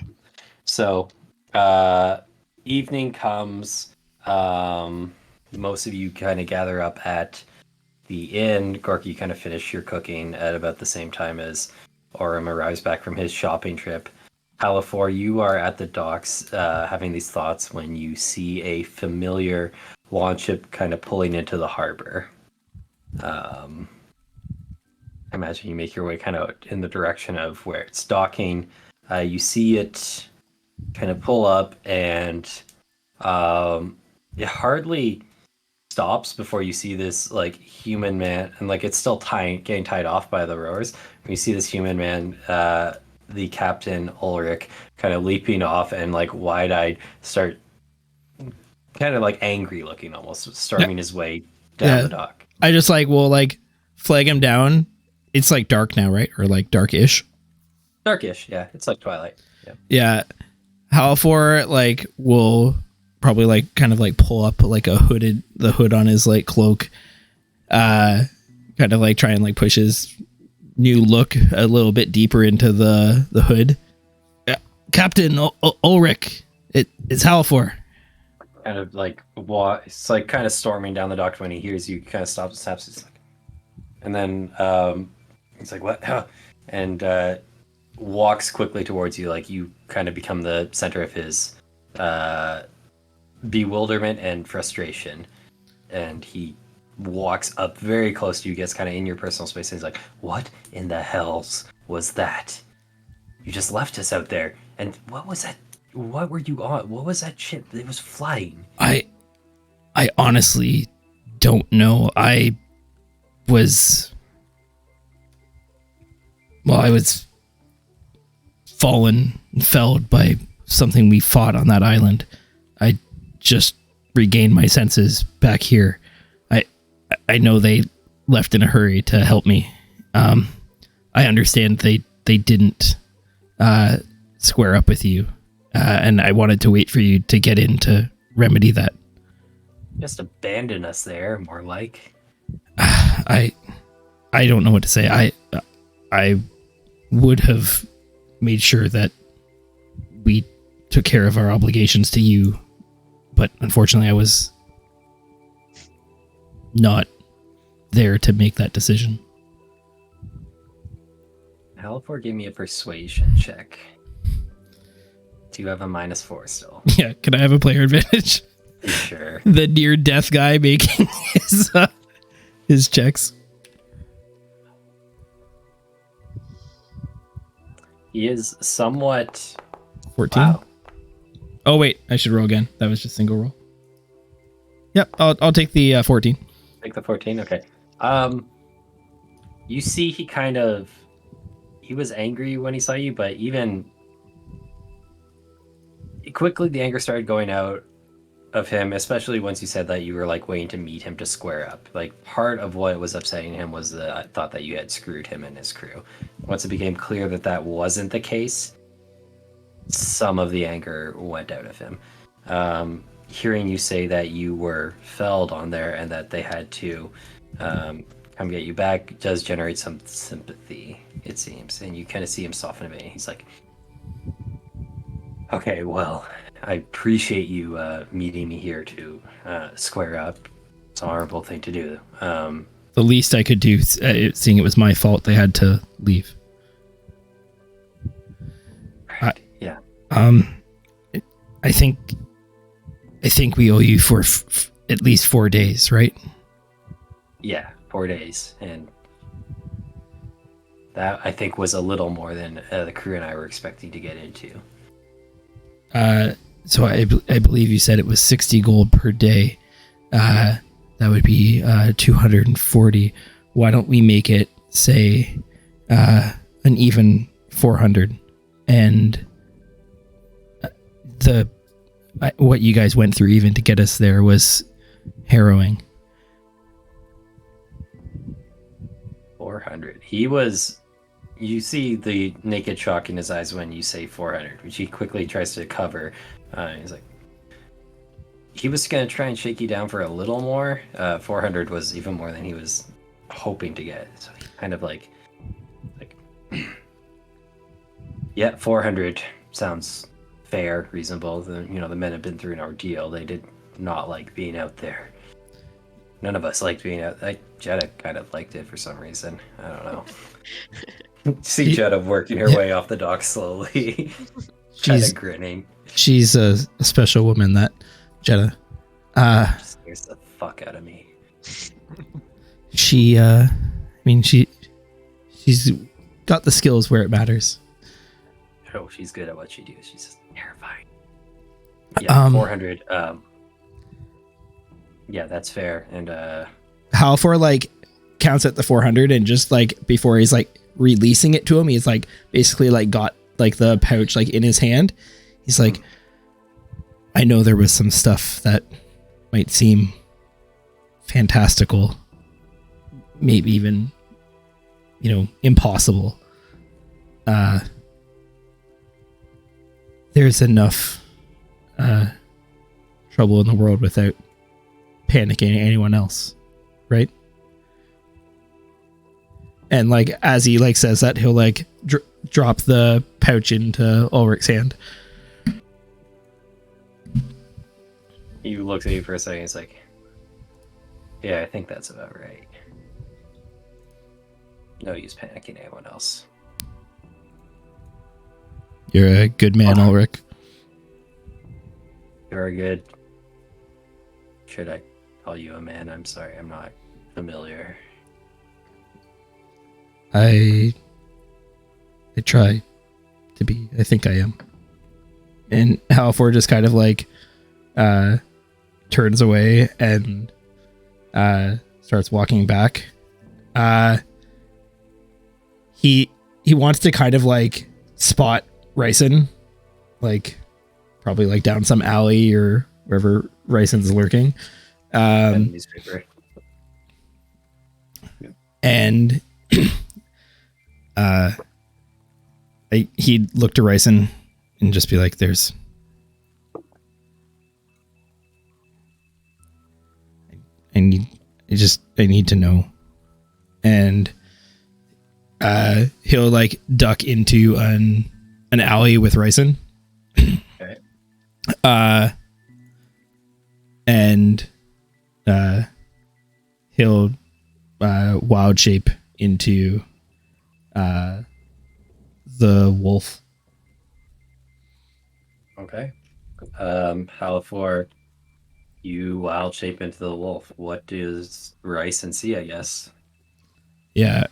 So, evening comes. Most of you kind of gather up at the inn. Gorky, you kind of finish your cooking at about the same time as Orem arrives back from his shopping trip. Halifor, you are at the docks having these thoughts when you see a familiar launch ship kind of pulling into the harbor. I imagine you make your way kind of in the direction of where it's docking. You see it kind of pull up, and it hardly stops before you see this like human man, and like it's still getting tied off by the rowers. When you see this human man, the captain Ulrich, kind of leaping off and like wide-eyed, start kind of like angry looking, almost storming his way down the dock. I just will flag him down. It's like dark now, right? Or like dark-ish. Darkish, yeah. It's like twilight. Yeah. Yeah. Halifor will probably kind of pull up like the hood on his cloak, kind of try and push his new look a little bit deeper into the hood. Captain Ulrich, it's Halifor. Kind of it's kind of storming down the dock. When he hears you, kind of stops and snaps. He's like, and then he's like, "What?" And walks quickly towards you. Like you kind of become the center of his bewilderment and frustration. And he walks up very close to you, gets kind of in your personal space, and he's like, "What in the hells was that? You just left us out there. And what was that? What were you on? What was that ship? It was flying." I honestly don't know. I was felled by something we fought on that island. I just regained my senses back here. I know they left in a hurry to help me. I understand they didn't square up with you, and I wanted to wait for you to get in to remedy that. Just abandon us there, more like. I don't know what to say. I would have made sure that we took care of our obligations to you, but unfortunately I was not there to make that decision. Halifor, give me a persuasion check. Do you have a -4 still? Yeah, can I have a player advantage? Sure. The near-death guy making his checks. He is somewhat. 14. Wow. Oh wait, I should roll again. That was just single roll. Yep, I'll take the 14. Take the 14. Okay. You see, he was angry when he saw you, but even quickly the anger started going out of him, especially once you said that you were like waiting to meet him to square up. Like part of what was upsetting him was the thought that you had screwed him and his crew. Once it became clear that that wasn't the case, some of the anger went out of him. Hearing you say that you were felled on there and that they had to come get you back does generate some sympathy, it seems, and you kind of see him soften a bit. He's like, okay, well, I appreciate you meeting me here to square up. It's an honorable thing to do. The least I could do, seeing it was my fault, they had to leave. Right. Yeah. I think we owe you for at least 4 days, right? Yeah, 4 days, and that I think was a little more than the crew and I were expecting to get into. So I believe you said it was 60 gold per day. That would be 240. Why don't we make it, say, an even 400? And what you guys went through even to get us there was harrowing. 400. You see the naked shock in his eyes when you say 400, which he quickly tries to cover. He's like, he was going to try and shake you down for a little more. 400 was even more than he was hoping to get. So he kind of like, yeah, 400 sounds fair, reasonable. The men have been through an ordeal. They did not like being out there. None of us liked being out. Jetta kind of liked it for some reason. I don't know. See Jetta working her way off the dock slowly. Kind of grinning. She's a special woman, that Jetta. Scares the fuck out of me. She's got the skills where it matters. Oh, she's good at what she does. She's just terrifying. Yeah, 400. Yeah, that's fair. And Halfor like counts at the 400 and just like before he's like releasing it to him, he's like basically like got like the pouch like in his hand. He's like, I know there was some stuff that might seem fantastical, maybe even, impossible. There's enough trouble in the world without panicking anyone else, right? And like as he like says that, he'll like drop the pouch into Ulrich's hand. he looks at you for a second. He's like, yeah, I think that's about right. No use panicking anyone else. You're a good man, Ulrich. Very good. Should I call you a man? I'm sorry, I'm not familiar. I try to be. I think I am. And Halfor just kind of like turns away and starts walking back. He wants to kind of like spot Ryson, like probably like down some alley or wherever Ryson's lurking. Newspaper. And he'd look to Ryson and just be like, I need to know. And he'll like duck into an alley with Ryson. Okay. And he'll wild shape into the wolf. Okay. Halfor, you wild shape into the wolf. What does Ryson see, I guess? Yeah.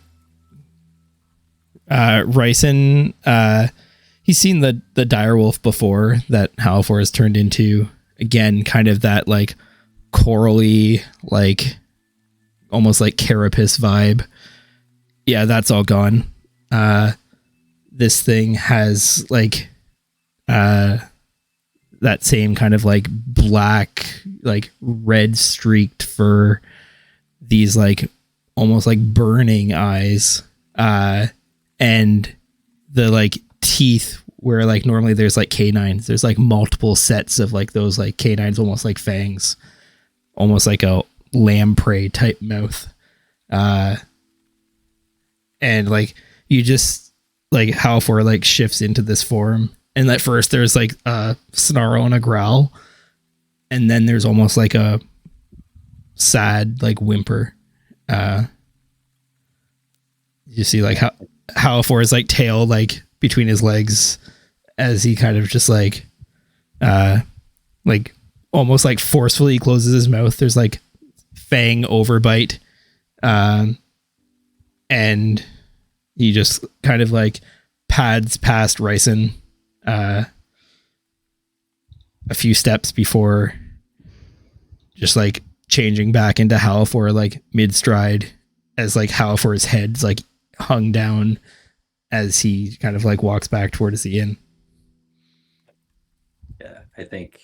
Ryson, he's seen the direwolf before that Halifor has turned into. Again, kind of that like corally, like almost like carapace vibe. Yeah, that's all gone. This thing has like that same kind of like black, like red streaked fur, these like almost like burning eyes, and the like teeth where like normally there's like canines, there's like multiple sets of like those like canines, almost like fangs, almost like a lamprey type mouth. And like you just like Halifor like shifts into this form, and at first there's like a snarl and a growl, and then there's almost like a sad like whimper. You see like how Halifor's like tail like between his legs as he kind of just like almost like forcefully closes his mouth. There's like fang overbite, and he just kind of like pads past Ryson a few steps before just like changing back into Halifor like mid stride, as like Halifor's head's like hung down as he kind of like walks back towards the inn. Yeah, I think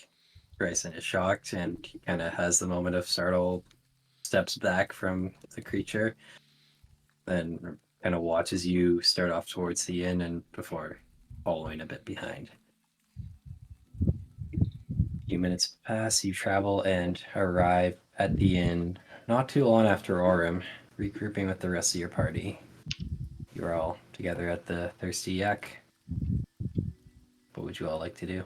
Bryson is shocked and he kind of has the moment of startle, steps back from the creature, then kind of watches you start off towards the inn and before following a bit behind. A few minutes pass, you travel and arrive at the inn not too long after Orem, regrouping with the rest of your party. You're all together at the Thirsty Yak. What would you all like to do?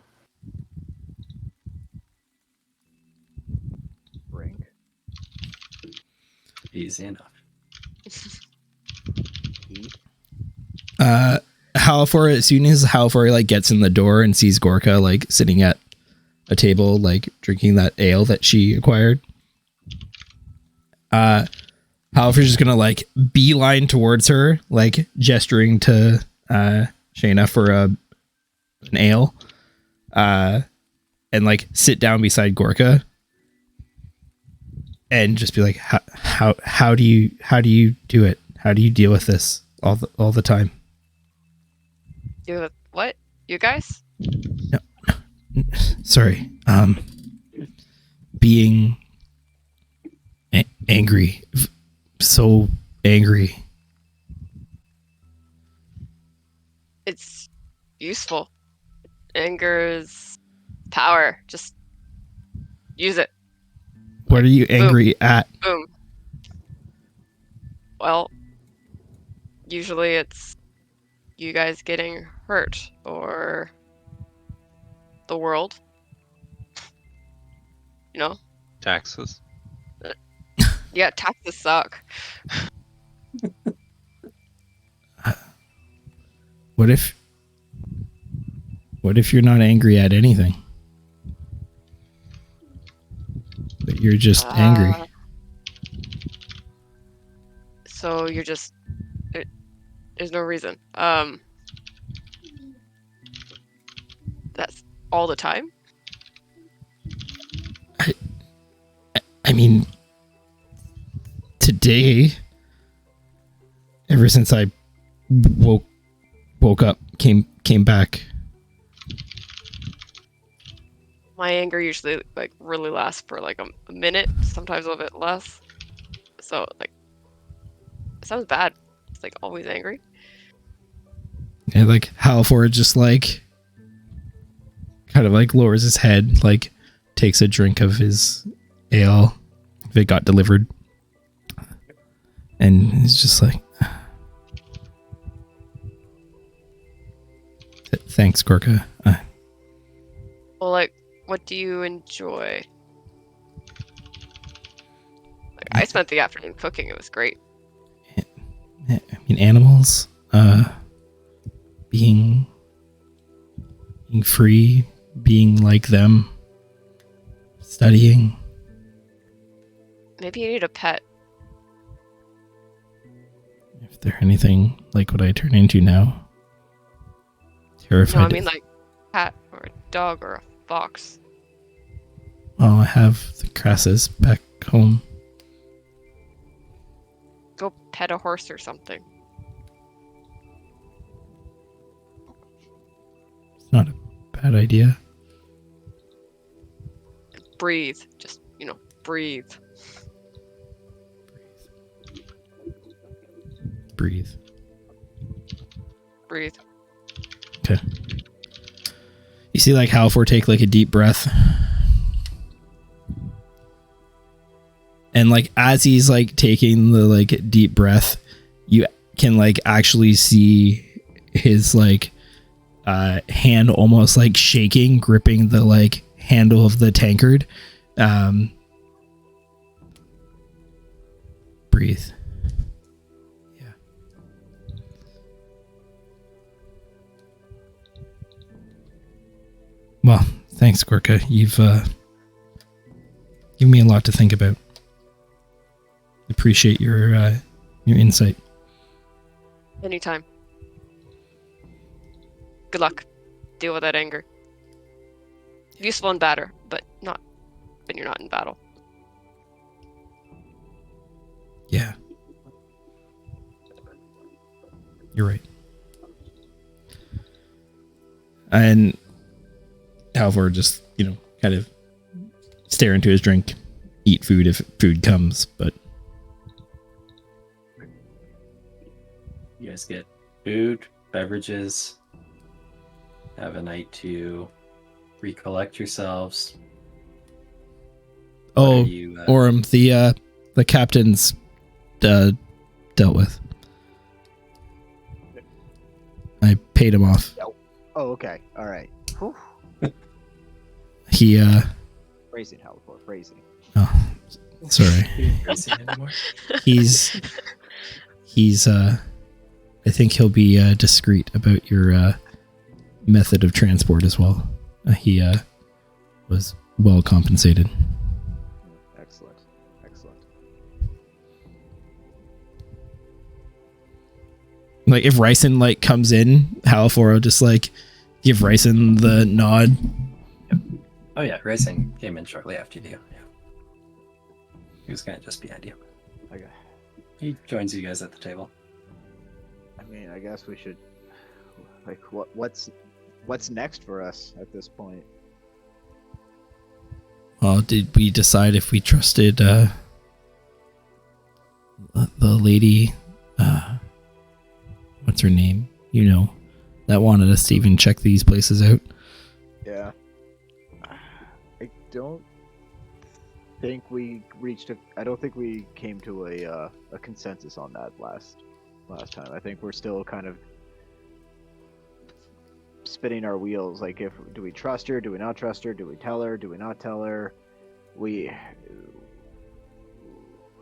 Drink. Easy enough. Eat. Halifor, as soon as Halifor like gets in the door and sees Gorka like sitting at a table like drinking that ale that she acquired, Halifor's just gonna like beeline towards her, like gesturing to Shayna for an ale, and like sit down beside Gorka and just be like, how do you do it? How do you deal with this all the time? You what? You guys? No, sorry. Being angry, so angry. It's useful. Anger is power. Just use it. What are you angry at? Boom. Well, usually it's you guys getting hurt or the world. You know? Taxes. Yeah, taxes suck. What if you're not angry at anything? But you're just angry. So you're just there's no reason. That's all the time? I mean, today, ever since I woke up, came back. My anger usually like really lasts for like a minute, sometimes a little bit less. So like it sounds bad. It's like always angry. And like Halifor just like kind of like lowers his head, like takes a drink of his ale if it got delivered, and he's just like, thanks, Gorka. Well, like, what do you enjoy? Like, I spent the afternoon cooking. It was great. I mean, animals, being free, being like them, studying. Maybe you need a pet. If they're anything like what I turn into now. Terrified. No, I mean like a cat or a dog or a fox. Oh, I have the Crassus back home. Go pet a horse or something. It's not a bad idea. Breathe. Just, breathe. Breathe. Breathe. Okay. You see like Halfor take like a deep breath. And like as he's like taking the like deep breath, you can like actually see his like hand almost like shaking, gripping the like handle of the tankard. Breathe. Yeah. Well, thanks, Gorka. You've given me a lot to think about. Appreciate your insight. Anytime. Good luck. Deal with that anger. Useful in battle, but not when you're not in battle. Yeah. You're right. And Halvor just, kind of stare into his drink, eat food if food comes, but You guys get food, beverages, have a night to recollect yourselves. What oh, are you, Orem, the captain's dealt with. I paid him off. Oh, okay. All right. Whew. He Phrasing, Halvor. Phrasing. oh, sorry. racing anymore? He's I think he'll be discreet about your method of transport as well. He was well compensated. Excellent. Excellent. Like if Ryson like comes in, Halfor will just like give Ryson the nod. Oh yeah, racing came in shortly after you. Yeah. He was gonna just behind you. Okay. He joins you guys at the table. I mean, I guess we should. Like, what's next for us at this point? Well, did we decide if we trusted the lady? What's her name? That wanted us to even check these places out. Yeah. I don't think we reached I don't think we came to a consensus on that last time. I think we're still kind of spinning our wheels. Like, do we trust her? Do we not trust her? Do we tell her? Do we not tell her? We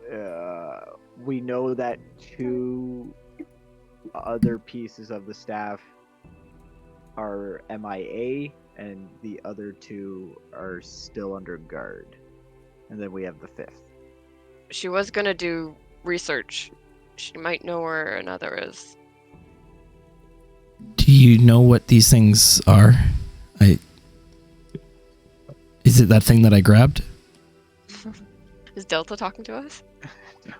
know that 2 other pieces of the staff are MIA, and the other 2 are still under guard. And then we have the 5th. She was gonna do research. She might know where another is. Do you know what these things are? Is it that thing that I grabbed? Is Delta talking to us?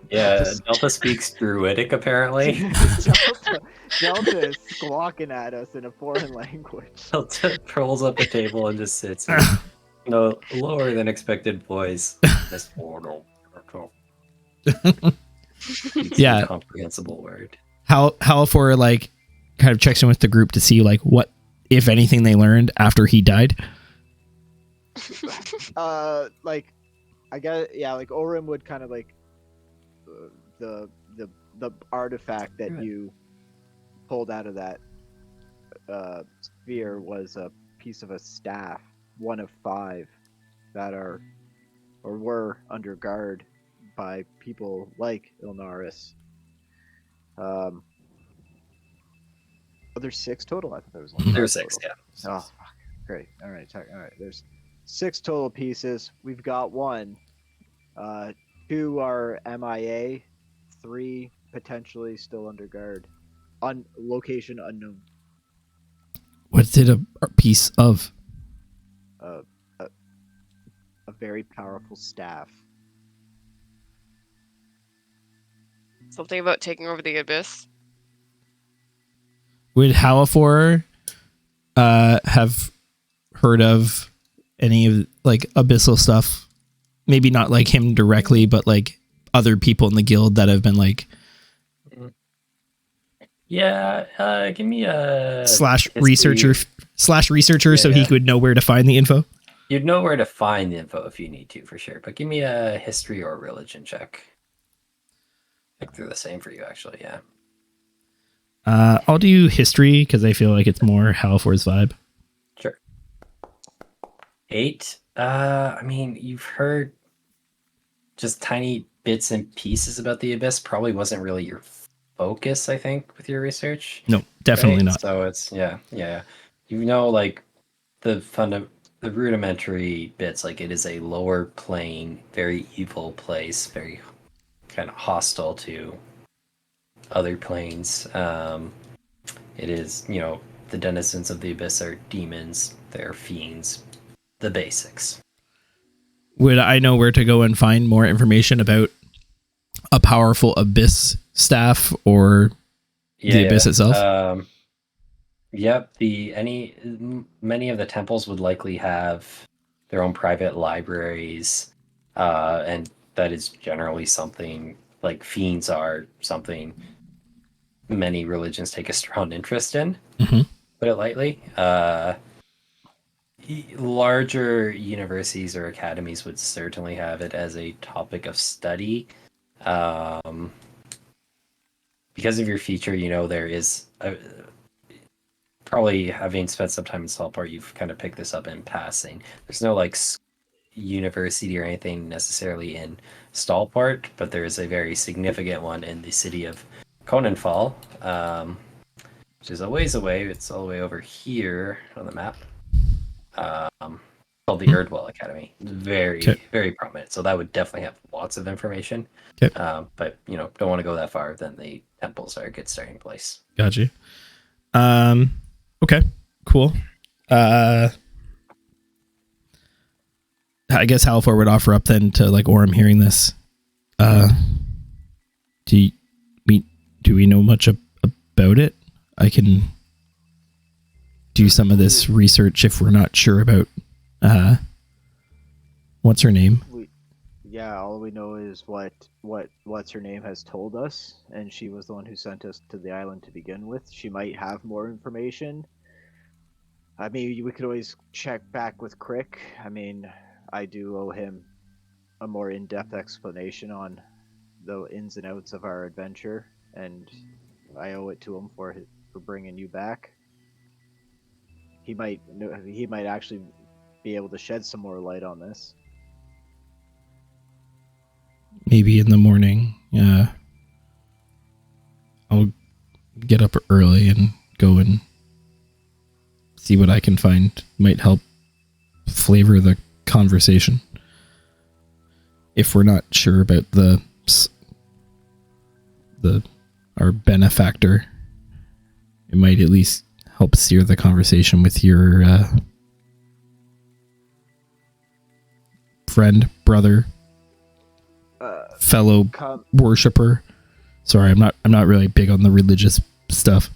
Yeah, Delta speaks Druidic apparently. Delta is squawking at us in a foreign language. Delta rolls up a table and just sits in no lower than expected voice. This portal. Yeah. Incomprehensible word. Halfor like kind of checks in with the group to see like what, if anything, they learned after he died. Like, I guess, yeah, like Orem would kind of like the artifact that you pulled out of that sphere was a piece of a staff, one of 5 that are or were under guard by people like Ilnaris. There's 6 total. I thought there was only There's 5 6, total. yeah. Oh, fuck. Great. All right. There's 6 total pieces. We've got 1. 2 are MIA. 3 potentially still under guard. On location unknown. What's it a piece of? A very powerful staff. Something about taking over the abyss. Would Halafor have heard of any of like abyssal stuff? Maybe not like him directly, but like other people in the guild that have been like Yeah, give me a slash history. researcher so he Yeah. would know where to find the info. You'd know where to find the info if you need to, for sure. But give me a history or religion check. I think they're the same for you, actually. Yeah. I'll do history because I feel like it's more Halafor's vibe. Sure. 8. I mean, you've heard just tiny bits and pieces about the abyss. Probably wasn't really your focus, I think, with your research. No, definitely right? not. So it's yeah. You know, like the rudimentary bits. Like it is a lower plane, very evil place, very kind of hostile to other planes. It is, the denizens of the abyss are demons. They're fiends. The basics. Would I know where to go and find more information about a powerful abyss staff or the abyss itself? Yep. Many of the temples would likely have their own private libraries, and that is generally something like fiends are something many religions take a strong interest in. Mhm. Put it lightly. Larger universities or academies would certainly have it as a topic of study. Because of your feature, there is probably having spent some time in Saltport, you've kind of picked this up in passing. There's no like university or anything necessarily in Stalport, but there is a very significant one in the city of Conanfall, which is a ways away. It's all the way over here on the map. Called the Erdwell Academy. Very, very prominent. So that would definitely have lots of information. Okay. But don't want to go that far. Then the temples are a good starting place. Gotcha. Okay, cool. I guess Halafor would offer up then to like Orem hearing this. Do we know much about it? I can do some of this research if we're not sure about what's her name. All we know is what's her name has told us, and she was the one who sent us to the island to begin with. She might have more information. I mean, we could always check back with Crick. I mean, I do owe him a more in-depth explanation on the ins and outs of our adventure, and I owe it to him for bringing you back. He might actually be able to shed some more light on this. Maybe in the morning. I'll get up early and go and see what I can find. Might help flavor the conversation. If we're not sure about our benefactor, it might at least help steer the conversation with your friend, brother, fellow worshiper. Sorry, I'm not really big on the religious stuff.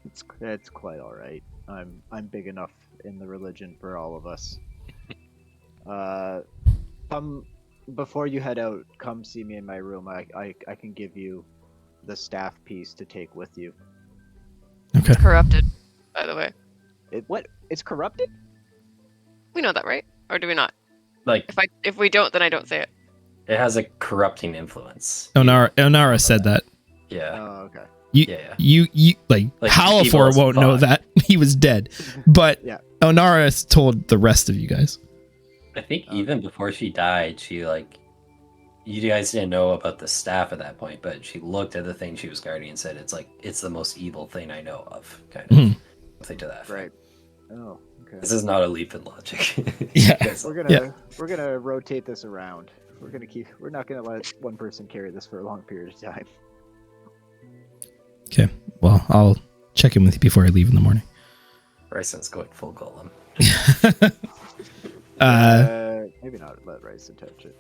It's quite all right. I'm big enough in the religion for all of us. Before you head out, come see me in my room. I can give you the staff piece to take with you. Okay. Corrupted, by the way. It's corrupted? We know that, right? Or do we not? Like If we don't, then I don't say it. it has a corrupting influence. Onara said that. Yeah. Oh, okay. You like Like, Halafor evil's won't know fine. that he was dead, but Yeah. Onara told the rest of you guys. I think even before she died, she you guys didn't know about the staff at that point, but she looked at the thing she was guarding and said, it's the most evil thing I know of, kind of something to that effect. Right. Oh, okay. This is not a leap in logic. Yeah. We're gonna rotate this around. We're not gonna let one person carry this for a long period of time. Okay. Well, I'll check in with you before I leave in the morning. Bryson's going full golem. Maybe not let Ryson touch it.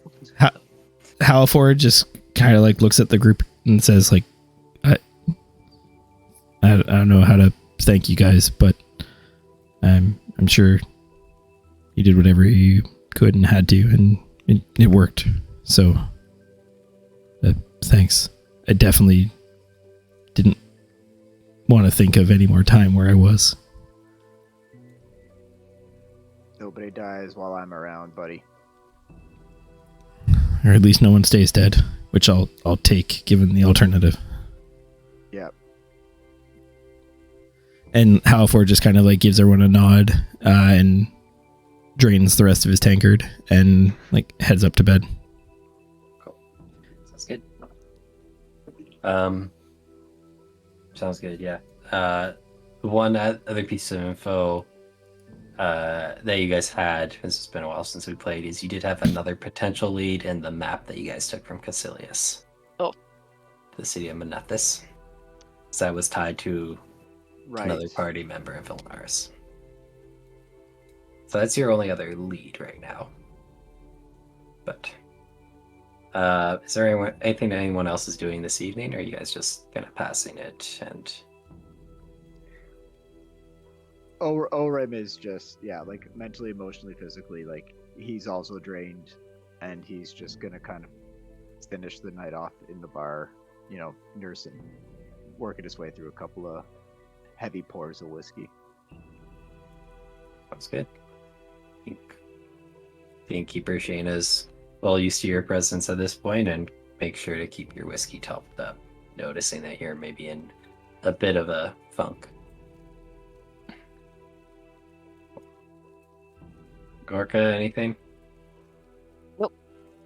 Halifor just kind of like looks at the group and says like, I don't know how to thank you guys, but I'm sure you did whatever you could and had to, and it worked. So thanks. I definitely didn't want to think of any more time where I was. Nobody dies while I'm around, buddy. Or at least no one stays dead, which I'll take given the alternative. Yep. And Halifor just kind of like gives everyone a nod and drains the rest of his tankard and like heads up to bed. Cool. Sounds good. Sounds good, yeah. One other piece of info that you guys had, since it's been a while since we played, is you did have another potential lead in the map that you guys took from Caecilius. Oh. The city of Menethus. So that was tied to Right. another party member in Vilnaris. So that's your only other lead right now. But is there anything that anyone else is doing this evening, or are you guys just kind of passing it and... Orem is just, like mentally, emotionally, physically, like he's also drained, and he's just gonna kind of finish the night off in the bar, nursing, working his way through a couple of heavy pours of whiskey. Sounds good. I think the innkeeper Shayna's well used to your presence at this point, and make sure to keep your whiskey topped up, noticing that you're maybe in a bit of a funk. Gorka, anything? No,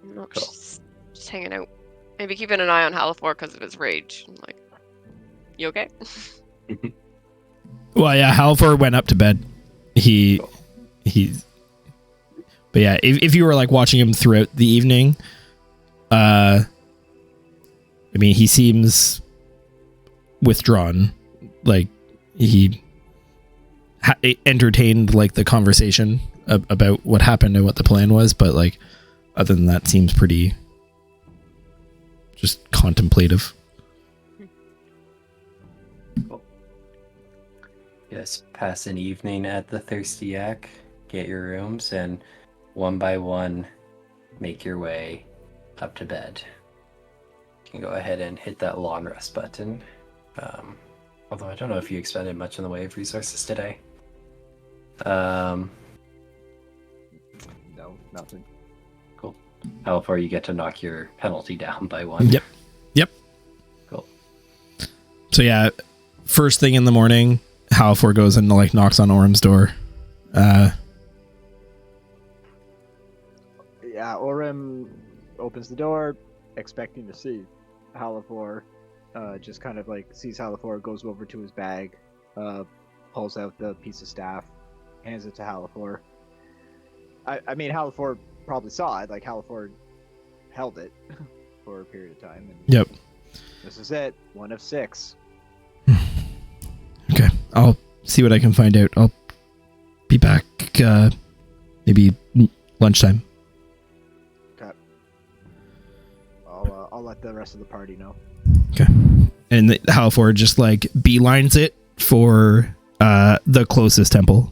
Cool. just hanging out. Maybe keeping an eye on Halifor because of his rage. I'm like, you okay? Well, yeah, Halifor went up to bed. But yeah, if you were like watching him throughout the evening, I mean, he seems withdrawn. Like he entertained like the conversation about what happened and what the plan was, but like other than that, seems pretty just contemplative. Cool. Yes, pass an evening at the Thirsty Yak, get your rooms, and one by one make your way up to bed. You can go ahead and hit that long rest button. Although I don't know if you expended much in the way of resources today. No, nothing. Cool. How far you get to knock your penalty down by one? Yep. Cool. So yeah, first thing in the morning, Halifor goes and like knocks on Orem's door. Yeah, Orem opens the door, expecting to see Halifor. Just kind of like sees Halifor, goes over to his bag, pulls out the piece of staff, hands it to Halifor. I mean, Halifor probably saw it. Like Halifor held it for a period of time. And Yep. This is it. 1 of 6. Okay, I'll see what I can find out. I'll be back maybe lunchtime. Okay. I'll let the rest of the party know. Okay. And Halifor just like beelines it for the closest temple.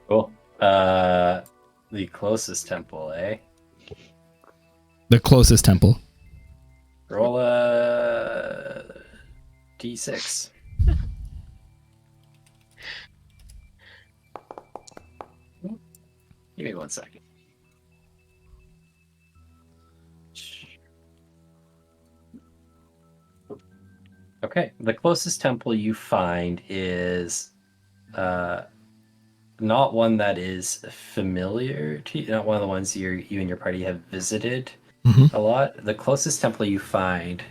Cool. The closest temple, eh? The closest temple. Roll a d6. Give me 1 second. Okay, the closest temple you find is not one that is familiar to you, not one of the ones you and your party have visited a lot. The closest temple you find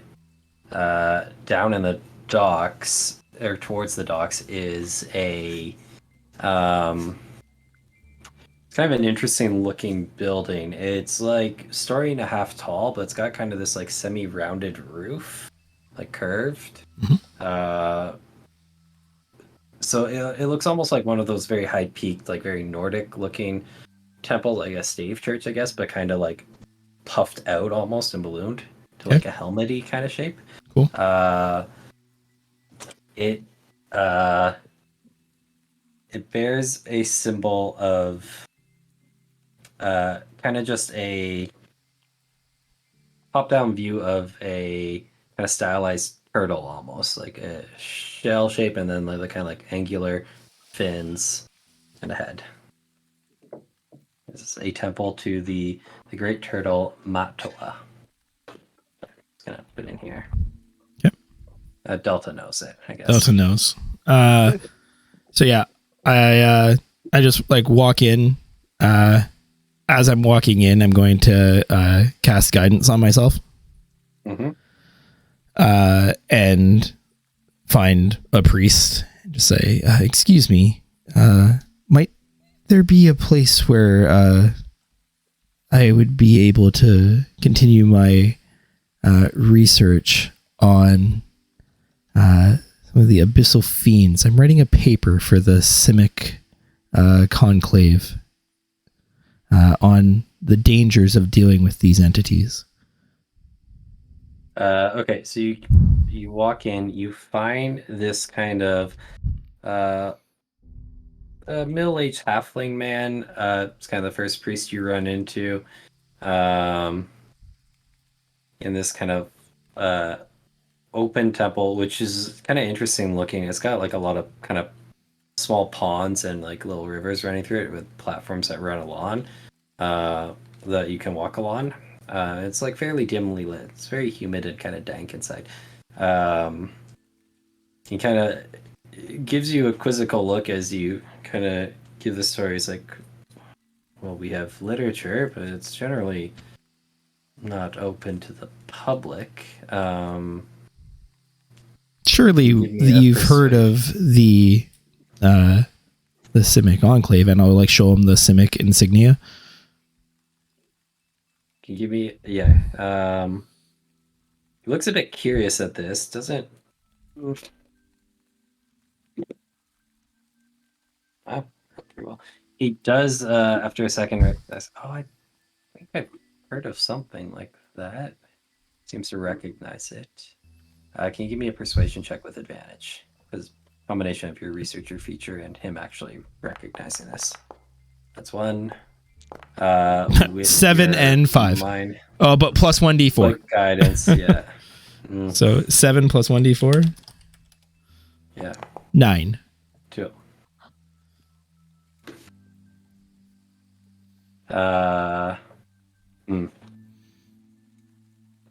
down in the docks, or towards the docks, is a kind of an interesting looking building. It's like 1.5 stories tall, but it's got kind of this like semi-rounded roof. like curved. Mhm. So it looks almost like one of those very high peaked, like very Nordic looking temples, like a stave church, I guess, but kind of like puffed out almost and ballooned to like a helmety kind of shape. Cool. It bears a symbol of kind of just a top down view of a kind of stylized turtle, almost like a shell shape, and then like the kind of like angular fins and a head. This is a temple to the great turtle Matoa. Just gonna put it in here. Yep. Delta knows it, I guess. Delta knows. So yeah, I just like walk in. As I'm walking in, I'm going to cast guidance on myself. Mm-hmm. And find a priest and just say, excuse me, might there be a place where I would be able to continue my research on some of the abyssal fiends? I'm writing a paper for the Simic conclave on the dangers of dealing with these entities. Okay, so you walk in, you find this kind of a middle-aged halfling man. It's kind of the first priest you run into, in this kind of open temple, which is kind of interesting looking. It's got like a lot of kind of small ponds and like little rivers running through it with platforms that run along that you can walk along. It's like fairly dimly lit. It's very humid and kind of dank inside. He kind of gives you a quizzical look as you kind of give the story. He's like, well, we have literature, but it's generally not open to the public. Surely you've heard of the Simic Enclave, and I'll like show him the Simic insignia. Can you give me, yeah. He looks a bit curious at this. Doesn't. Oh, pretty well. He does, after a second, recognize, oh, I think I've heard of something like that. Seems to recognize it. Can you give me a persuasion check with advantage? Because combination of your researcher feature and him actually recognizing this. That's one. 7 and 5. Mine. Oh, but plus 1d4. Like guidance, yeah. So 7 plus 1d4? Yeah. 9. 2.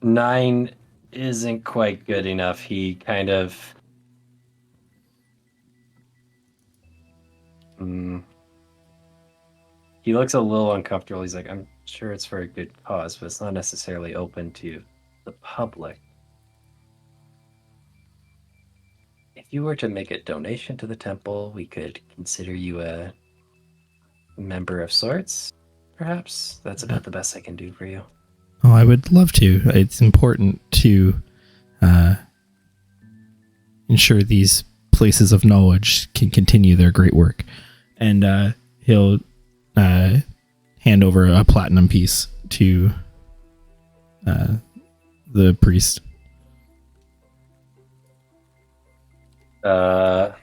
9 isn't quite good enough. He kind of he looks a little uncomfortable. He's like, I'm sure it's for a good cause, but it's not necessarily open to the public. If you were to make a donation to the temple, we could consider you a member of sorts, perhaps. That's about the best I can do for you. Oh, I would love to. It's important to ensure these places of knowledge can continue their great work. And he'll hand over a platinum piece to the priest. The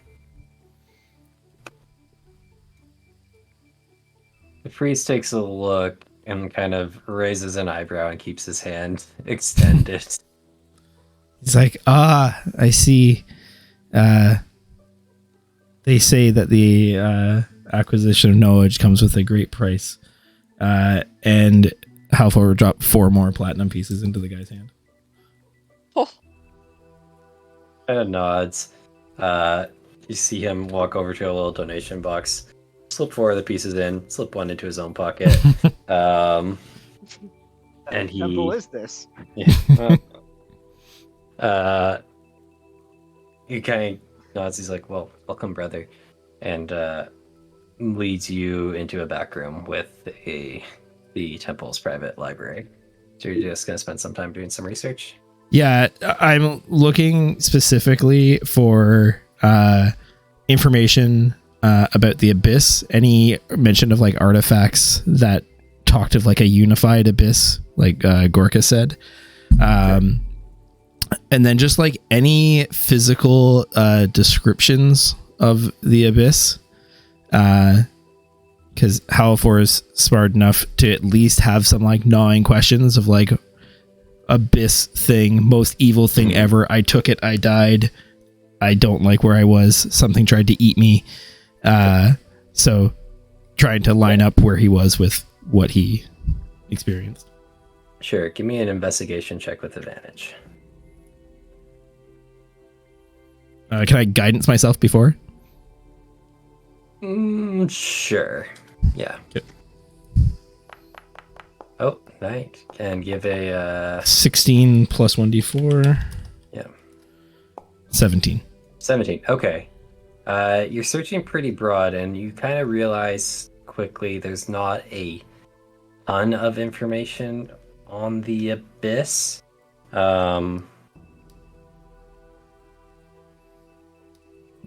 priest takes a look and kind of raises an eyebrow and keeps his hand extended. He's like, I see. They say that the acquisition of knowledge comes with a great price. And Halfor dropped 4 more platinum pieces into the guy's hand. Oh. Kind of nods. You see him walk over to a little donation box, slip 4 of the pieces in, slip 1 into his own pocket. And he. What temple is this? Yeah. He kind of nods. He's like, "Well, welcome, brother," and leads you into a back room with the temple's private library. So you're just gonna spend some time doing some research. Yeah, I'm looking specifically for information about the Abyss. Any mention of like artifacts that talked of like a unified Abyss, like Gorka said. And then just like any physical descriptions of the Abyss. Because Halafor is smart enough to at least have some like gnawing questions of like Abyss thing, most evil thing ever. I took it, I died. I don't like where I was. Something tried to eat me. So trying to line up where he was with what he experienced. Sure, give me an investigation check with advantage. Can I guidance myself before? Sure. Yeah. Okay. Oh, nice. And give a 16 plus 1d4. yeah, 17. 17. Okay. You're searching pretty broad, and you kind of realize quickly there's not a ton of information on the Abyss.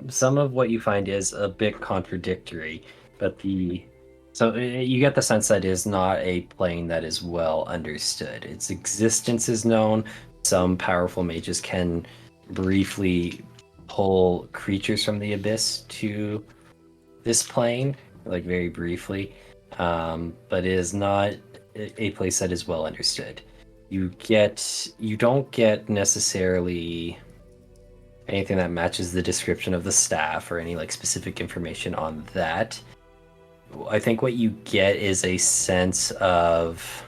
Some of what you find is a bit contradictory, but so you get the sense that it is not a plane that is well understood. Its existence is known. Some powerful mages can briefly pull creatures from the Abyss to this plane, like very briefly, but it is not a place that is well understood. You don't get necessarily anything that matches the description of the staff or any like specific information on that. I think what you get is a sense of,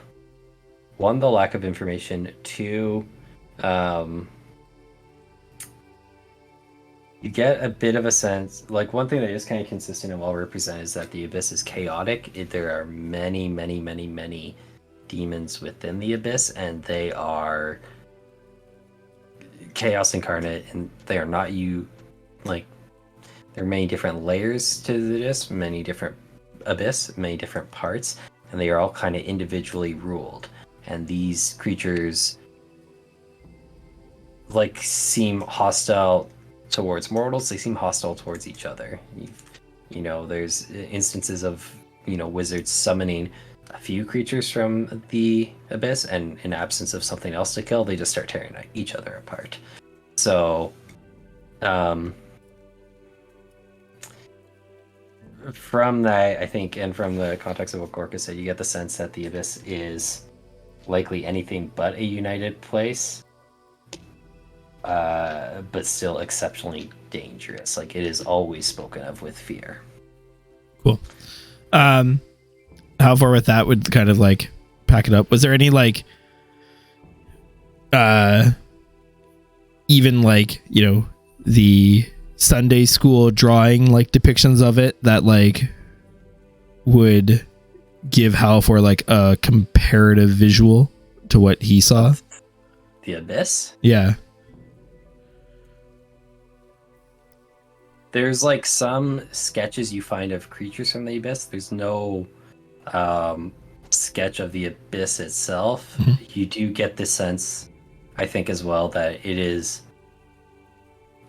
one, the lack of information, two, you get a bit of a sense, like one thing that is kind of consistent and well represented is that the Abyss is chaotic. There are many, many, many, many demons within the Abyss, and they are chaos incarnate, and they are not like, there are many different layers to this, many different Abyss, many different parts, and they are all kind of individually ruled. And these creatures like seem hostile towards mortals. They seem hostile towards each other. You know, there's instances of, you know, wizards summoning a few creatures from the Abyss, and in absence of something else to kill, they just start tearing each other apart. So, from that, I think, and from the context of what Gorka said, you get the sense that the Abyss is likely anything but a united place, but still exceptionally dangerous. Like, it is always spoken of with fear. Cool. How far with that would kind of like pack it up? Was there any like even like, you know, the Sunday school drawing like depictions of it that like would give Halafor like a comparative visual to what he saw? The Abyss? Yeah. There's like some sketches you find of creatures from the Abyss. There's no sketch of the Abyss itself. Mm-hmm. You do get the sense, I think, as well, that it is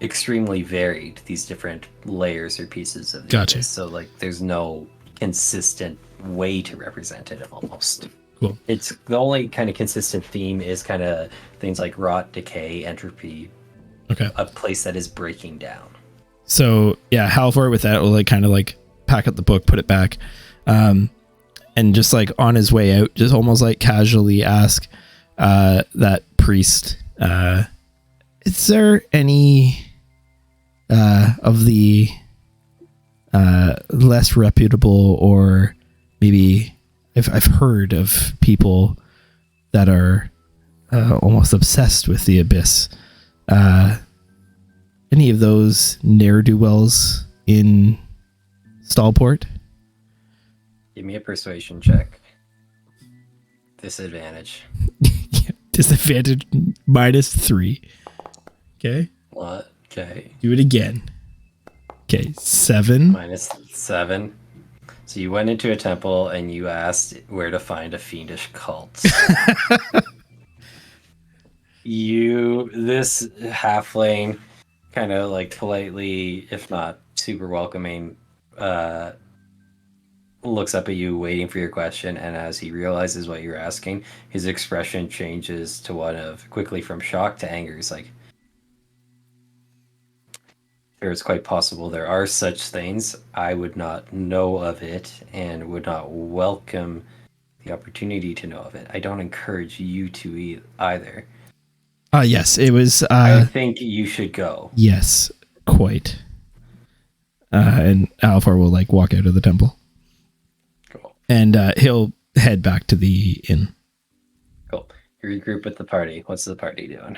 extremely varied, these different layers or pieces of the Gotcha. Abyss. So like there's no consistent way to represent it almost. Cool. It's the only kind of consistent theme is kind of things like rot, decay, entropy. Okay. A place that is breaking down. So yeah, Halafor with that will like kind of like pack up the book, put it back, and just like on his way out, just almost like casually ask that priest, is there any of the less reputable, or maybe I've heard of people that are almost obsessed with the Abyss, any of those ne'er-do-wells in Stallport? Give me a persuasion check. Disadvantage. Disadvantage -3. Okay. What? Okay. Do it again. Okay. 7. -7. So you went into a temple and you asked where to find a fiendish cult. This halfling kind of like politely, if not super welcoming, looks up at you waiting for your question, and as he realizes what you're asking, his expression changes to one of quickly from shock to anger. He's like, sure, it's quite possible there are such things. I would not know of it and would not welcome the opportunity to know of it. I don't encourage you to either. Yes, it was. I think you should go. Yes, quite. And Alfor will like walk out of the temple, Cool. and he'll head back to the inn. Cool. You regroup with the party. What's the party doing?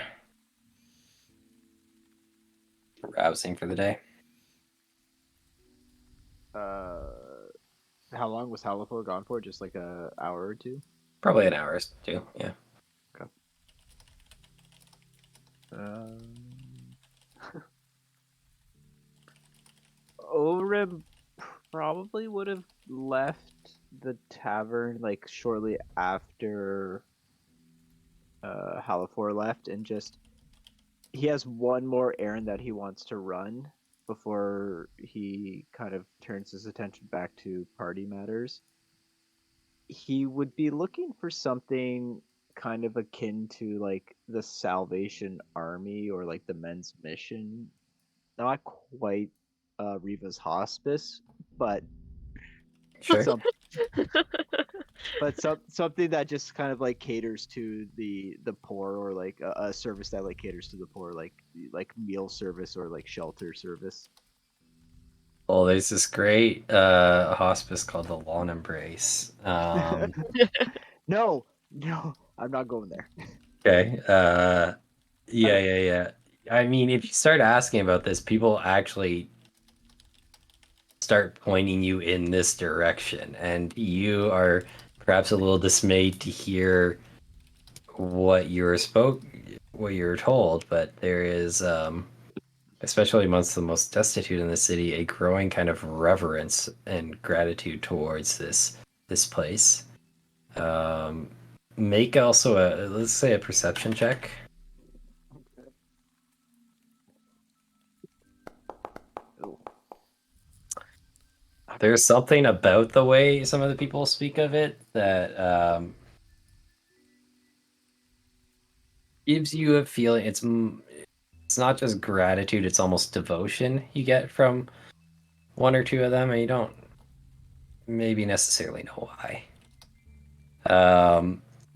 Rousing for the day. How long was Halifor gone for? Just like a hour or two? Probably an hour or two. Yeah. Orem probably would have left the tavern like shortly after Halifor left, and just he has one more errand that he wants to run before he kind of turns his attention back to party matters. He would be looking for something kind of akin to like the Salvation Army or like the Men's Mission. Not quite Riva's Hospice, but Sure. something that just kind of like caters to the poor, or like a service that like caters to the poor, like meal service or like shelter service. Well, there's this great hospice called the Lawn Embrace. No, I'm not going there. Okay. Yeah. I mean, if you start asking about this, people actually start pointing you in this direction, and you are perhaps a little dismayed to hear what you're told, but there is especially amongst the most destitute in the city, a growing kind of reverence and gratitude towards this place. Make also let's say a perception check. Ooh. There's something about the way some of the people speak of it that gives you a feeling. It's not just gratitude; it's almost devotion you get from one or two of them, and you don't maybe necessarily know why.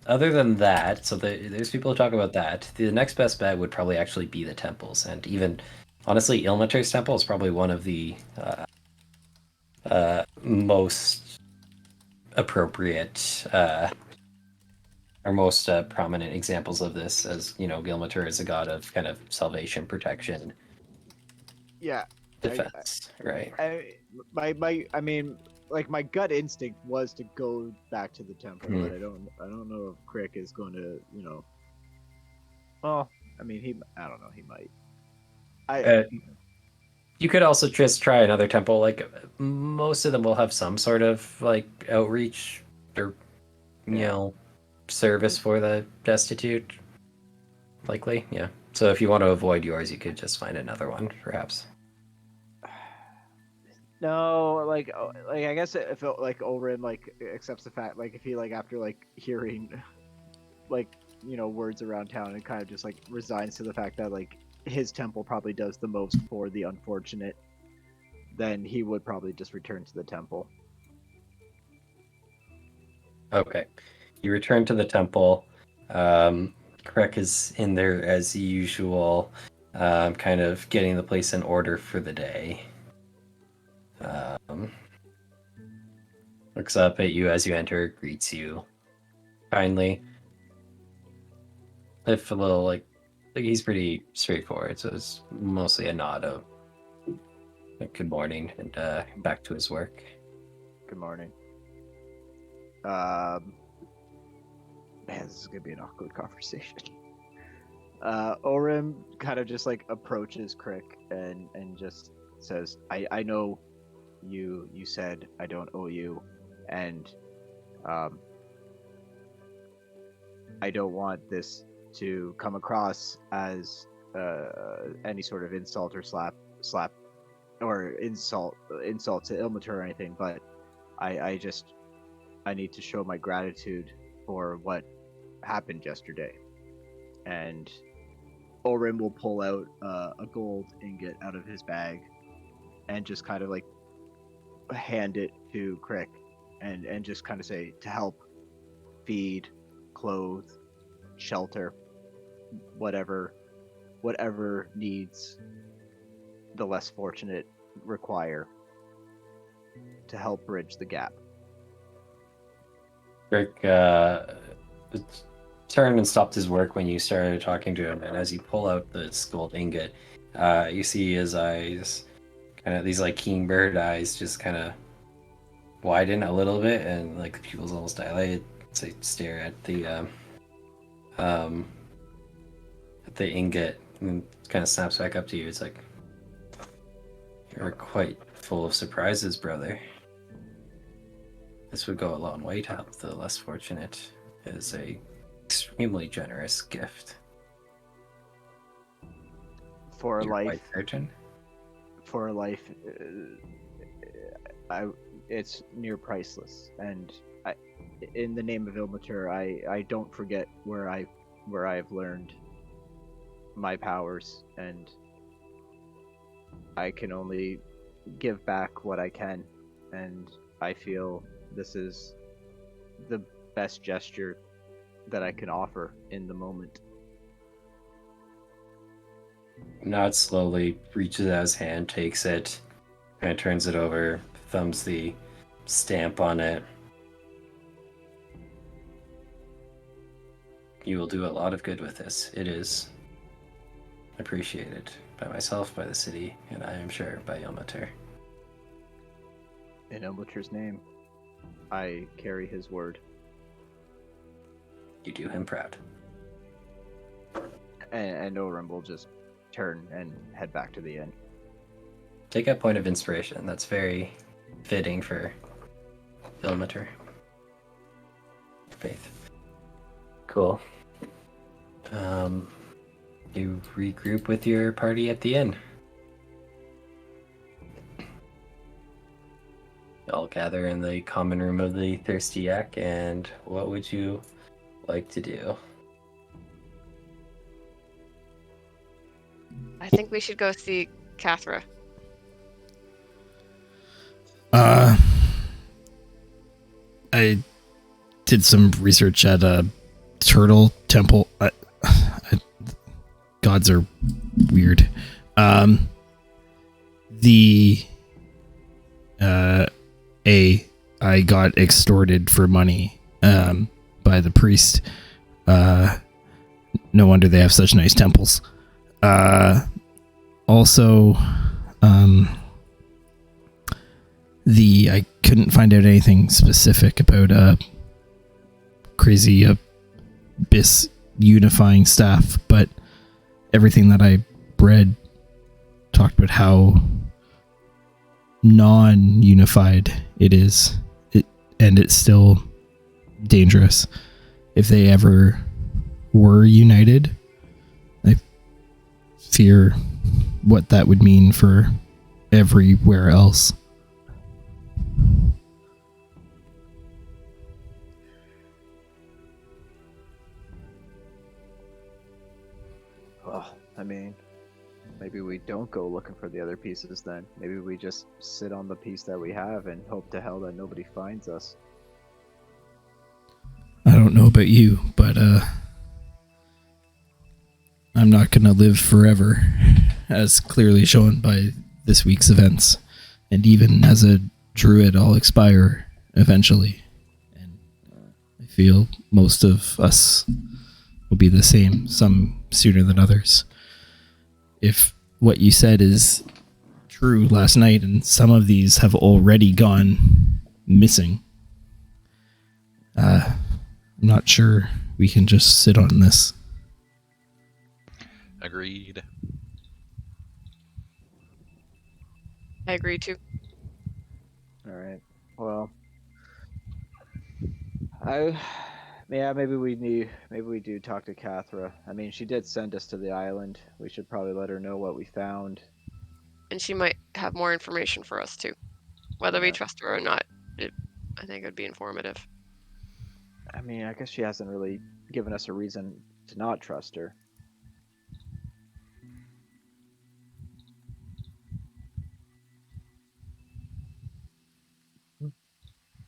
Other than that, so there's people who talk about that. The next best bet would probably actually be the temples, and even honestly, Ilmater's temple is probably one of the most appropriate or most prominent examples of this, as you know, Ilmater is a god of kind of salvation, protection, Yeah, defense, right? I mean, like my gut instinct was to go back to the temple, but I don't know if Crick is going to, you know. Well, I mean, I don't know, he might. You could also just try another temple. Like most of them will have some sort of like outreach or you know service for the destitute. Likely, yeah. So if you want to avoid yours, you could just find another one, perhaps. No, like I guess if like Orin like accepts the fact, like if he like after like hearing like words around town and kind of just like resigns to the fact that like his temple probably does the most for the unfortunate, then he would probably just return to the temple. Okay, you return to the temple. Krek is in there as usual, kind of getting the place in order for the day. Looks up at you as you enter, greets you kindly. If a little like he's pretty straightforward, so it's mostly a nod of good morning and back to his work. Good morning. Man, this is gonna be an awkward conversation. Orim kind of just like approaches Crick and just says, I know you said I don't owe you, and I don't want this to come across as any sort of insult or slap or insult to Ilmater or anything, but I need to show my gratitude for what happened yesterday. And Orin will pull out a gold ingot out of his bag and just kind of like hand it to Crick and just kind of say, to help feed, clothe, shelter, whatever needs the less fortunate require, to help bridge the gap. Rick turned and stopped his work when you started talking to him, and as you pull out the gold ingot, you see his eyes, kind of these like keen bird eyes, just kind of widen a little bit, and like the pupils almost dilate. So stare at the ingot, and kind of snaps back up to you. It's like, you're quite full of surprises, brother. This would go a long way to help the less fortunate. It is a extremely generous gift. For a You're life, quite certain? for a life, it's near priceless. And in the name of Ilmater, I don't forget where I've learned my powers, and I can only give back what I can, and I feel this is the best gesture that I can offer in the moment. Nod slowly, reaches out his hand, takes it, kind of turns it over, thumbs the stamp on it. You will do a lot of good with this. It is appreciated by myself, by the city, and I am sure by Ilmater. In Ilmater's name, I carry his word. You do him proud. And Orin will just turn and head back to the inn. Take a point of inspiration. That's very fitting for Ilmater. Faith. Cool. You regroup with your party at the inn. You all gather in the common room of the Thirsty Yak, and what would you like to do? I think we should go see Cathra. I did some research at a turtle temple. Gods are weird. I got extorted for money by the priest. No wonder they have such nice temples. Also, I couldn't find out anything specific about crazy abyss unifying staff, but everything that I read talked about how non-unified it is, and it's still dangerous. If they ever were united, I fear what that would mean for everywhere else. Well, I mean, maybe we don't go looking for the other pieces then. Maybe we just sit on the piece that we have and hope to hell that nobody finds us. I don't know about you, but I'm not gonna live forever, as clearly shown by this week's events. And even as a druid, I'll expire eventually. And I feel most of us will be the same, some sooner than others. If what you said is true last night, and some of these have already gone missing, I'm not sure we can just sit on this. Agreed. I agree too. All right. Well, Yeah, maybe we do talk to Cathra. I mean, she did send us to the island. We should probably let her know what we found. And she might have more information for us too. Whether we Yeah. trust her or not, I think it would be informative. I mean, I guess she hasn't really given us a reason to not trust her.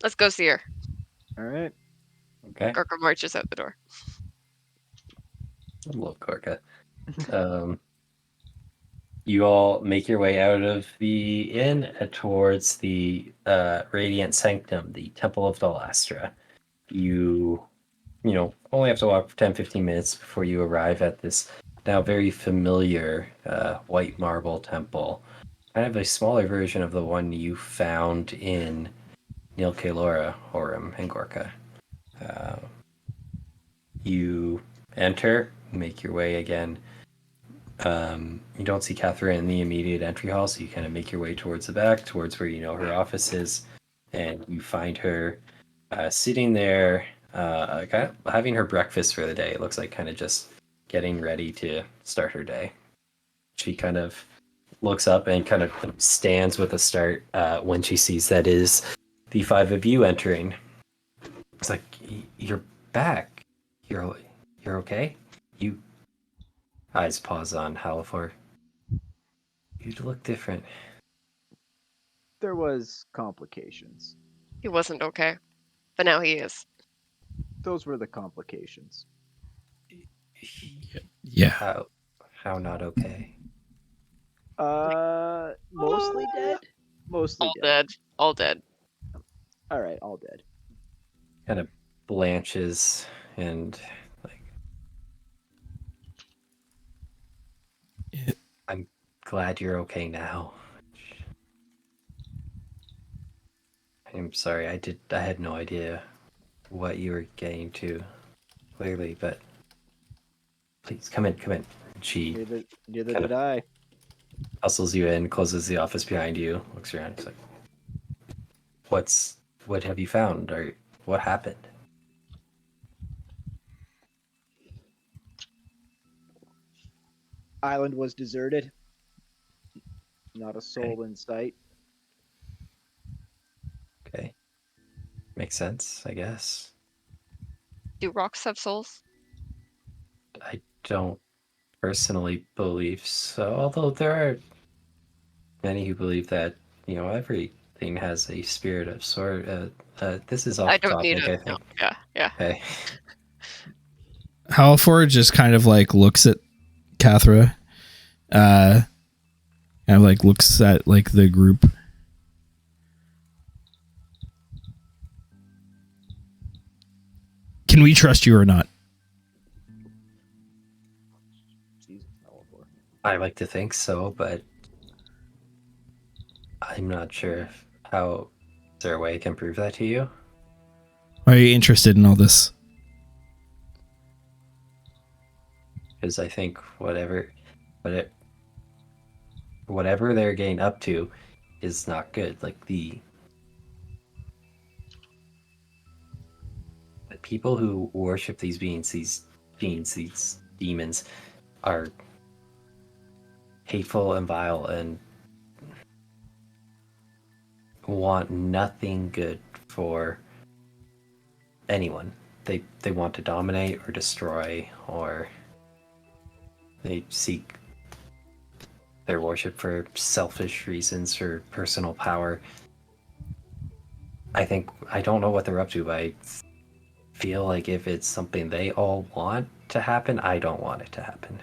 Let's go see her. All right. Okay. Gorka marches out the door. I love Gorka. You all make your way out of the inn towards the Radiant Sanctum, the Temple of Dalastra. You only have to walk for 10-15 minutes before you arrive at this now very familiar white marble temple. Kind of a smaller version of the one you found in Nil Kalora, Horum, and Gorka. You enter, make your way again. You don't see Catherine in the immediate entry hall, so you kind of make your way towards the back, towards where you know her office is, and you find her sitting there, kind of having her breakfast for the day. It looks like kind of just getting ready to start her day. She kind of looks up and kind of stands with a start when she sees that is the five of you entering. It's like, you're back. You're okay? You... Eyes pause on Halifor. You look different. There was complications. He wasn't okay, but now he is. Those were the complications. Yeah. How not okay? Mostly dead. Mostly All dead. dead. All dead. All right, all dead. Kind of blanches and like, I'm glad you're okay now. I'm sorry, I had no idea what you were getting to, clearly, but please come in. She Neither kind did of I. hustles you in, closes the office behind you, looks around, he's like, what have you found, or what happened? Island was deserted. Not a soul in sight. Okay. Makes sense, I guess. Do rocks have souls? I don't personally believe so, although there are many who believe that, everything has a spirit of sort. This is off I don't topic, need I it. No. think. Yeah. Okay. Halifor just kind of like looks at Cathra, and like looks at like the group. Can we trust you or not? Jesus, Halifor. I like to think so, but I'm not sure how. Is there a way I can prove that to you? Why are you interested in all this? Because I think whatever they're getting up to is not good. Like the people who worship these demons, are hateful and vile and want nothing good for anyone. They want to dominate or destroy, or they seek their worship for selfish reasons, for personal power. I don't know what they're up to, but I feel like if it's something they all want to happen, I don't want it to happen.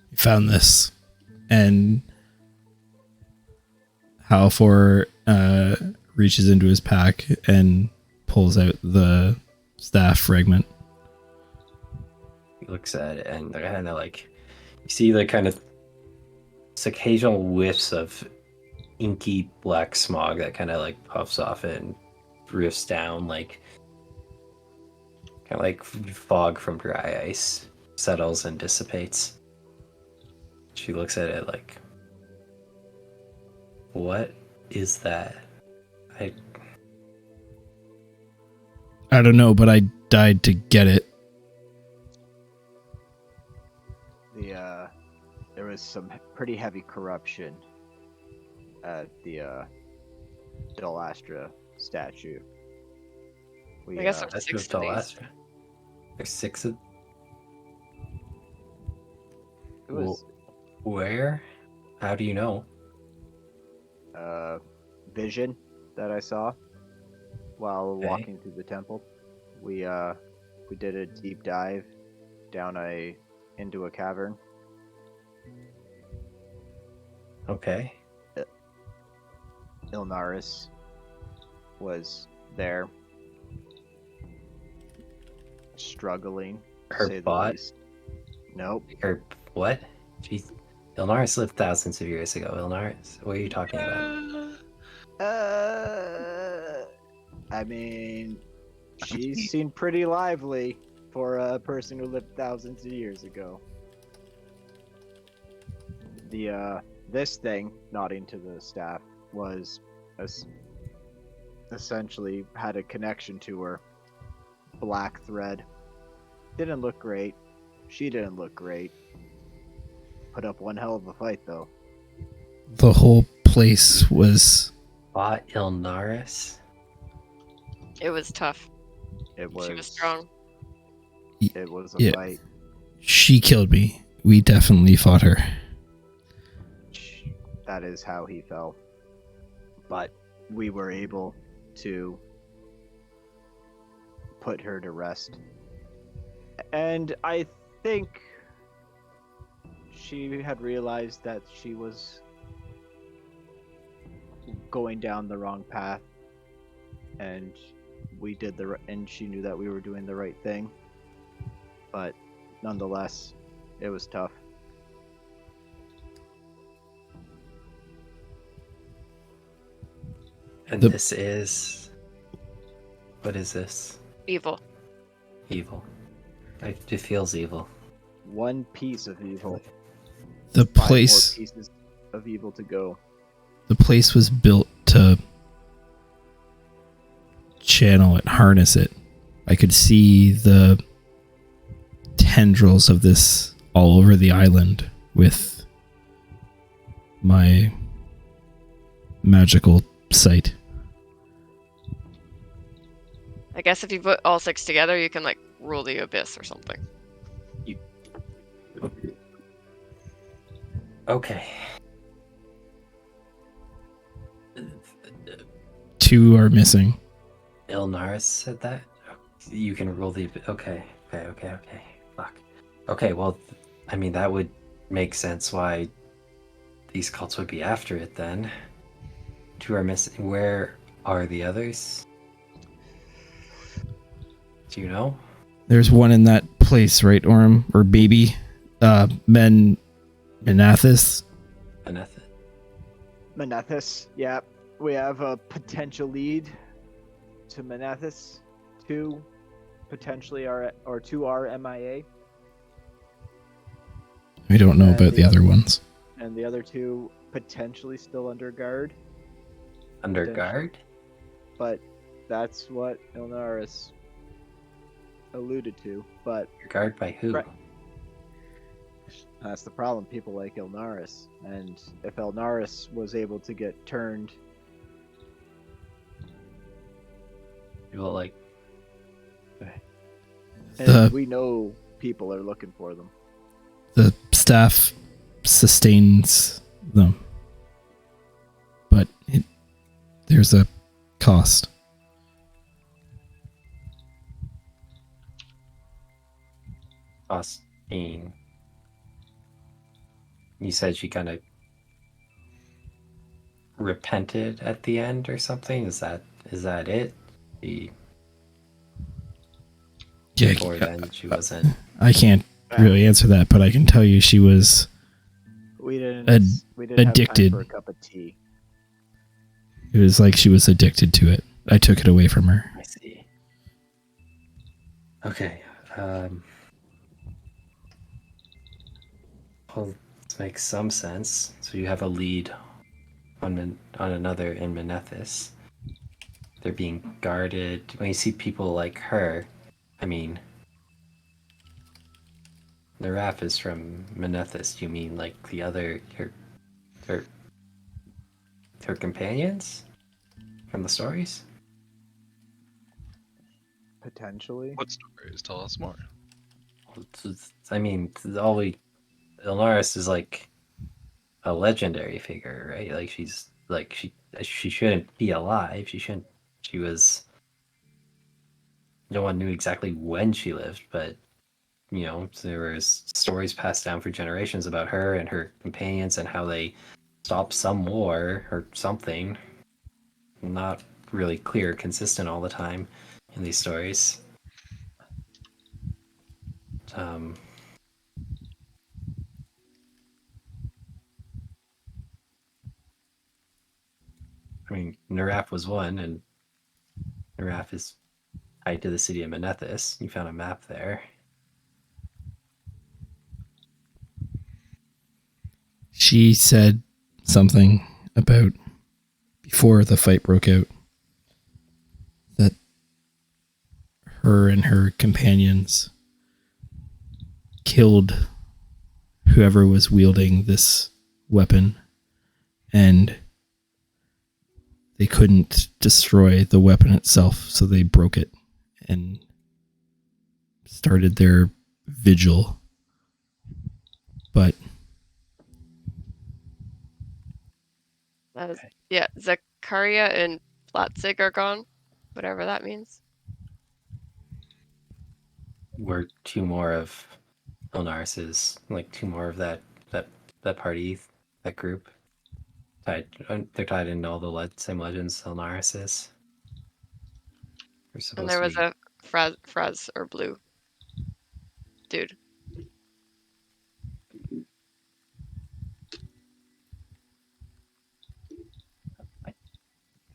You found this, and Halifor reaches into his pack and pulls out the staff fragment. He looks at it and kind of like, you see the kind of occasional whiffs of inky black smog that kind of like puffs off it and drifts down, like kind of like fog from dry ice, settles and dissipates. She looks at it like, what is that? I I don't know, but I died to get it. There was some pretty heavy corruption at the Delastra statue. We, I guess uh, there's that's 6 moved of to these. Lastra. There's 6 of. it was Where? How do you know? vision that I saw while Okay. walking through the temple. We did a deep dive down into a cavern. Okay. Ilnaris was there, struggling. to Her say the bot? least. Nope. Or what? Jeez. Ilnaris lived thousands of years ago. Ilnaris, what are you talking about? I mean, she seemed pretty lively for a person who lived thousands of years ago. This thing, nodding to the staff, was essentially had a connection to her. Black thread. Didn't look great. She didn't look great. Put up one hell of a fight, though. The whole place was. Bot Ilnaris? It was tough. It was She was strong. It was a Yeah. fight. She killed me. We definitely fought her. That is how he felt. But we were able to put her to rest. And I think she had realized that she was going down the wrong path, and and she knew that we were doing the right thing. But nonetheless, it was tough. And The- this is. What is this? Evil. Evil. It feels evil. One piece of evil. The 5 more place. pieces of evil to go. The place was built to channel it, harness it. I could see the tendrils of this all over the island with my magical sight. I guess if you put all 6 together, you can like rule the abyss or something. Okay. 2 are missing. Ilnaris said that? You can rule the. Okay. Fuck. Okay, well, I mean, that would make sense why these cults would be after it then. 2 are missing. Where are the others? Do you know? There's one in that place, right, Orm? Or baby? Menathis? Aneth? Menethus, yeah. We have a potential lead to Menethus. 2 potentially are, or 2 are MIA, We don't know about the other ones. and the other 2 potentially still under guard. Under Potential. guard? But that's what Ilnaris alluded to. But Under guard by who? Right. that's the problem. People like Ilnaris, and if Ilnaris was able to get turned, People like. and The- we know people are looking for them. The staff sustains them. But there's a cost. Faustine. You said she kind of repented at the end or something. Is that it? The Yeah, or then she wasn't. I can't really answer that, but I can tell you she was. We didn't. Ad- we didn't addicted. have time for a cup of tea. It was like she was addicted to it. I took it away from her. I see. Okay. Well, this makes some sense. So you have a lead on another in Menethys. They're being guarded. When you see people like her, I mean, Naraf is from Menethys. Do you mean like the other her her companions from the stories? Potentially. What stories? Tell us more. I mean, Ilnaris is like a legendary figure, right? Like she's like she shouldn't be alive. She shouldn't. She was. No one knew exactly when she lived, but there was stories passed down for generations about her and her companions and how they stopped some war or something. Not really clear, consistent all the time in these stories. Um, I mean, Naraf was one, and Naraf is tied to the city of Menethys. You found a map there. She said something about before the fight broke out that her and her companions killed whoever was wielding this weapon, and they couldn't destroy the weapon itself, so they broke it and started their vigil. But Okay. Yeah, Zakaria and Platzig are gone, whatever that means. We're two more of Ilnaris's, like two more of that party, that group. They're tied into all the same legends Ilnaris is. We're And supposed there to was be. a Fraz or Blue dude.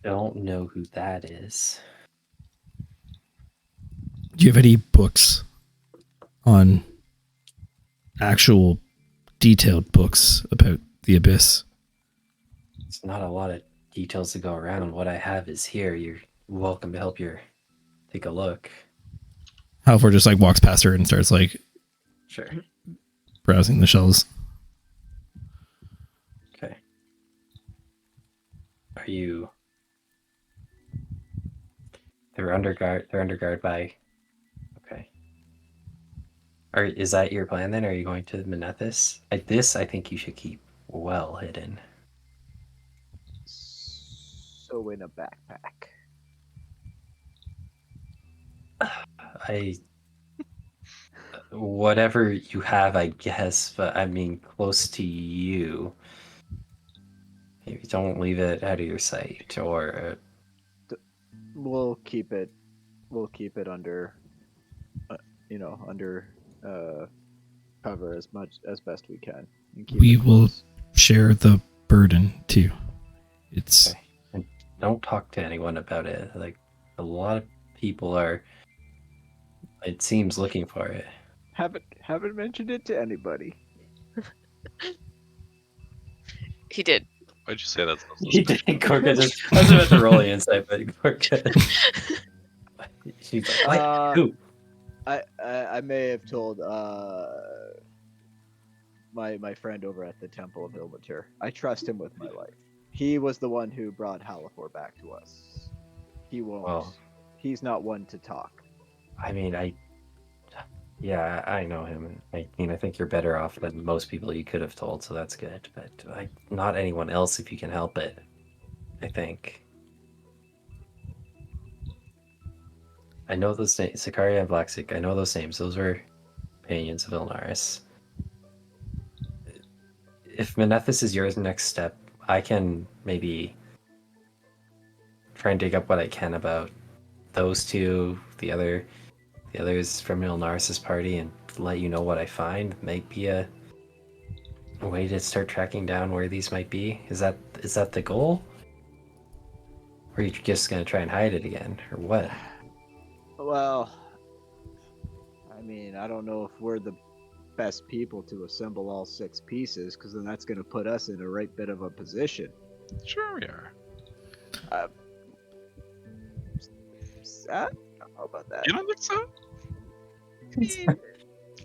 Don't know who that is. do you have any books on actual detailed books about the Abyss? It's not a lot of details to go around. What I have is here. You're welcome to help take a look. Halvor just like walks past her and starts like Sure. browsing the shelves. Okay. Are you? They're under guard. They're under guard by. Okay. Is that your plan then? Are you going to Menethys? This, I think you should keep well hidden. So in a backpack. Whatever you have, I guess, but I mean, close to you. Maybe don't leave it out of your sight, or We'll keep it. We'll keep it under. Under cover as best we can. And keep We it will close. share the burden too. It's okay. And don't talk to anyone about it. Like a lot of people are. It seems looking for it. Haven't mentioned it to anybody. He did. Why'd you say that? So He suspicious? did. Gorka just. I was about to roll the insight, but Gorka. She's like, Uh, who? I may have told my friend over at the Temple of Ilmater. I trust him with my life. He was the one who brought Halafor back to us. He won't. Well, He's not one to talk. I mean, yeah, I know him. I mean, I think you're better off than most people you could have told, so that's good. But not anyone else if you can help it. I think. I know those names, Sakaria and Blacksik. I know those names. Those were companions of Ilnaris. If Menethys is your next step, I can maybe try and dig up what I can about those two, the others from Ilnaris' party, and let you know what I find. Might be a way to start tracking down where these might be. Is that the goal? Or are you just gonna try and hide it again, or what? Well, I mean, I don't know if we're the best people to assemble all 6 pieces, because then that's going to put us in a right bit of a position. Sure we are. I don't know about that. You don't think so?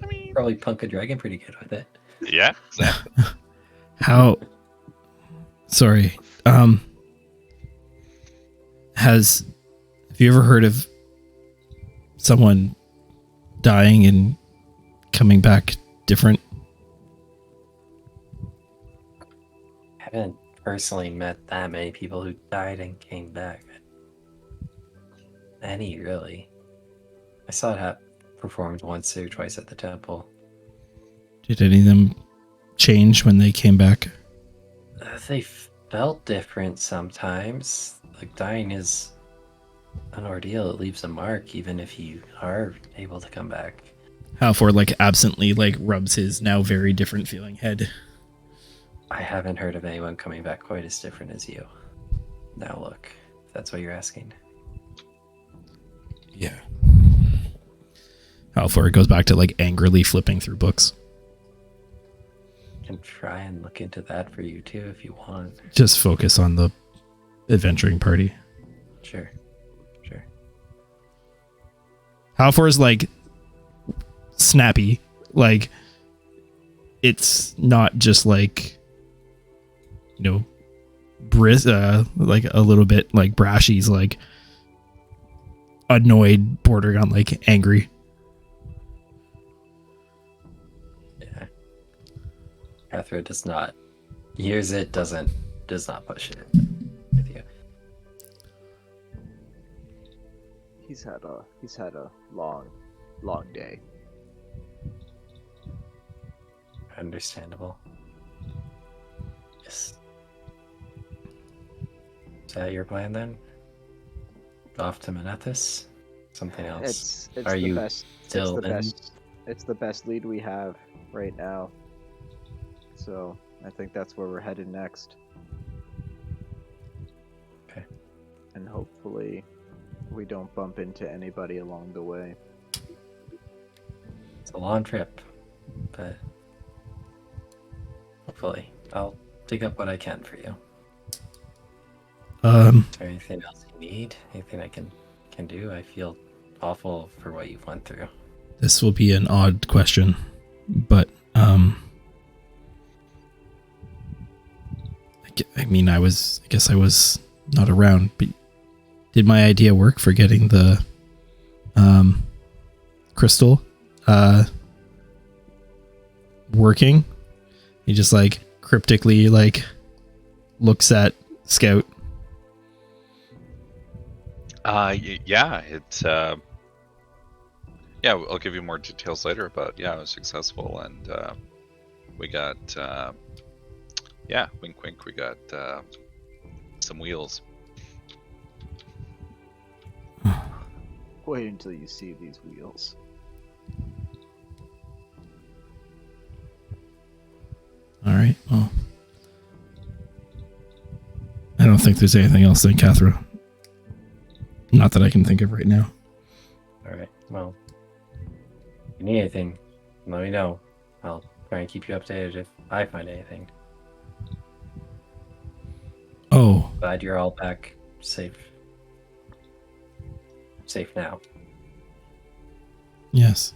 I mean, Probably punk a dragon pretty good with it. yeah, exactly. How? Sorry. Have you ever heard of someone dying and coming back different? I haven't personally met that many people who died and came back. Any, really. I saw it performed once or twice at the temple. Did any of them change when they came back? They felt different sometimes. Like, dying is an ordeal. It leaves a mark, even if you are able to come back. Halfor like absently like rubs his now very different feeling head. I haven't heard of anyone coming back quite as different as you. Now look, if that's what you're asking. Yeah. Halfor goes back to like angrily flipping through books. I can try and look into that for you too if you want. Just focus on the adventuring party. Sure. Sure. Halfor's like snappy. Like it's not just like, you know, like a little bit like brash. He's like annoyed, bordering on like angry. Yeah. Cathra does not use it, does not push it with you. He's had a long day. Understandable. Yes. Is that your plan then? Off to Manethus? Something else? It's Are the you best. still in? It's the best lead we have right now. So I think that's where we're headed next. Okay. And hopefully we don't bump into anybody along the way. It's a long trip, but hopefully I'll dig up what I can for you. Is there anything else you need? Anything I can do? I feel awful for what you've went through. This will be an odd question, but I guess I was not around, but did my idea work for getting the crystal working? He just like cryptically like looks at Scout. Yeah, it's yeah, I'll give you more details later, but yeah, it was successful, and we got yeah, wink wink, we got some wheels. Wait until you see these wheels. All right. Well, I don't think there's anything else then, Cathra. Not that I can think of right now. Alright, well. If you need anything, let me know. I'll try and keep you updated if I find anything. Oh, Glad you're all back safe. Safe now. yes.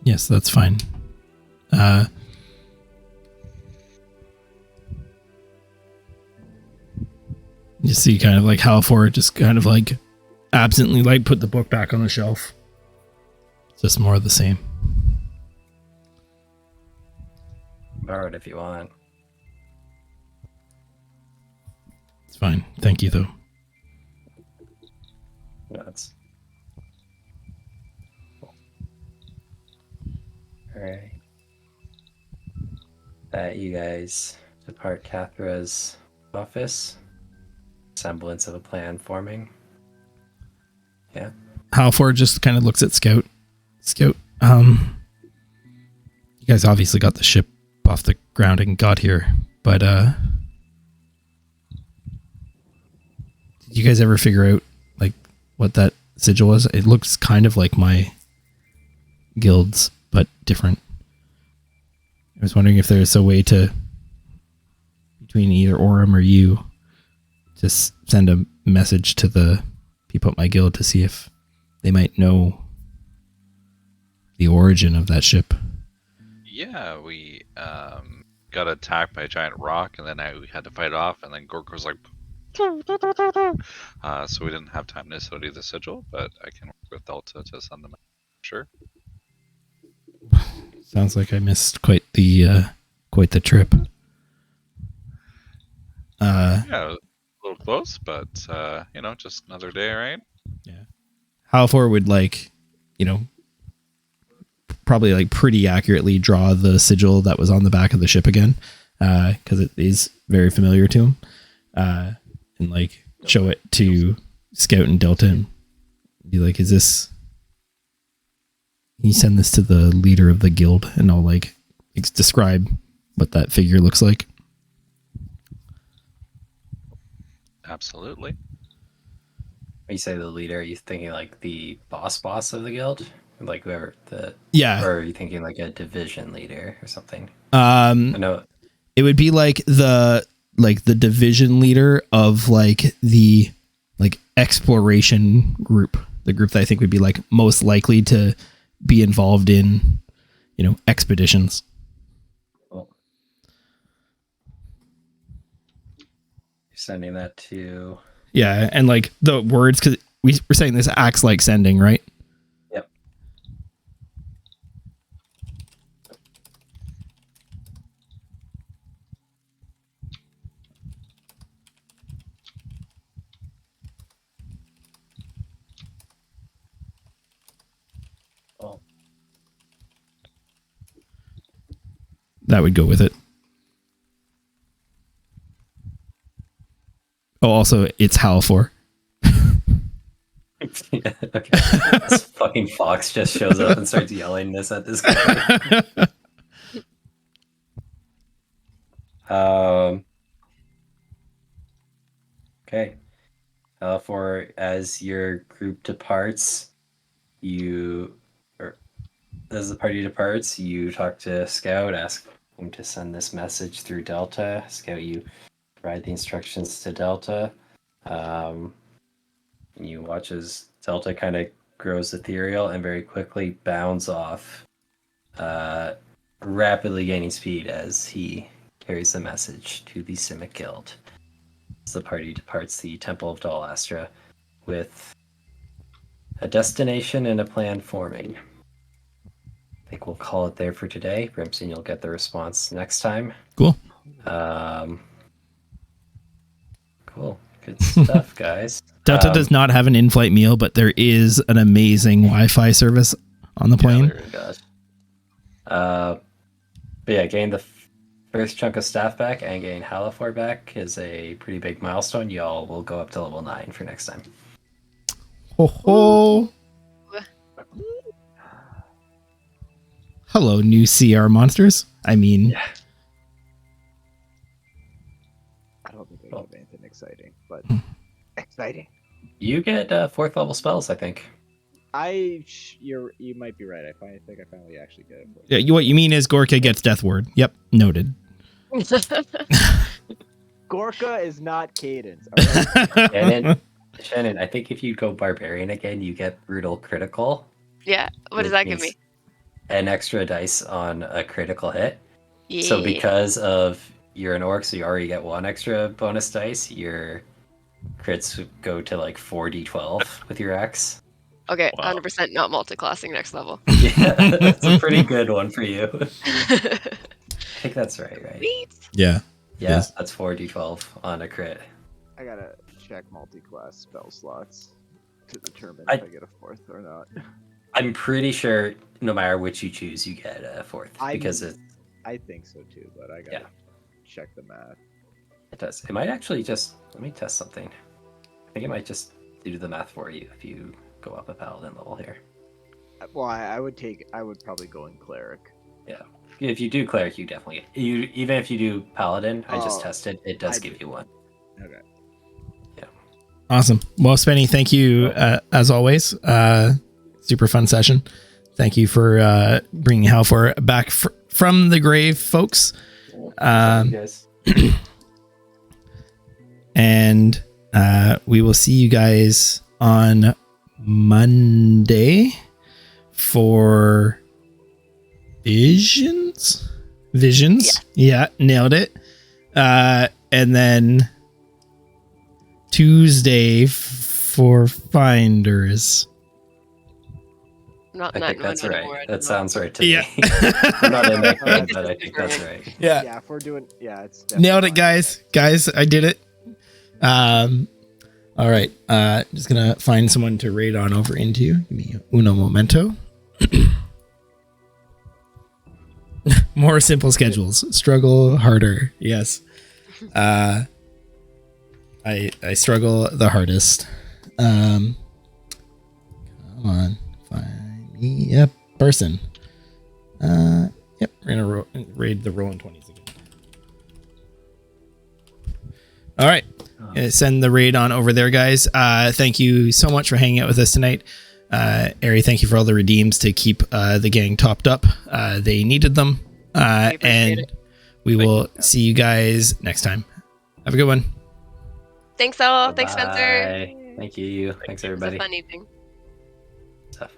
Yes, that's fine. You see kind of like Halfor just kind of like absently like put the book back on the shelf. It's just more of the same. Borrow it if you want. It's fine. Thank you though. Nuts. Cool. Alright. You guys depart Cathra's office. Semblance of a plan forming. Yeah. Halfor just kind of looks at Scout. Scout, you guys obviously got the ship off the ground and got here, but did you guys ever figure out like what that sigil was? It looks kind of like my guilds, but different. I was wondering if there's a way to, between either Orem or you, just send a message to the people at my guild to see if they might know the origin of that ship. Yeah, we got attacked by a giant rock, and then we had to fight off, and then Gork was like, so we didn't have time to study the sigil, but I can work with Delta to send them. Sure. Sounds like I missed quite the trip. Yeah, a little close, but just another day, right? Yeah. Halfor would probably pretty accurately draw the sigil that was on the back of the ship again, because it is very familiar to him, and show it to Scout and Delta and be like, "Is this? Can you send this to the leader of the guild?" And I'll describe what that figure looks like. Absolutely. When you say the leader, are you thinking the boss of the guild? Whoever Yeah. Or are you thinking a division leader or something? I know it would be the division leader of the exploration group, the group that I think would be most likely to be involved in, expeditions. Cool. You're sending that to... Yeah, and the words, because we're saying this acts like sending, right? Yep. Oh. That would go with it. Oh, also, it's Halfor. Yeah, okay. This fucking fox just shows up and starts yelling this at this guy. Okay. For as your group departs, as the party departs, you talk to Scout, ask him to send this message through Delta. Scout, you provide the instructions to Delta. You watch as Delta kind of grows ethereal and very quickly bounds off, rapidly gaining speed as he carries the message to the Simic Guild. As the party departs the Temple of Dol Astra with a destination and a plan forming. I think we'll call it there for today. Brimson, you'll get the response next time. Cool. Cool. Good stuff, guys. Delta does not have an in-flight meal, but there is an amazing Wi-Fi service on the plane. But yeah, gain the first chunk of staff back and gain Halfor back is a pretty big milestone. Y'all will go up to level 9 for next time. Ho ho! Hello, new CR monsters. I mean, Yeah. I don't think I have anything exciting, but exciting. You get 4th level spells, I think. You might be right. I think I finally actually get it. yeah, what you mean is Gorka gets Death Ward. Yep, noted. Gorka is not Cadence. All right? Shannon, I think if you go Barbarian again, you get Brutal Critical. Yeah. What does that give me? An extra dice on a critical hit. Yeah. So because of you're an orc, so you already get 1 extra bonus dice, your crits go to 4d12 with your axe. Okay, Wow. 100% not multi-classing next level. Yeah, that's a pretty good one for you. I think that's right? Sweet. Yeah. Yeah, Yes. that's 4d12 on a crit. I gotta check multi-class spell slots to determine I- if I get a 4th or not. I'm pretty sure no matter which you choose, you get a 4th because it I think so too, but I gotta check the math. does. It might actually just let me test something. I think it might just do the math for you if you go up a paladin level here. Well, I would probably go in cleric. If you do cleric, you definitely even if you do paladin. I just Oh, tested. It does I give you 1. Okay. Awesome. Well, Spenny, thank you as always. Super fun session. Thank you for bringing Halfor back from the grave, folks. You guys. And we will see you guys on Monday for Visions. Yeah, nailed it. And then Tuesday for Finders. I'm not I in that think that's mode right. anymore. That sounds right to Yeah. me. I'm not in that Yeah. game, but I think that's right. Yeah. Yeah, if we're doing, yeah, it's Nailed definitely it, guys. Guys, I did it. All right. Just gonna find someone to raid on over into. Give me uno momento. More simple schedules. Struggle harder. Yes. I struggle the hardest. Come on. Find me a person. Yep. We're gonna raid the rolling 20s again. All right. Send the raid on over there, guys. Thank you so much for hanging out with us tonight. Ari, thank you for all the redeems to keep the gang topped up. They needed them. appreciate And it. we will see you guys next time. Have a good one. Thanks all. Thanks, Spencer. Bye. Thank you. Thanks, It was a everybody. fun evening. Stuff.